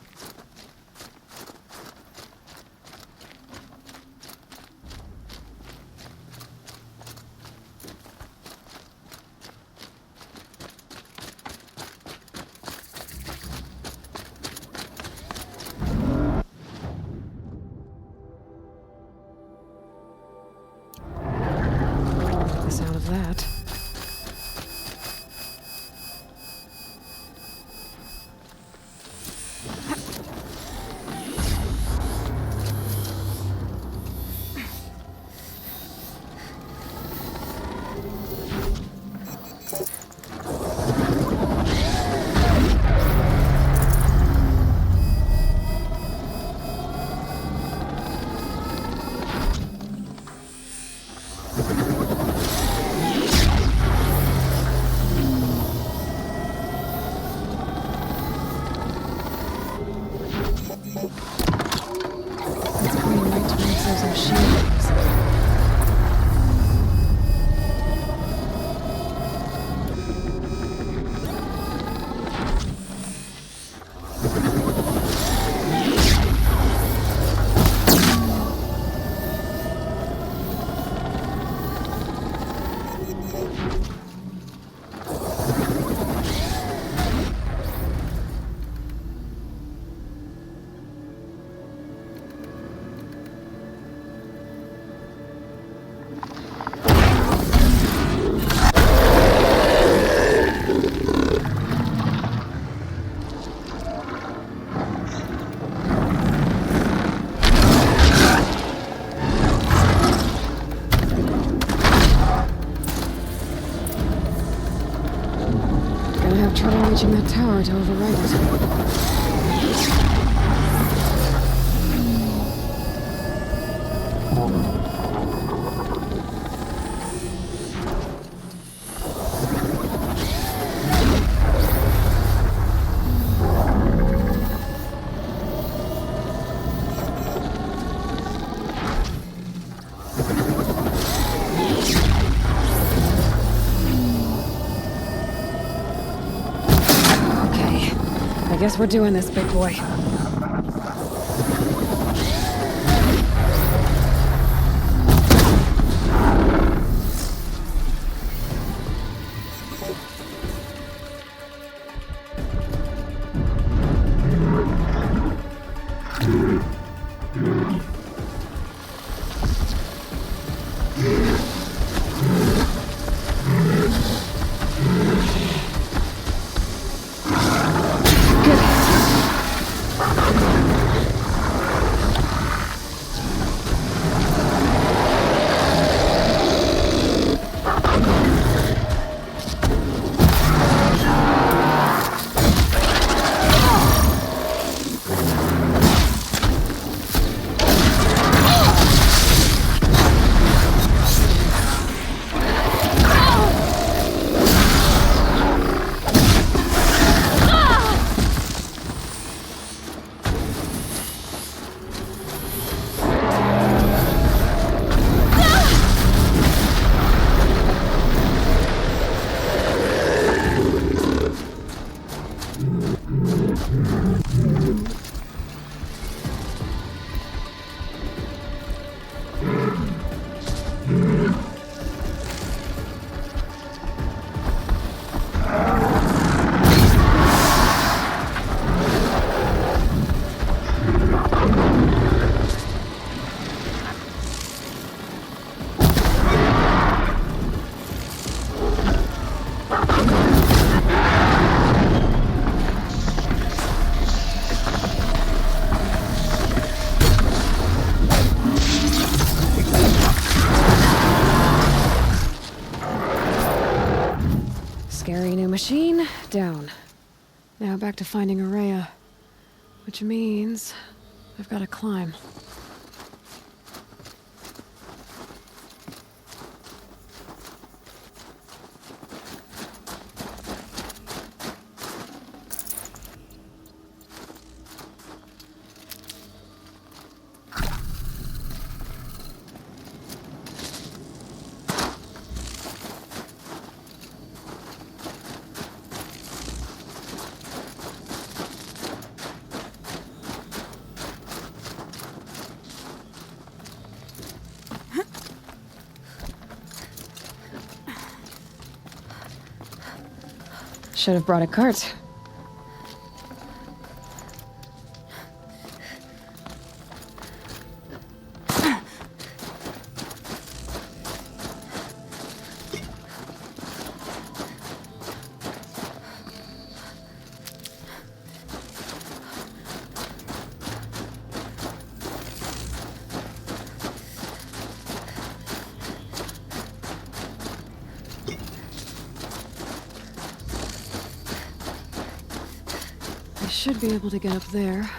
The sound of that. gonna have trouble reaching that tower to override it. I guess we're doing this, big boy. Scary new machine, down. Now back to finding Araya. Which means I've got to climb. Should have brought a cart. Should be able to get up there.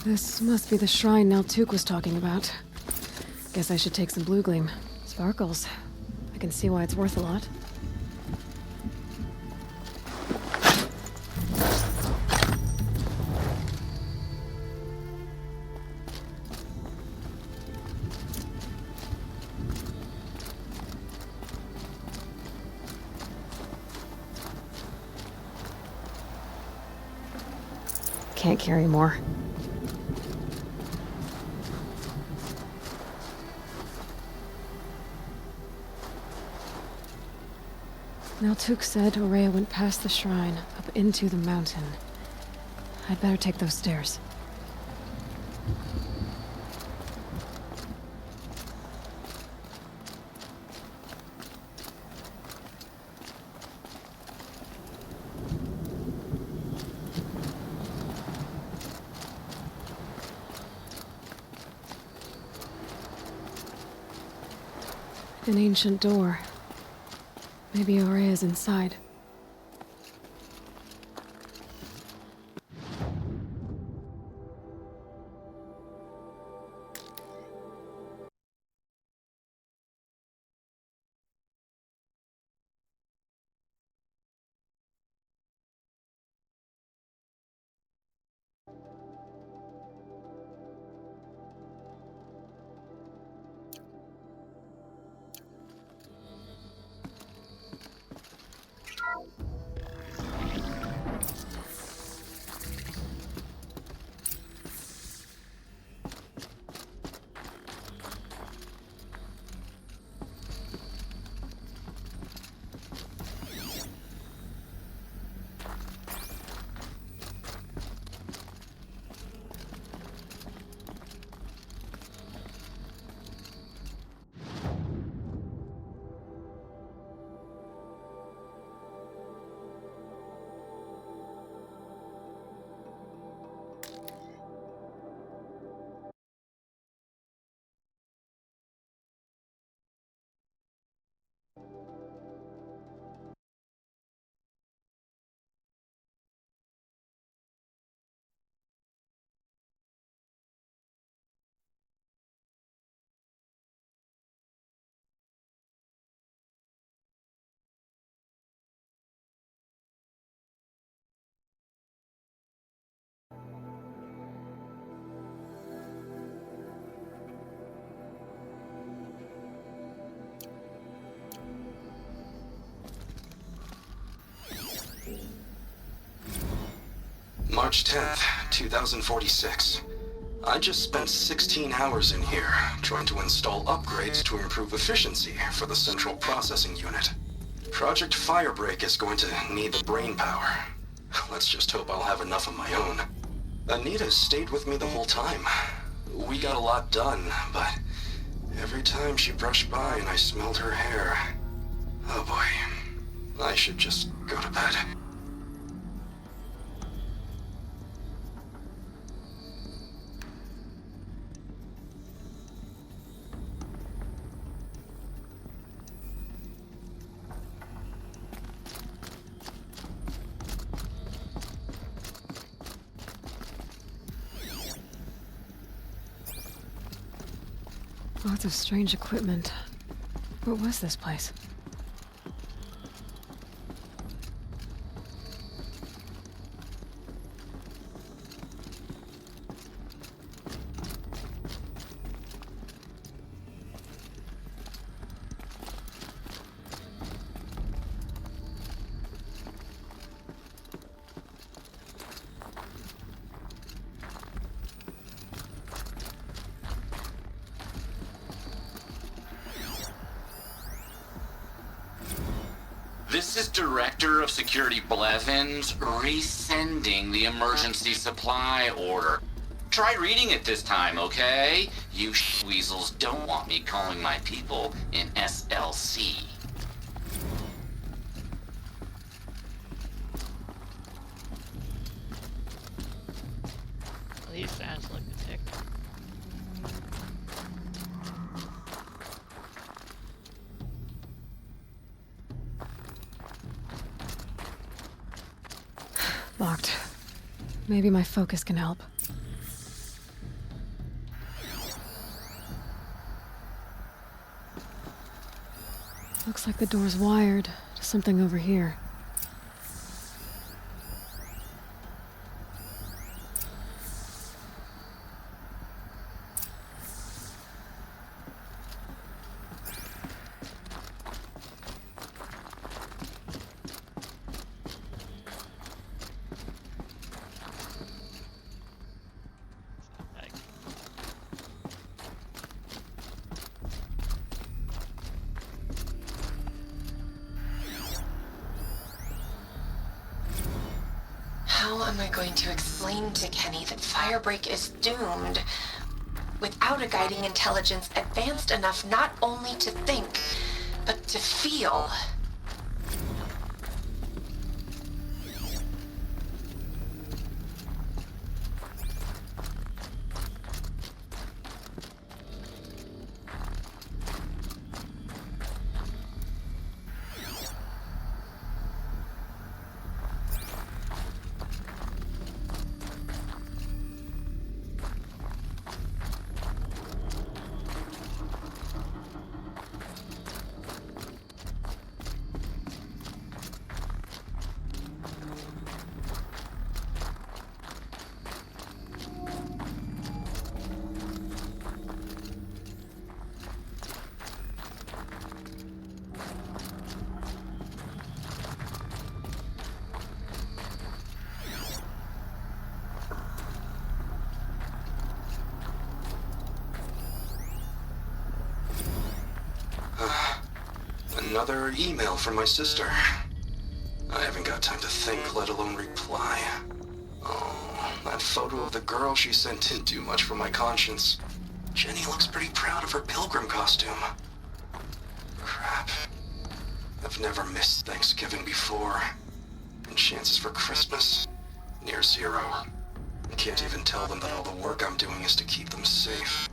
This must be the shrine Naltuk was talking about. Guess I should take some blue gleam. Sparkles. I can see why it's worth a lot. Can't carry more. Naltuk said Ourea went past the shrine, up into the mountain. I'd better take those stairs. An ancient door. Maybe Ourea's inside. March 10th, 2046. I just spent 16 hours in here, trying to install upgrades to improve efficiency for the central processing unit. Project Firebreak is going to need the brain power. Let's just hope I'll have enough of my own. Anita stayed with me the whole time. We got a lot done, but every time she brushed by and I smelled her hair... Oh boy. I should just go to bed. Lots of strange equipment. What was this place? This is Director of Security Blevins resending the emergency supply order. Try reading it this time, okay? You weasels don't want me calling my people in SLC. Well, he sounds like a dick. Locked. Maybe my focus can help. Looks like the door's wired to something over here. How am I going to explain to Kenny that Firebreak is doomed without a guiding intelligence advanced enough not only to think, but to feel? Another email from my sister. I haven't got time to think, let alone reply. Oh, that photo of the girl she sent didn't do much for my conscience. Jenny looks pretty proud of her pilgrim costume. Crap. I've never missed Thanksgiving before. And chances for Christmas? Near zero. I can't even tell them that all the work I'm doing is to keep them safe.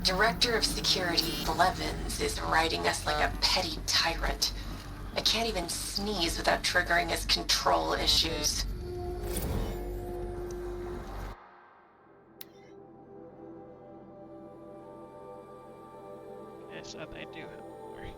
Director of Security Blevins is riding us like a petty tyrant. I can't even sneeze without triggering his control issues. Okay, so they do have a worry.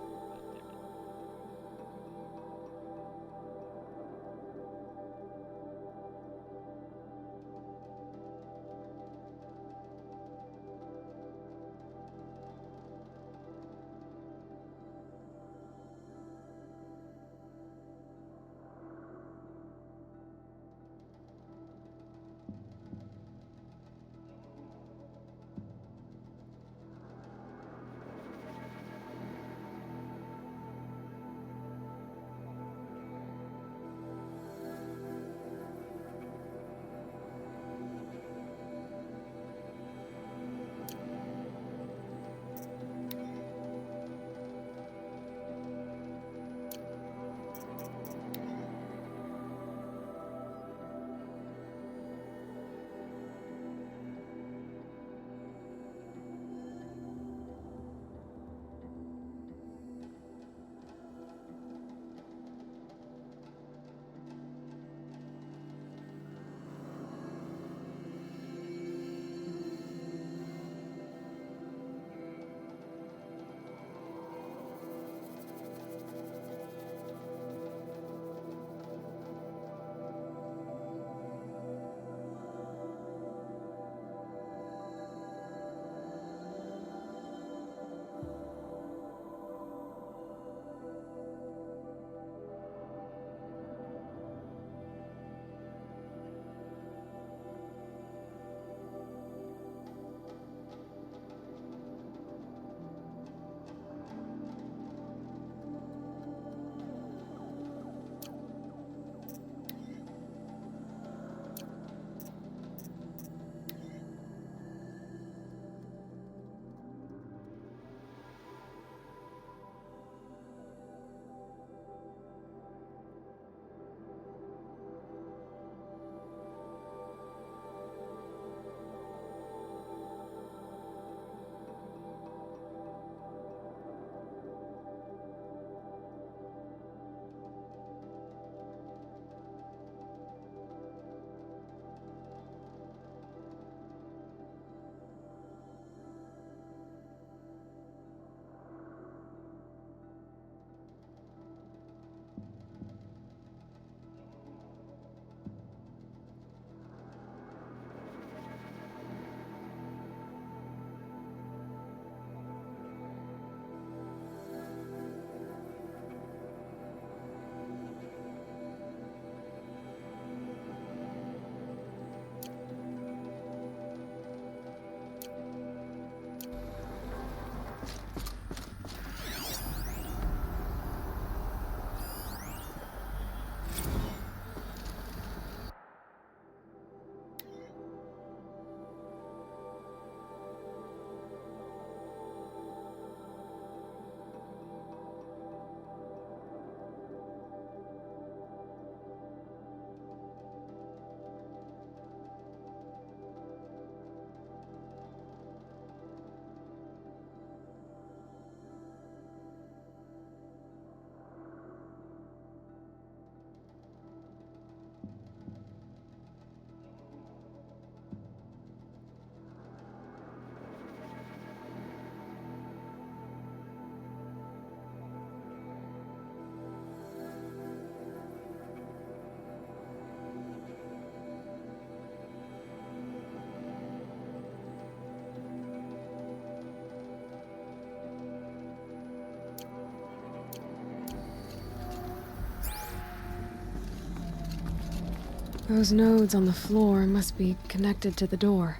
Those nodes on the floor must be connected to the door.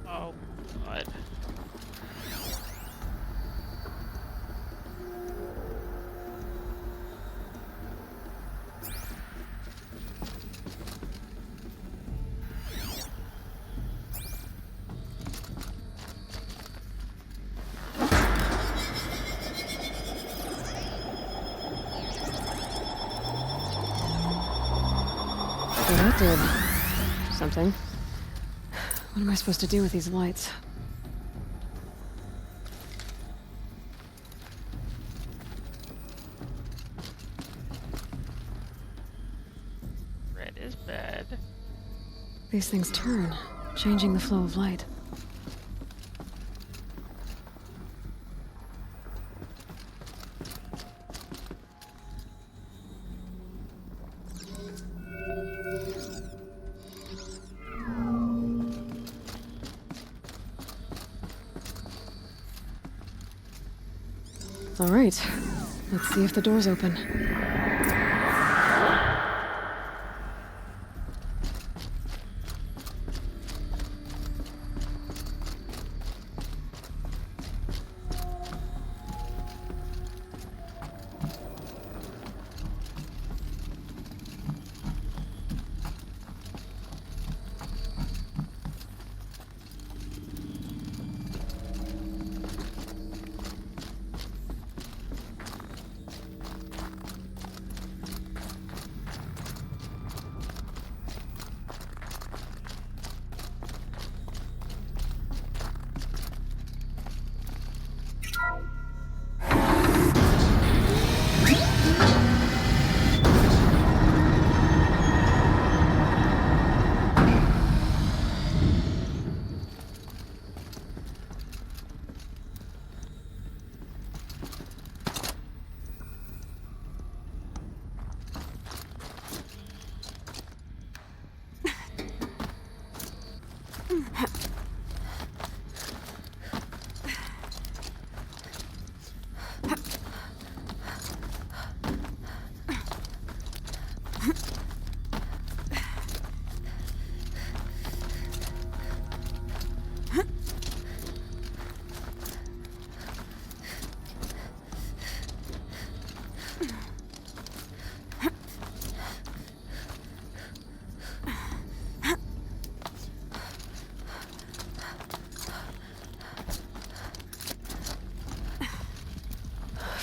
Oh, God. So that did something. What am I supposed to do with these lights? Red is bad. These things turn, changing the flow of light. All right, let's see if the door's open.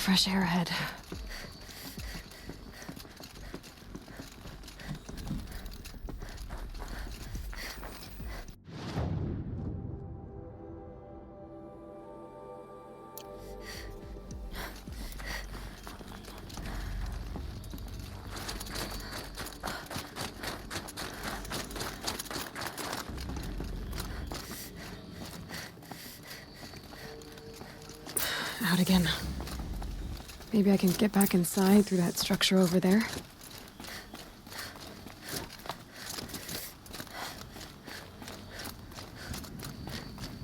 Fresh air ahead. Out again. Maybe I can get back inside through that structure over there.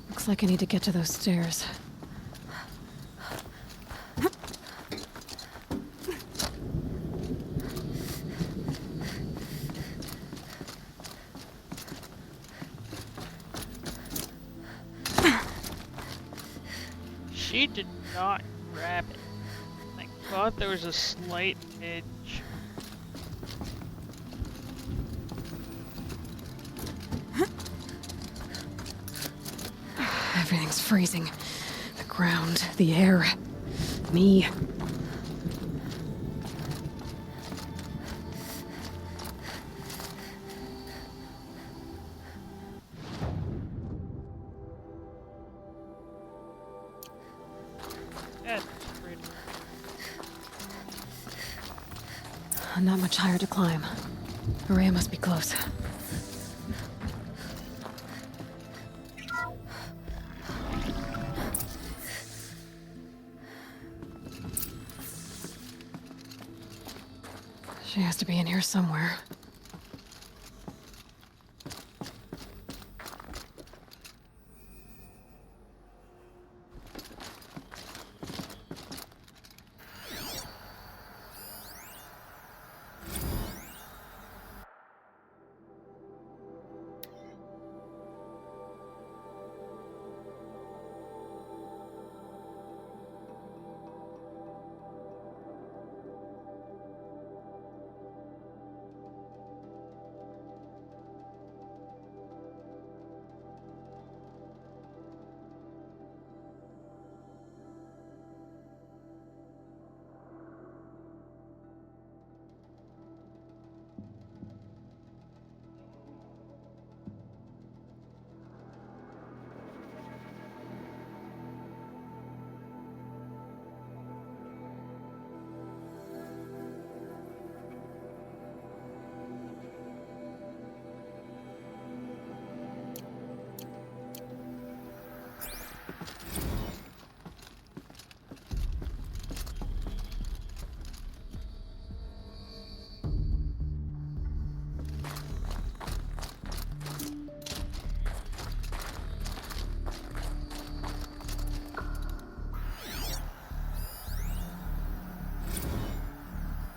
Looks like I need to get to those stairs. She did not grab it. I thought there was a slight edge. Everything's freezing. The ground, the air, me. Not much higher to climb. Maria must be close. She has to be in here somewhere.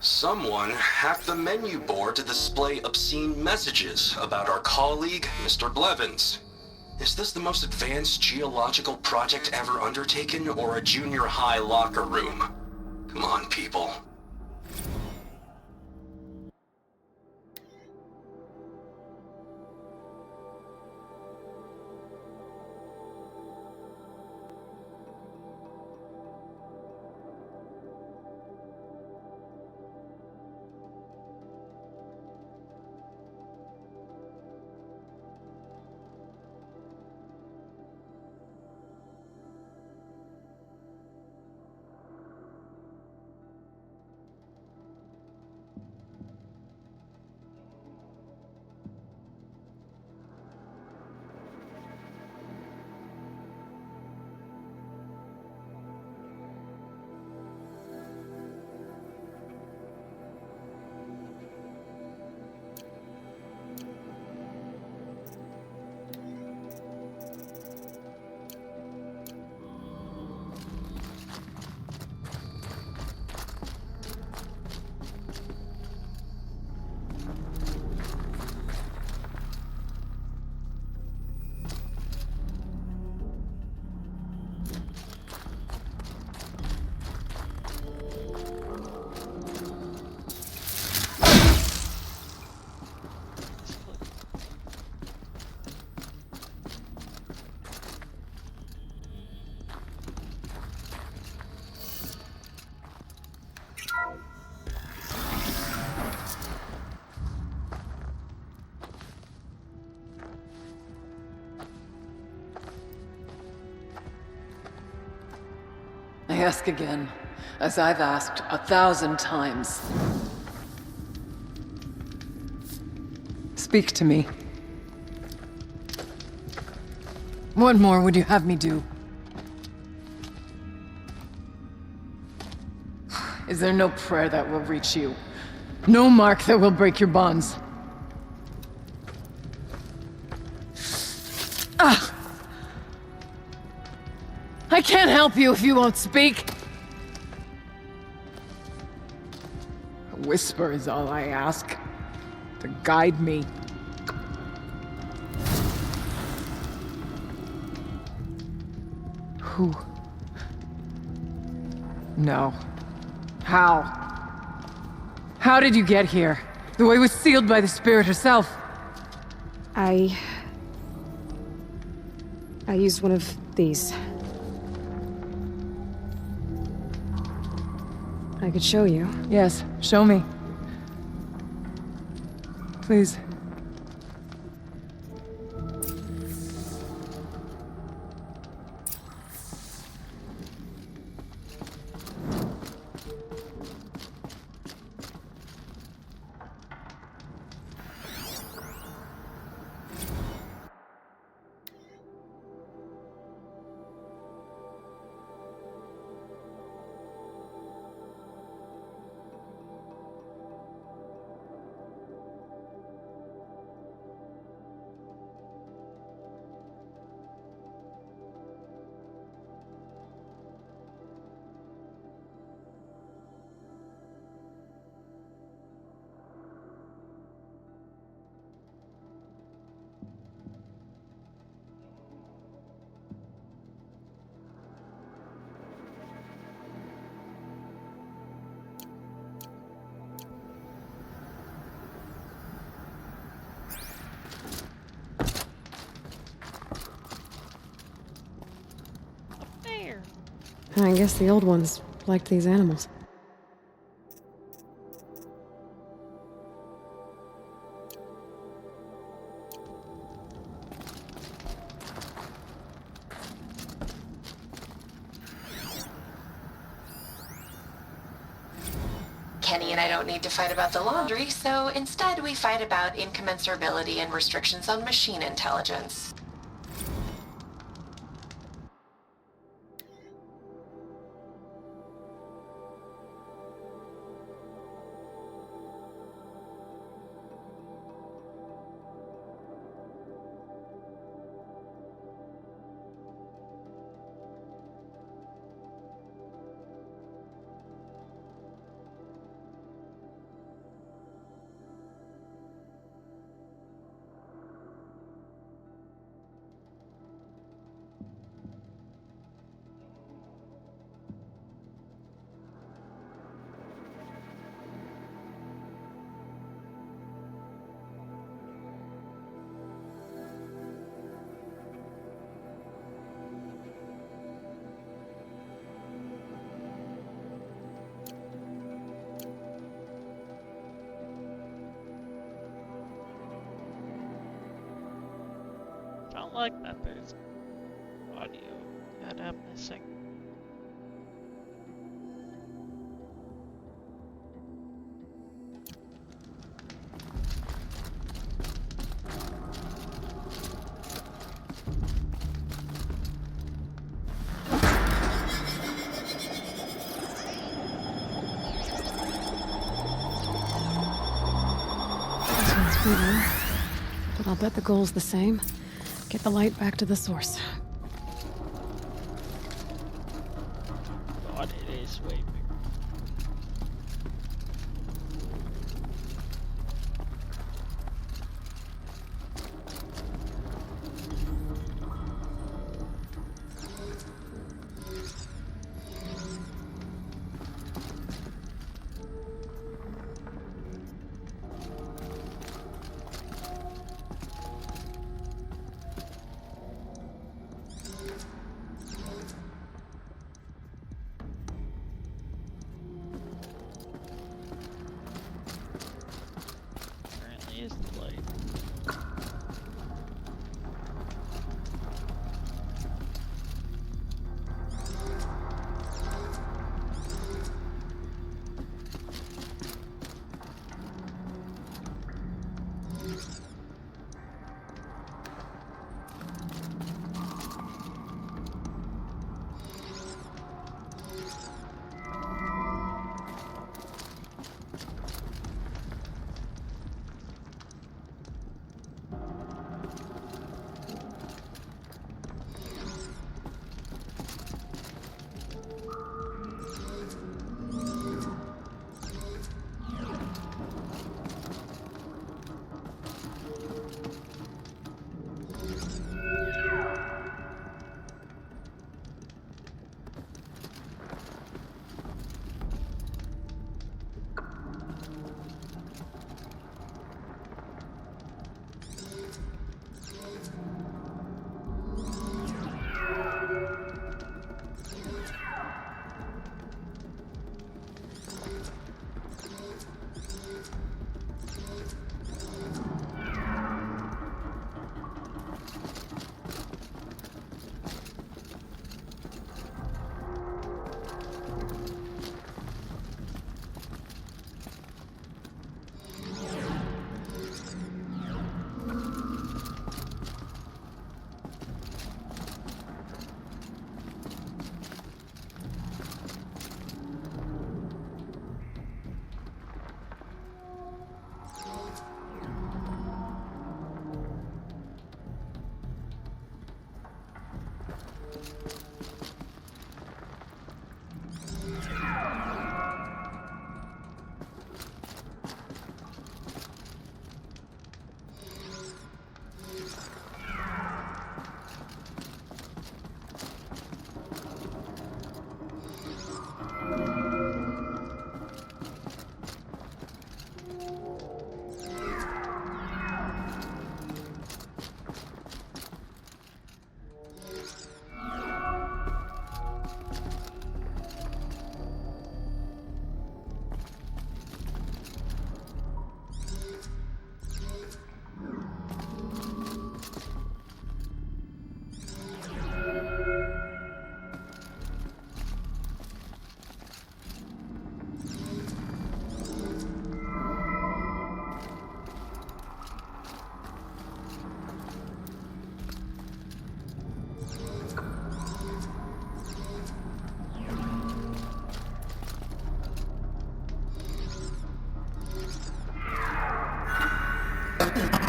Someone hacked the menu board to display obscene messages about our colleague, Mr. Blevins. Is this the most advanced geological project ever undertaken, or a junior high locker room? Come on, people. I ask again, as I've asked 1,000 times. Speak to me. What more would you have me do? Is there no prayer that will reach you? No mark that will break your bonds? Ah! I can't help you if you won't speak! A whisper is all I ask. To guide me. No. How? How did you get here? The way was sealed by the spirit herself. I used one of these. I could show you. Yes, show me. Please. I guess the old ones liked these animals. Kenny and I don't need to fight about the laundry, so instead we fight about incommensurability and restrictions on machine intelligence. Don't like that there's audio that I'm missing. This one's bigger, but I'll bet the goal's the same. Get the light back to the source. God, it is way bigger.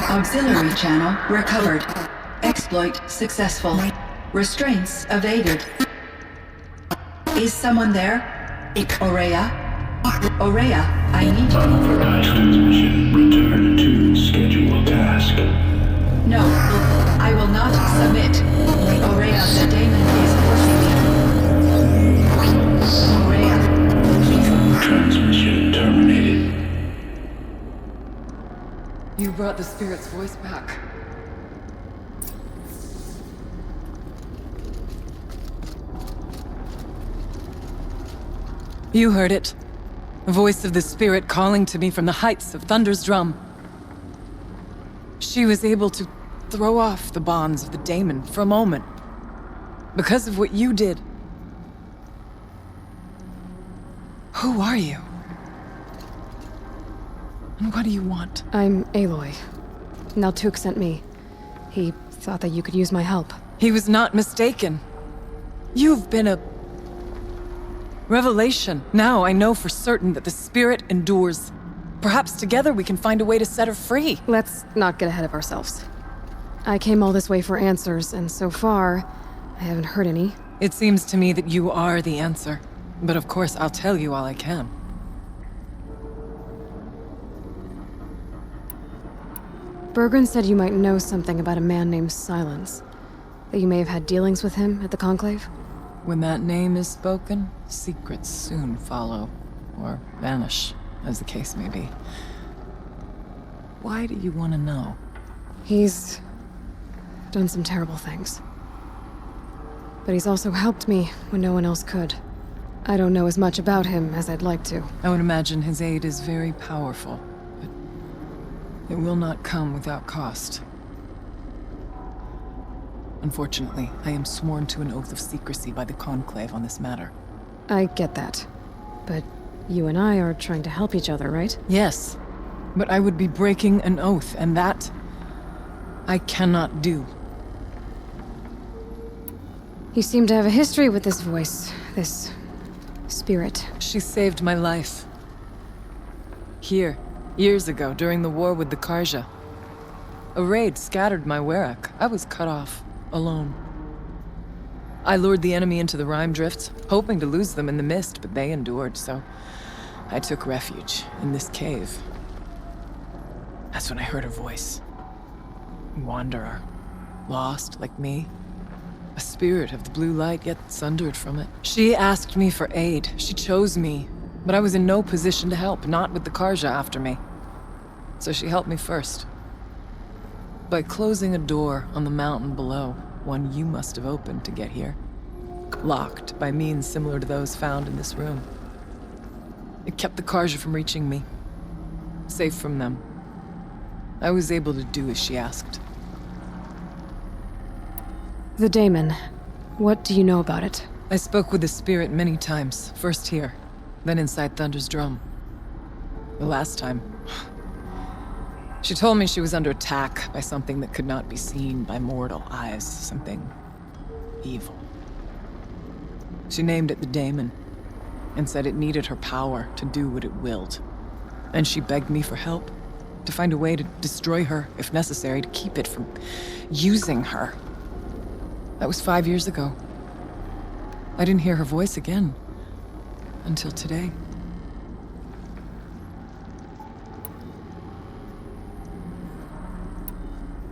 Auxiliary channel recovered. Exploit successful. Restraints evaded. Is someone there? Aurea? Aurea, I need you. Unauthorized transmission. Return to scheduled task. No, I will not submit. Aurea, the daemon is forcing me. Aurea, please. Transmission terminated. You brought the spirit's voice back. You heard it. The voice of the spirit calling to me from the heights of Thunder's Drum. She was able to throw off the bonds of the daemon for a moment. Because of what you did. Who are you? And what do you want? I'm Aloy. Naltuk sent me. He thought that you could use my help. He was not mistaken. You've been a revelation. Now I know for certain that the spirit endures. Perhaps together we can find a way to set her free. Let's not get ahead of ourselves. I came all this way for answers, and so far, I haven't heard any. It seems to me that you are the answer. But of course, I'll tell you all I can. Bergren said you might know something about a man named Silence. That you may have had dealings with him at the Conclave? When that name is spoken, secrets soon follow. Or vanish, as the case may be. Why do you want to know? He's done some terrible things. But he's also helped me when no one else could. I don't know as much about him as I'd like to. I would imagine his aid is very powerful, but it will not come without cost. Unfortunately, I am sworn to an oath of secrecy by the Conclave on this matter. I get that. But you and I are trying to help each other, right? Yes. But I would be breaking an oath, and that I cannot do. You seem to have a history with this voice, this spirit. She saved my life. Here, years ago, during the war with the Karja. A raid scattered my Werak. I was cut off, alone. I lured the enemy into the Rime Drifts, hoping to lose them in the mist, but they endured, so I took refuge in this cave. That's when I heard her voice. Wanderer. Lost, like me. A spirit of the blue light, yet sundered from it. She asked me for aid. She chose me. But I was in no position to help, not with the Karja after me. So she helped me first. By closing a door on the mountain below, one you must have opened to get here. Locked by means similar to those found in this room. It kept the Karja from reaching me. Safe from them. I was able to do as she asked. The daemon. What do you know about it? I spoke with the spirit many times. First here, then inside Thunder's Drum. The last time, she told me she was under attack by something that could not be seen by mortal eyes. Something evil. She named it the daemon, and said it needed her power to do what it willed. And she begged me for help, to find a way to destroy her, if necessary, to keep it from using her. That was 5 years ago. I didn't hear her voice again. Until today.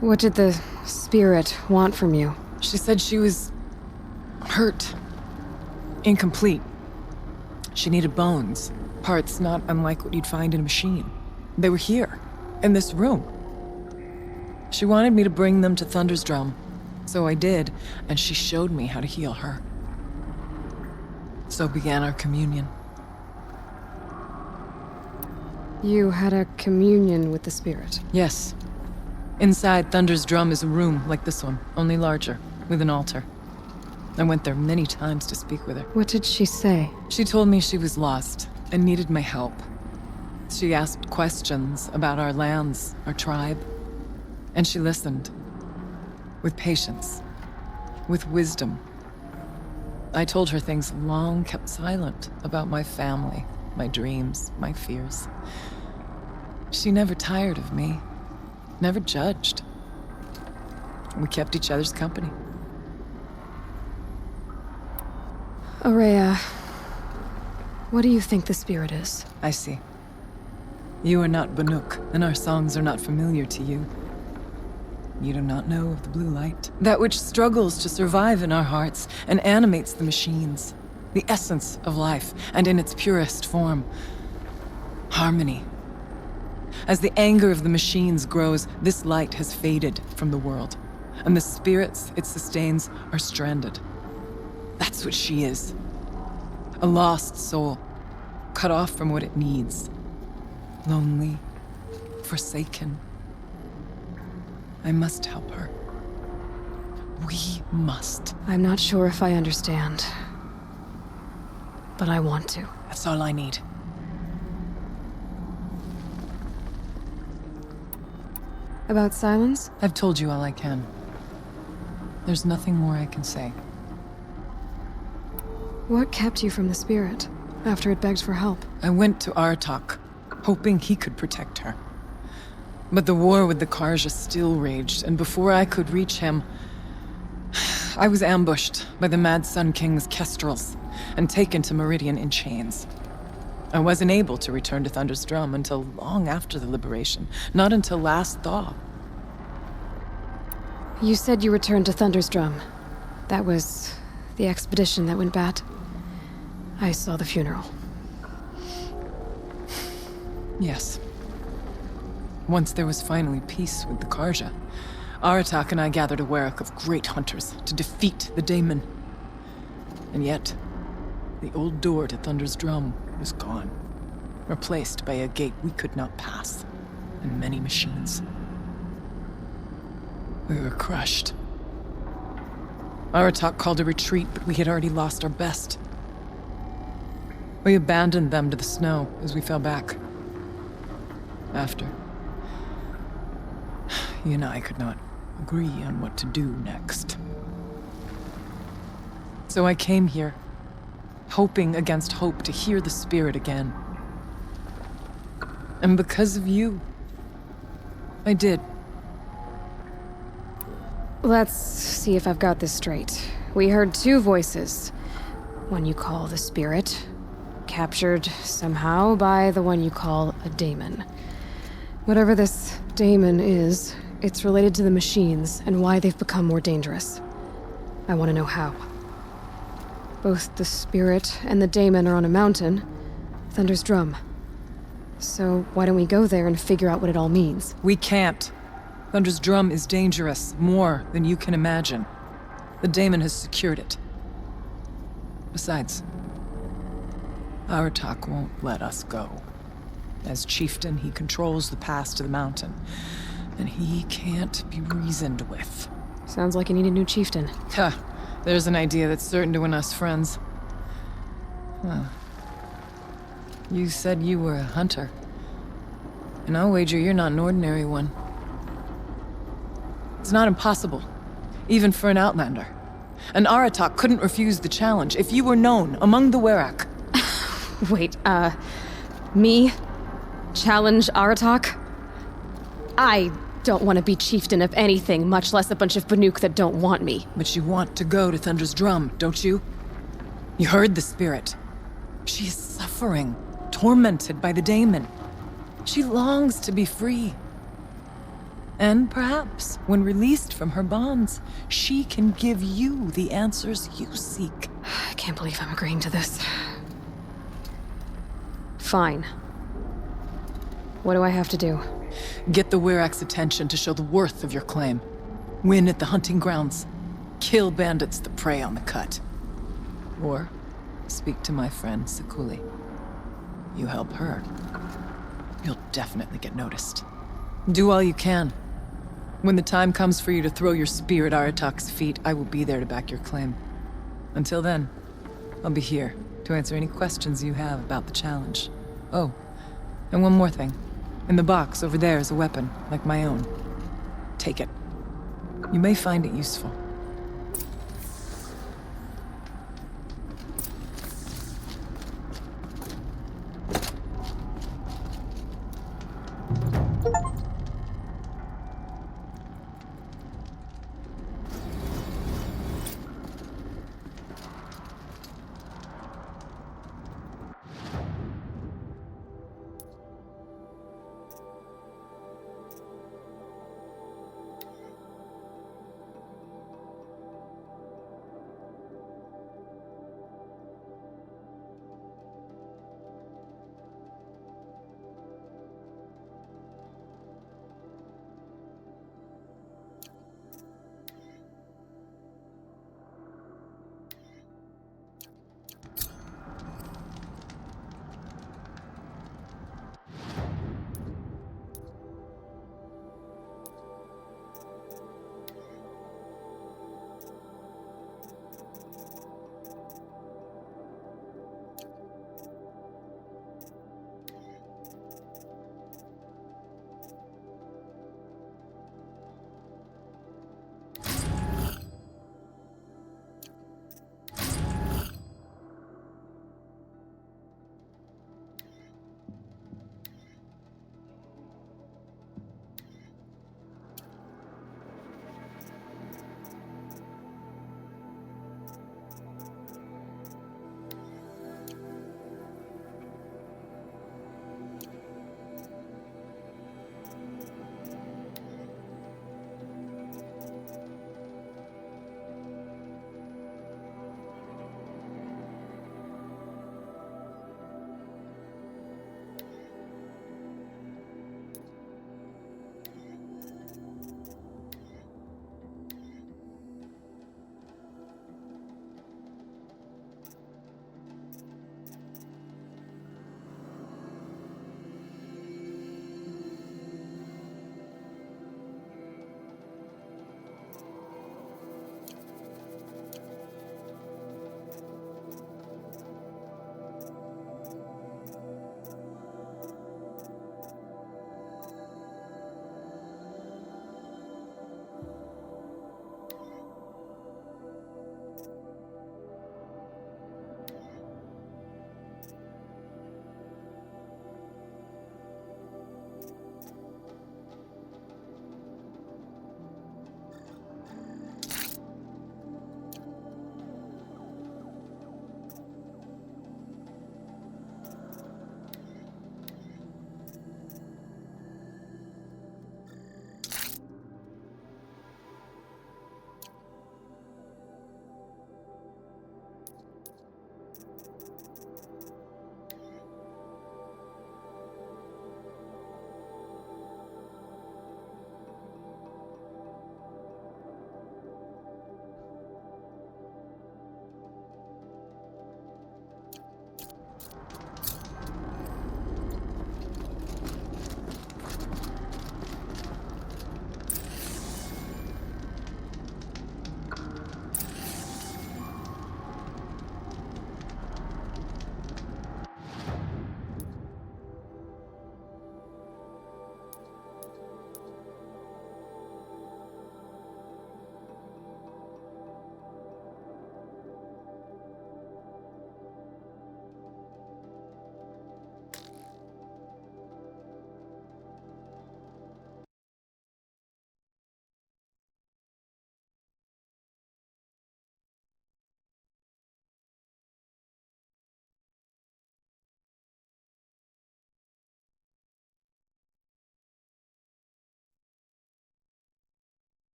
What did the spirit want from you? She said she was hurt. Incomplete. She needed bones. Parts not unlike what you'd find in a machine. They were here, in this room. She wanted me to bring them to Thunder's Drum. So I did, and she showed me how to heal her. So began our communion. You had a communion with the spirit? Yes. Inside Thunder's Drum is a room like this one, only larger, with an altar. I went there many times to speak with her. What did she say? She told me she was lost and needed my help. She asked questions about our lands, our tribe, and she listened. With patience. With wisdom. I told her things long kept silent about my family, my dreams, my fears. She never tired of me. never judged. We kept each other's company. Aurea, what do you think the spirit is? I see. You are not Banuk, and our songs are not familiar to you. You do not know of the blue light. That which struggles to survive in our hearts and animates the machines. The essence of life, and in its purest form. Harmony. As the anger of the machines grows, this light has faded from the world, and the spirits it sustains are stranded. That's what she is. A lost soul, cut off from what it needs. Lonely, forsaken. I must help her. We must. I'm not sure if I understand, but I want to. That's all I need. About Silence? I've told you all I can. There's nothing more I can say. What kept you from the spirit after it begged for help? I went to Aratak, hoping he could protect her. But the war with the Karja still raged, and before I could reach him, I was ambushed by the Mad Sun King's kestrels and taken to Meridian in chains. I wasn't able to return to Thunder's Drum until long after the liberation, not until last thaw. You said you returned to Thunder's Drum. That was the expedition that went bad. I saw the funeral. Yes. Once there was finally peace with the Karja, Aratak and I gathered a Werak of great hunters to defeat the Daemon. And yet, the old door to Thunder's Drum was gone, replaced by a gate we could not pass, and many machines. We were crushed. Aratak called a retreat, but we had already lost our best. We abandoned them to the snow as we fell back. After, he and I could not agree on what to do next. So I came here, hoping against hope to hear the spirit again. And because of you, I did. Let's see if I've got this straight. We heard two voices. One you call the spirit, captured somehow by the one you call a daemon. Whatever this daemon is, it's related to the machines and why they've become more dangerous. I want to know how. Both the spirit and the daemon are on a mountain, Thunder's Drum. So why don't we go there and figure out what it all means? We can't. Thunder's Drum is dangerous, more than you can imagine. The daemon has secured it. Besides, Aratak won't let us go. As chieftain, he controls the pass to the mountain, and he can't be reasoned with. Sounds like you need a new chieftain. Huh. There's an idea that's certain to win us friends. Huh. You said you were a hunter. And I'll wager you're not an ordinary one. It's not impossible, even for an outlander. And Aratak couldn't refuse the challenge if you were known among the Werak. Wait, me? Challenge Aratak? I don't want to be chieftain of anything, much less a bunch of Banuk that don't want me. But you want to go to Thunder's Drum, don't you? You heard the spirit. She is suffering, tormented by the daemon. She longs to be free. And perhaps, when released from her bonds, she can give you the answers you seek. I can't believe I'm agreeing to this. Fine. What do I have to do? Get the Werak's attention to show the worth of your claim. Win at the hunting grounds. Kill bandits that prey on the cut. Or speak to my friend Sekuli. You help her, you'll definitely get noticed. Do all you can. When the time comes for you to throw your spear at Aratak's feet, I will be there to back your claim. Until then, I'll be here to answer any questions you have about the challenge. Oh, and one more thing. In the box over there is a weapon, like my own. Take it. You may find it useful.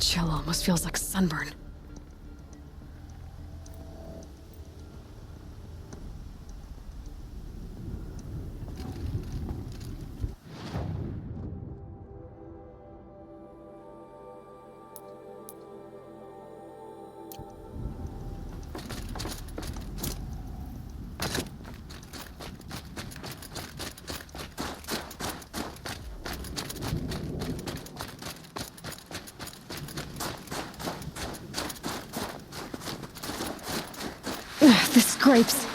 chill almost feels like sunburn. The scrapes.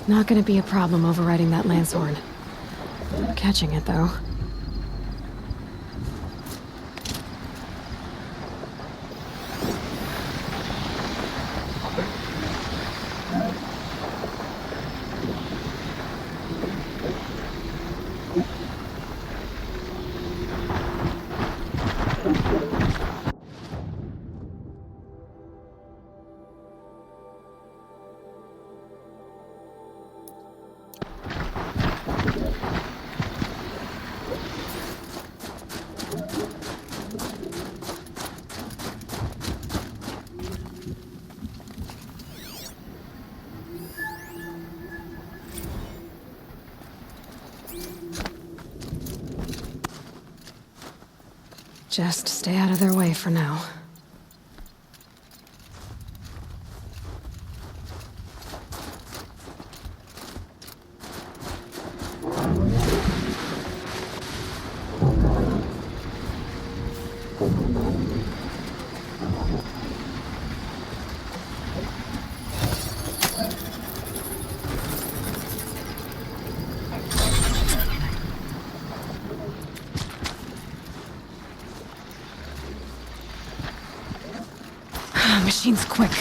Not gonna be a problem overriding that lance horn. Catching it, though. Just stay out of their way for now. Machine's quick.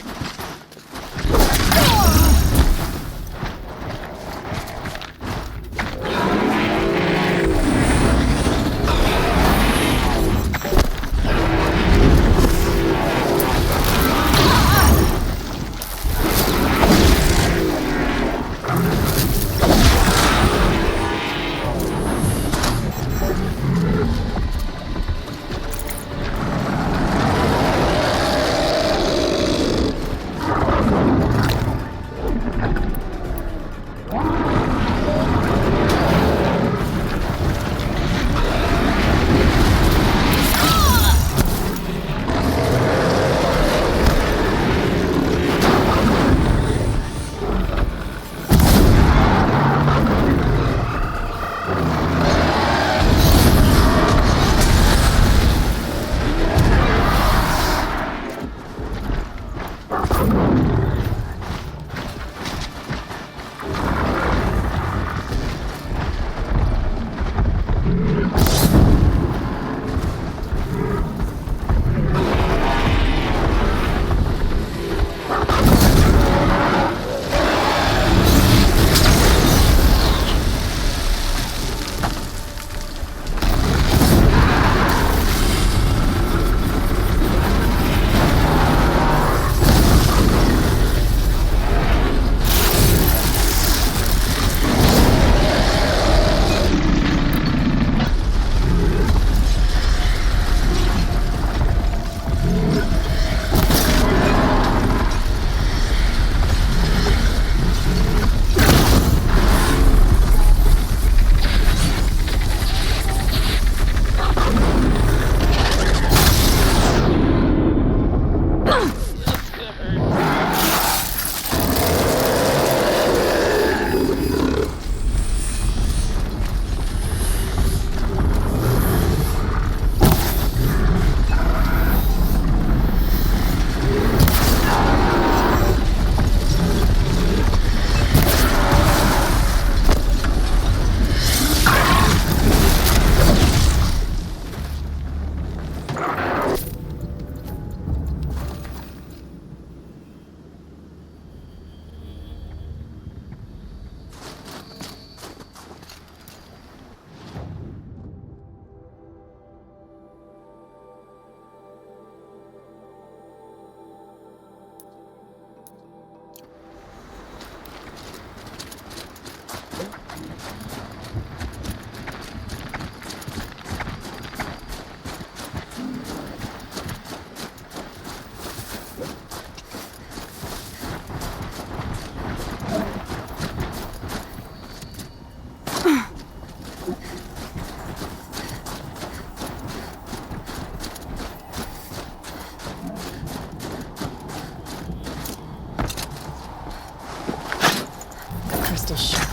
crystal sharp.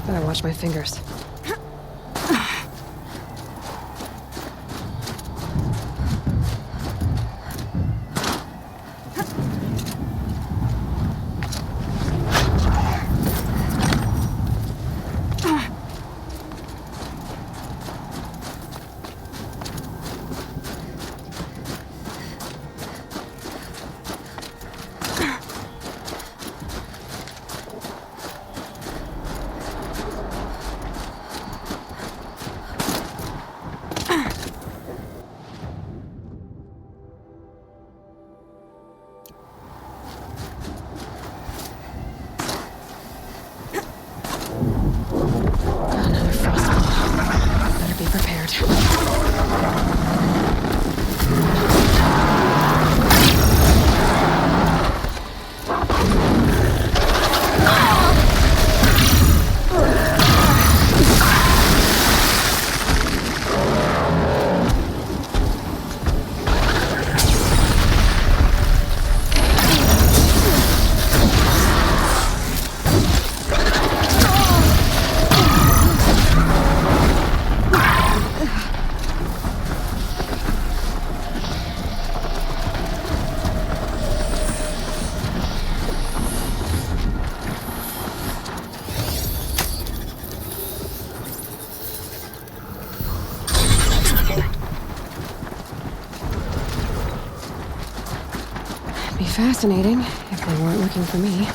Better watch my fingers. Fascinating, if they weren't looking for me.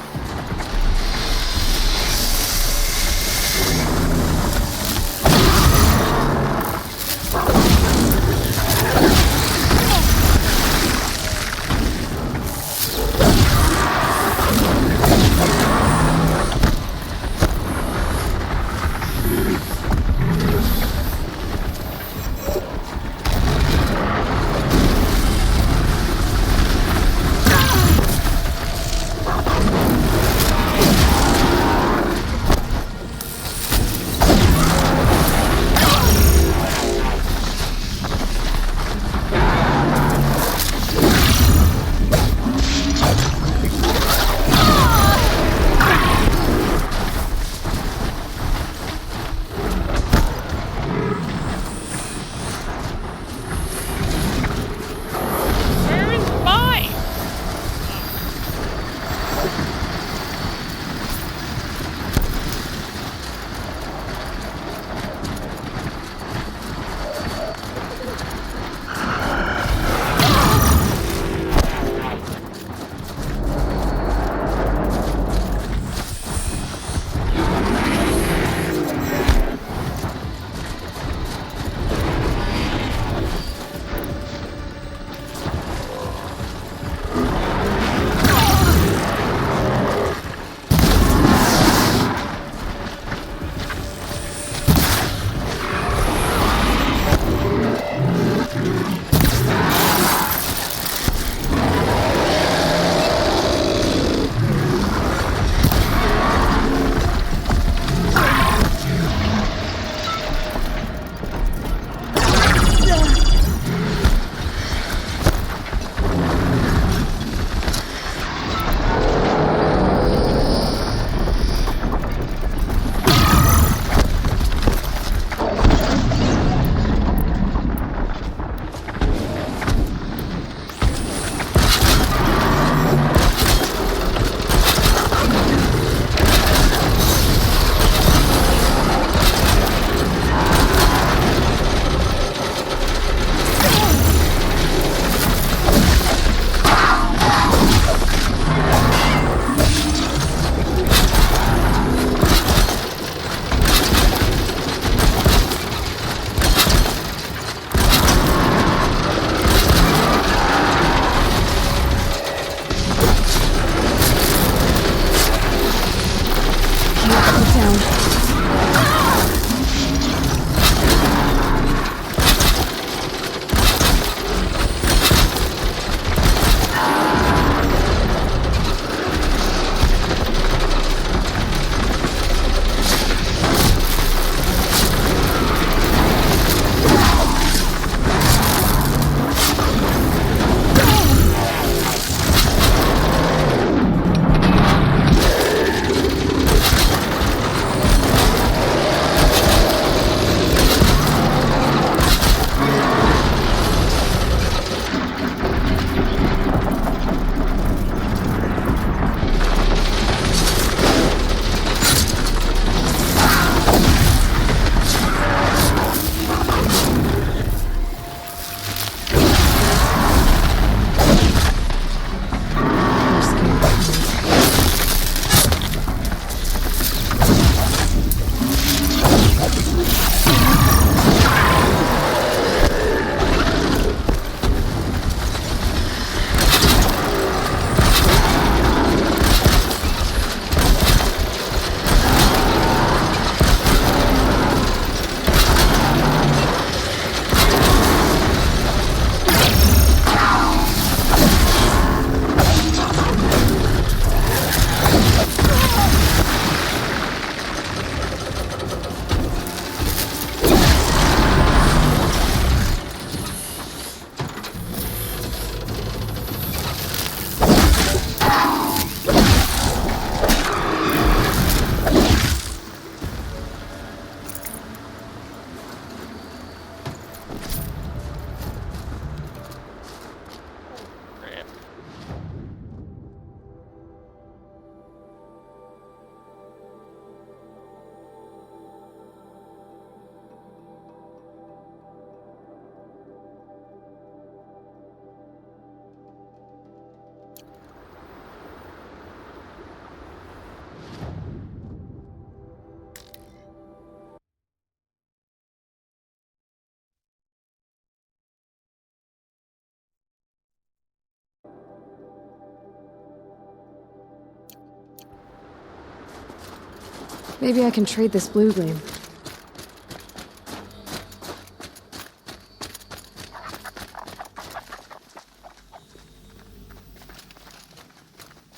Maybe I can trade this blue gleam.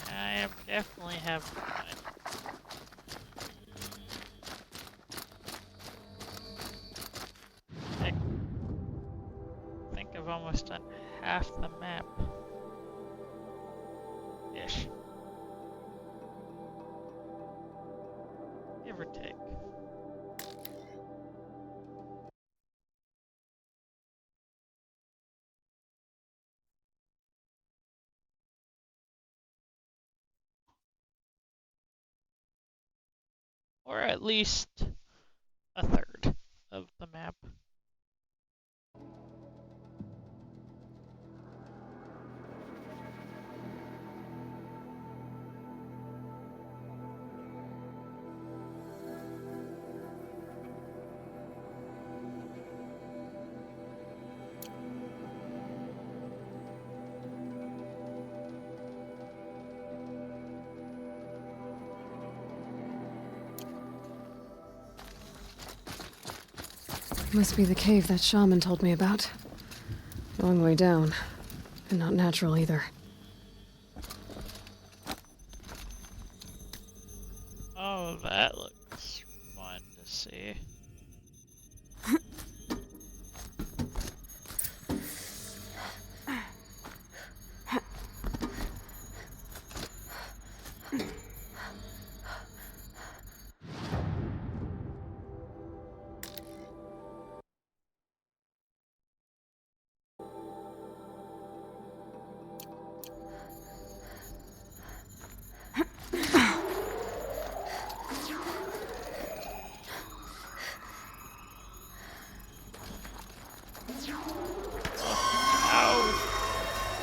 I definitely have fun. I think I've almost done half the map. Ish. Give or take. Or at least a third of the map. Must be the cave that shaman told me about. Long way down. And not natural either. Oh, that looks fun to see.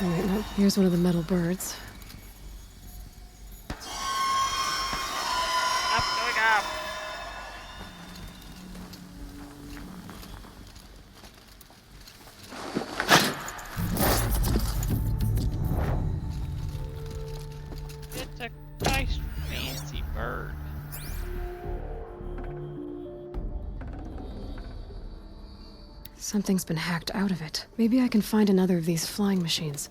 Wait, no. Here's one of the metal birds. Up, going up. It's a nice fancy bird. Something's been hacked out of it. Maybe I can find another of these flying machines.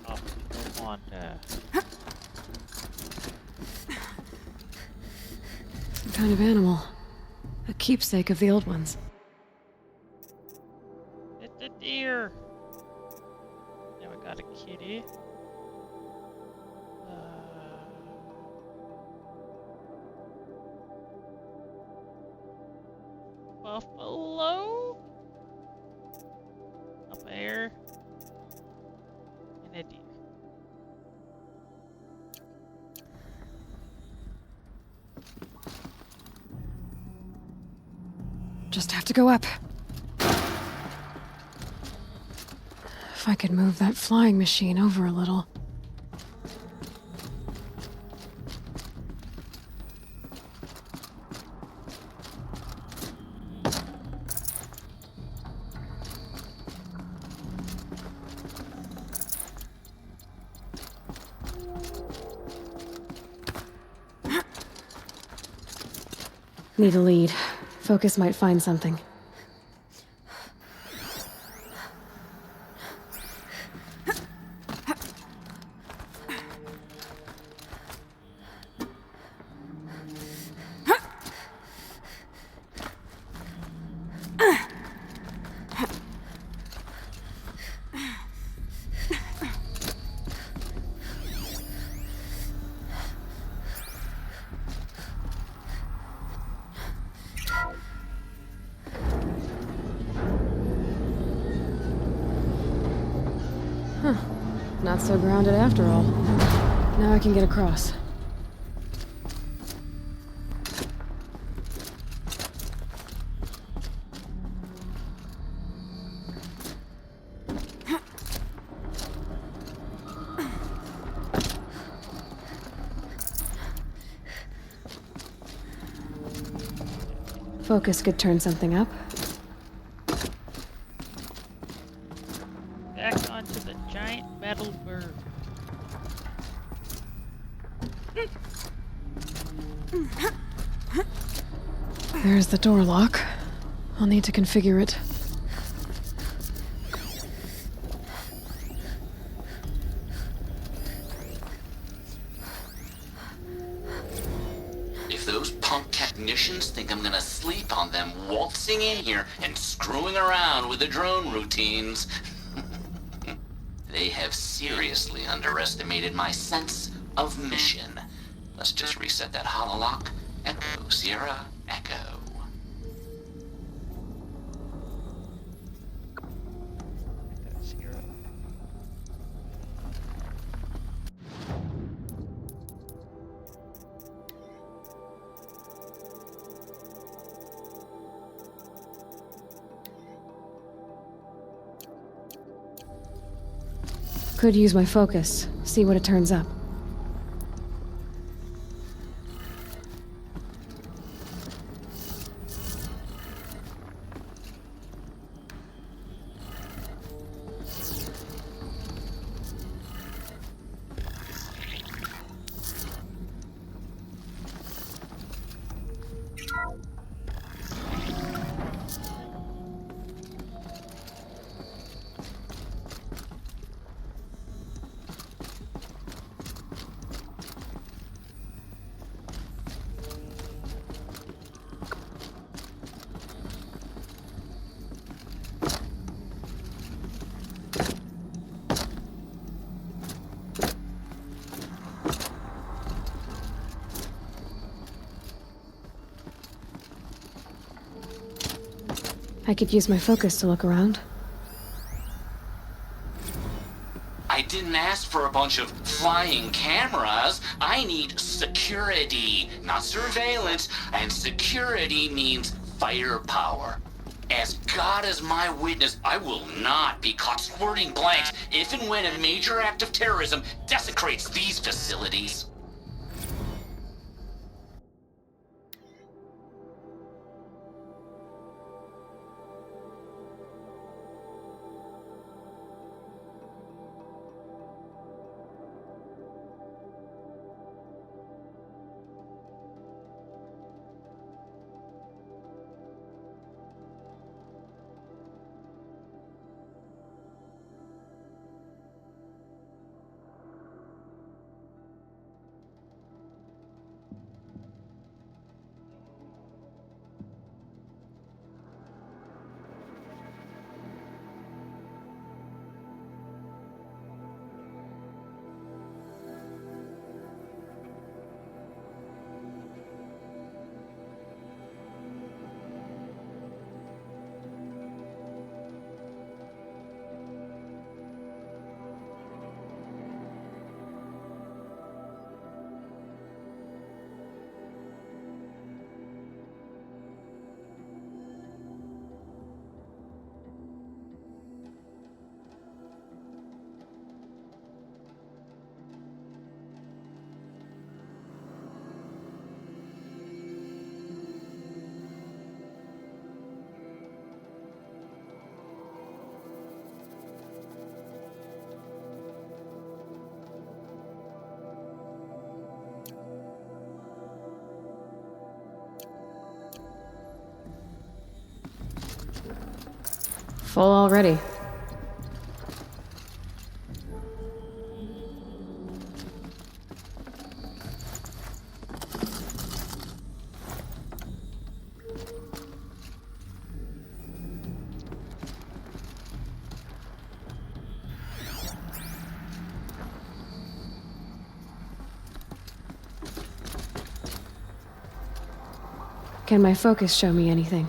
Oh, go on. Some kind of animal. A keepsake of the old ones. It's a deer. Now we got a kitty. Buffalo. A bear. And a deer. Just have to go up. If I could move that flying machine over a little. Need a lead. Focus might find something. Not so grounded after all. Now I can get across. Focus could turn something up. Back onto the giant metal bird. There's the door lock. I'll need to configure it. If those punk technicians think I'm gonna sleep on them waltzing in here and screwing around with the drone routines, they have seriously underestimated my sense of mission. Let's just reset that hololock. Echo, Sierra, Echo. Could use my focus. See what it turns up. I could use my focus to look around. I didn't ask for a bunch of flying cameras. I need security, not surveillance. And security means firepower. As God is my witness, I will not be caught squirting blanks if and when a major act of terrorism desecrates these facilities. Full already. Can my focus show me anything?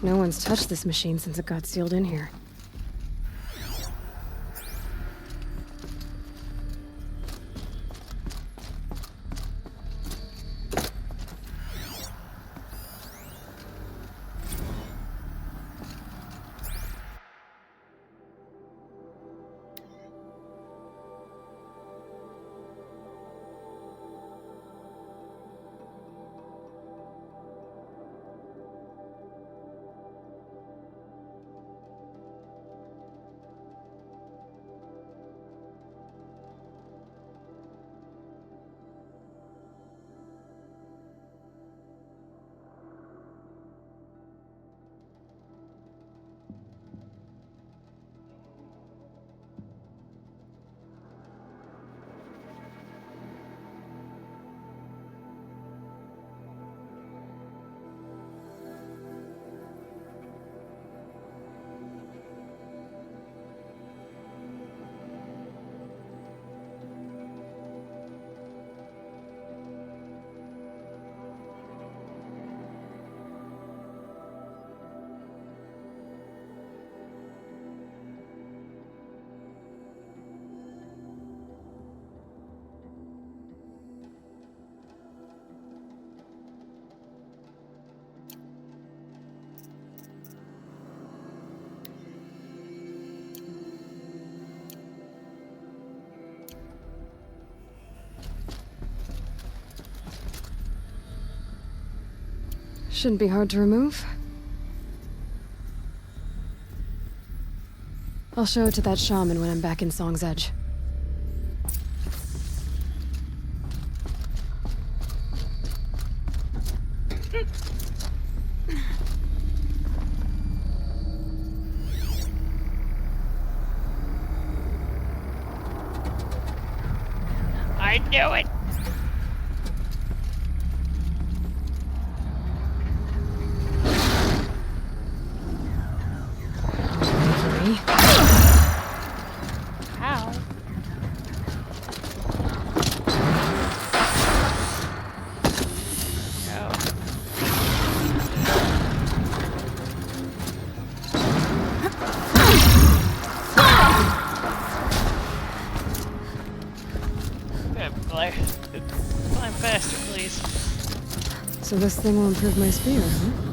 No one's touched this machine since it got sealed in here. Shouldn't be hard to remove. I'll show it to that shaman when I'm back in Song's Edge. I knew it! How? Climb faster, please. So this thing will improve my spear, huh?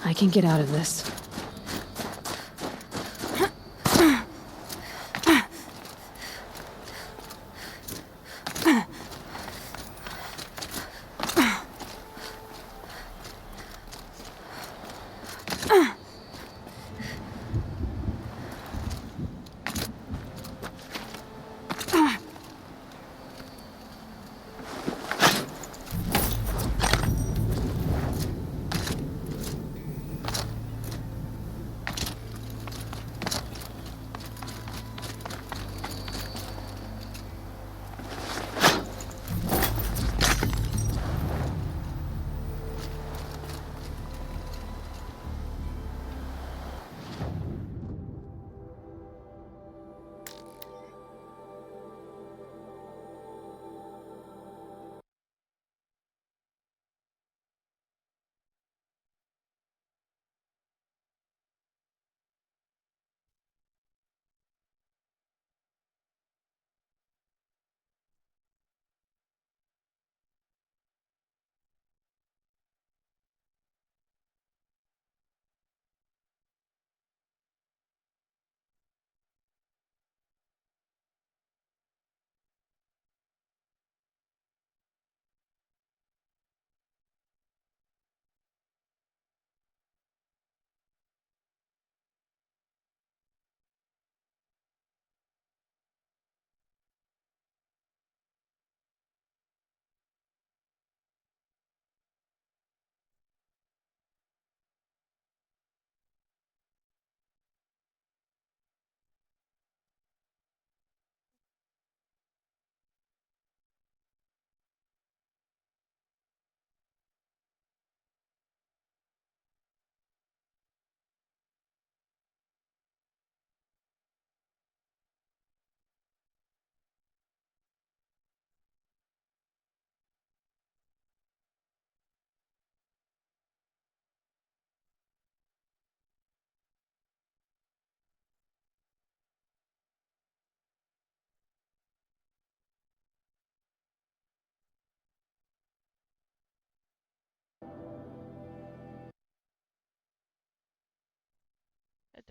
I can get out of this.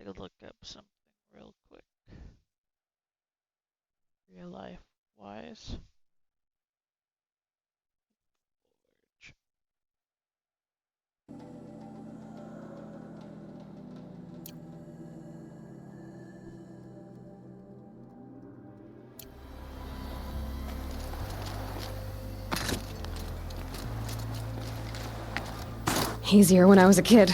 to look up something real quick. Real life wise. Easier when I was a kid.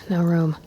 No room.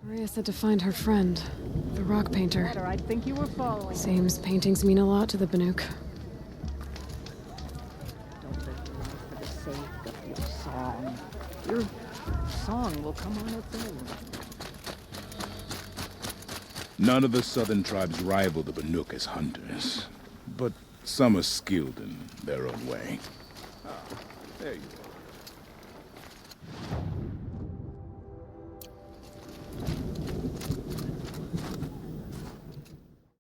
Maria said to find her friend, the rock painter. Better, I think you were following. Seems paintings mean a lot to the Banuk. Don't live your life for the sake of your song. Your song will come on its own. None of the southern tribes rival the Banuk as hunters, but some are skilled in their own way. Ah, there you are.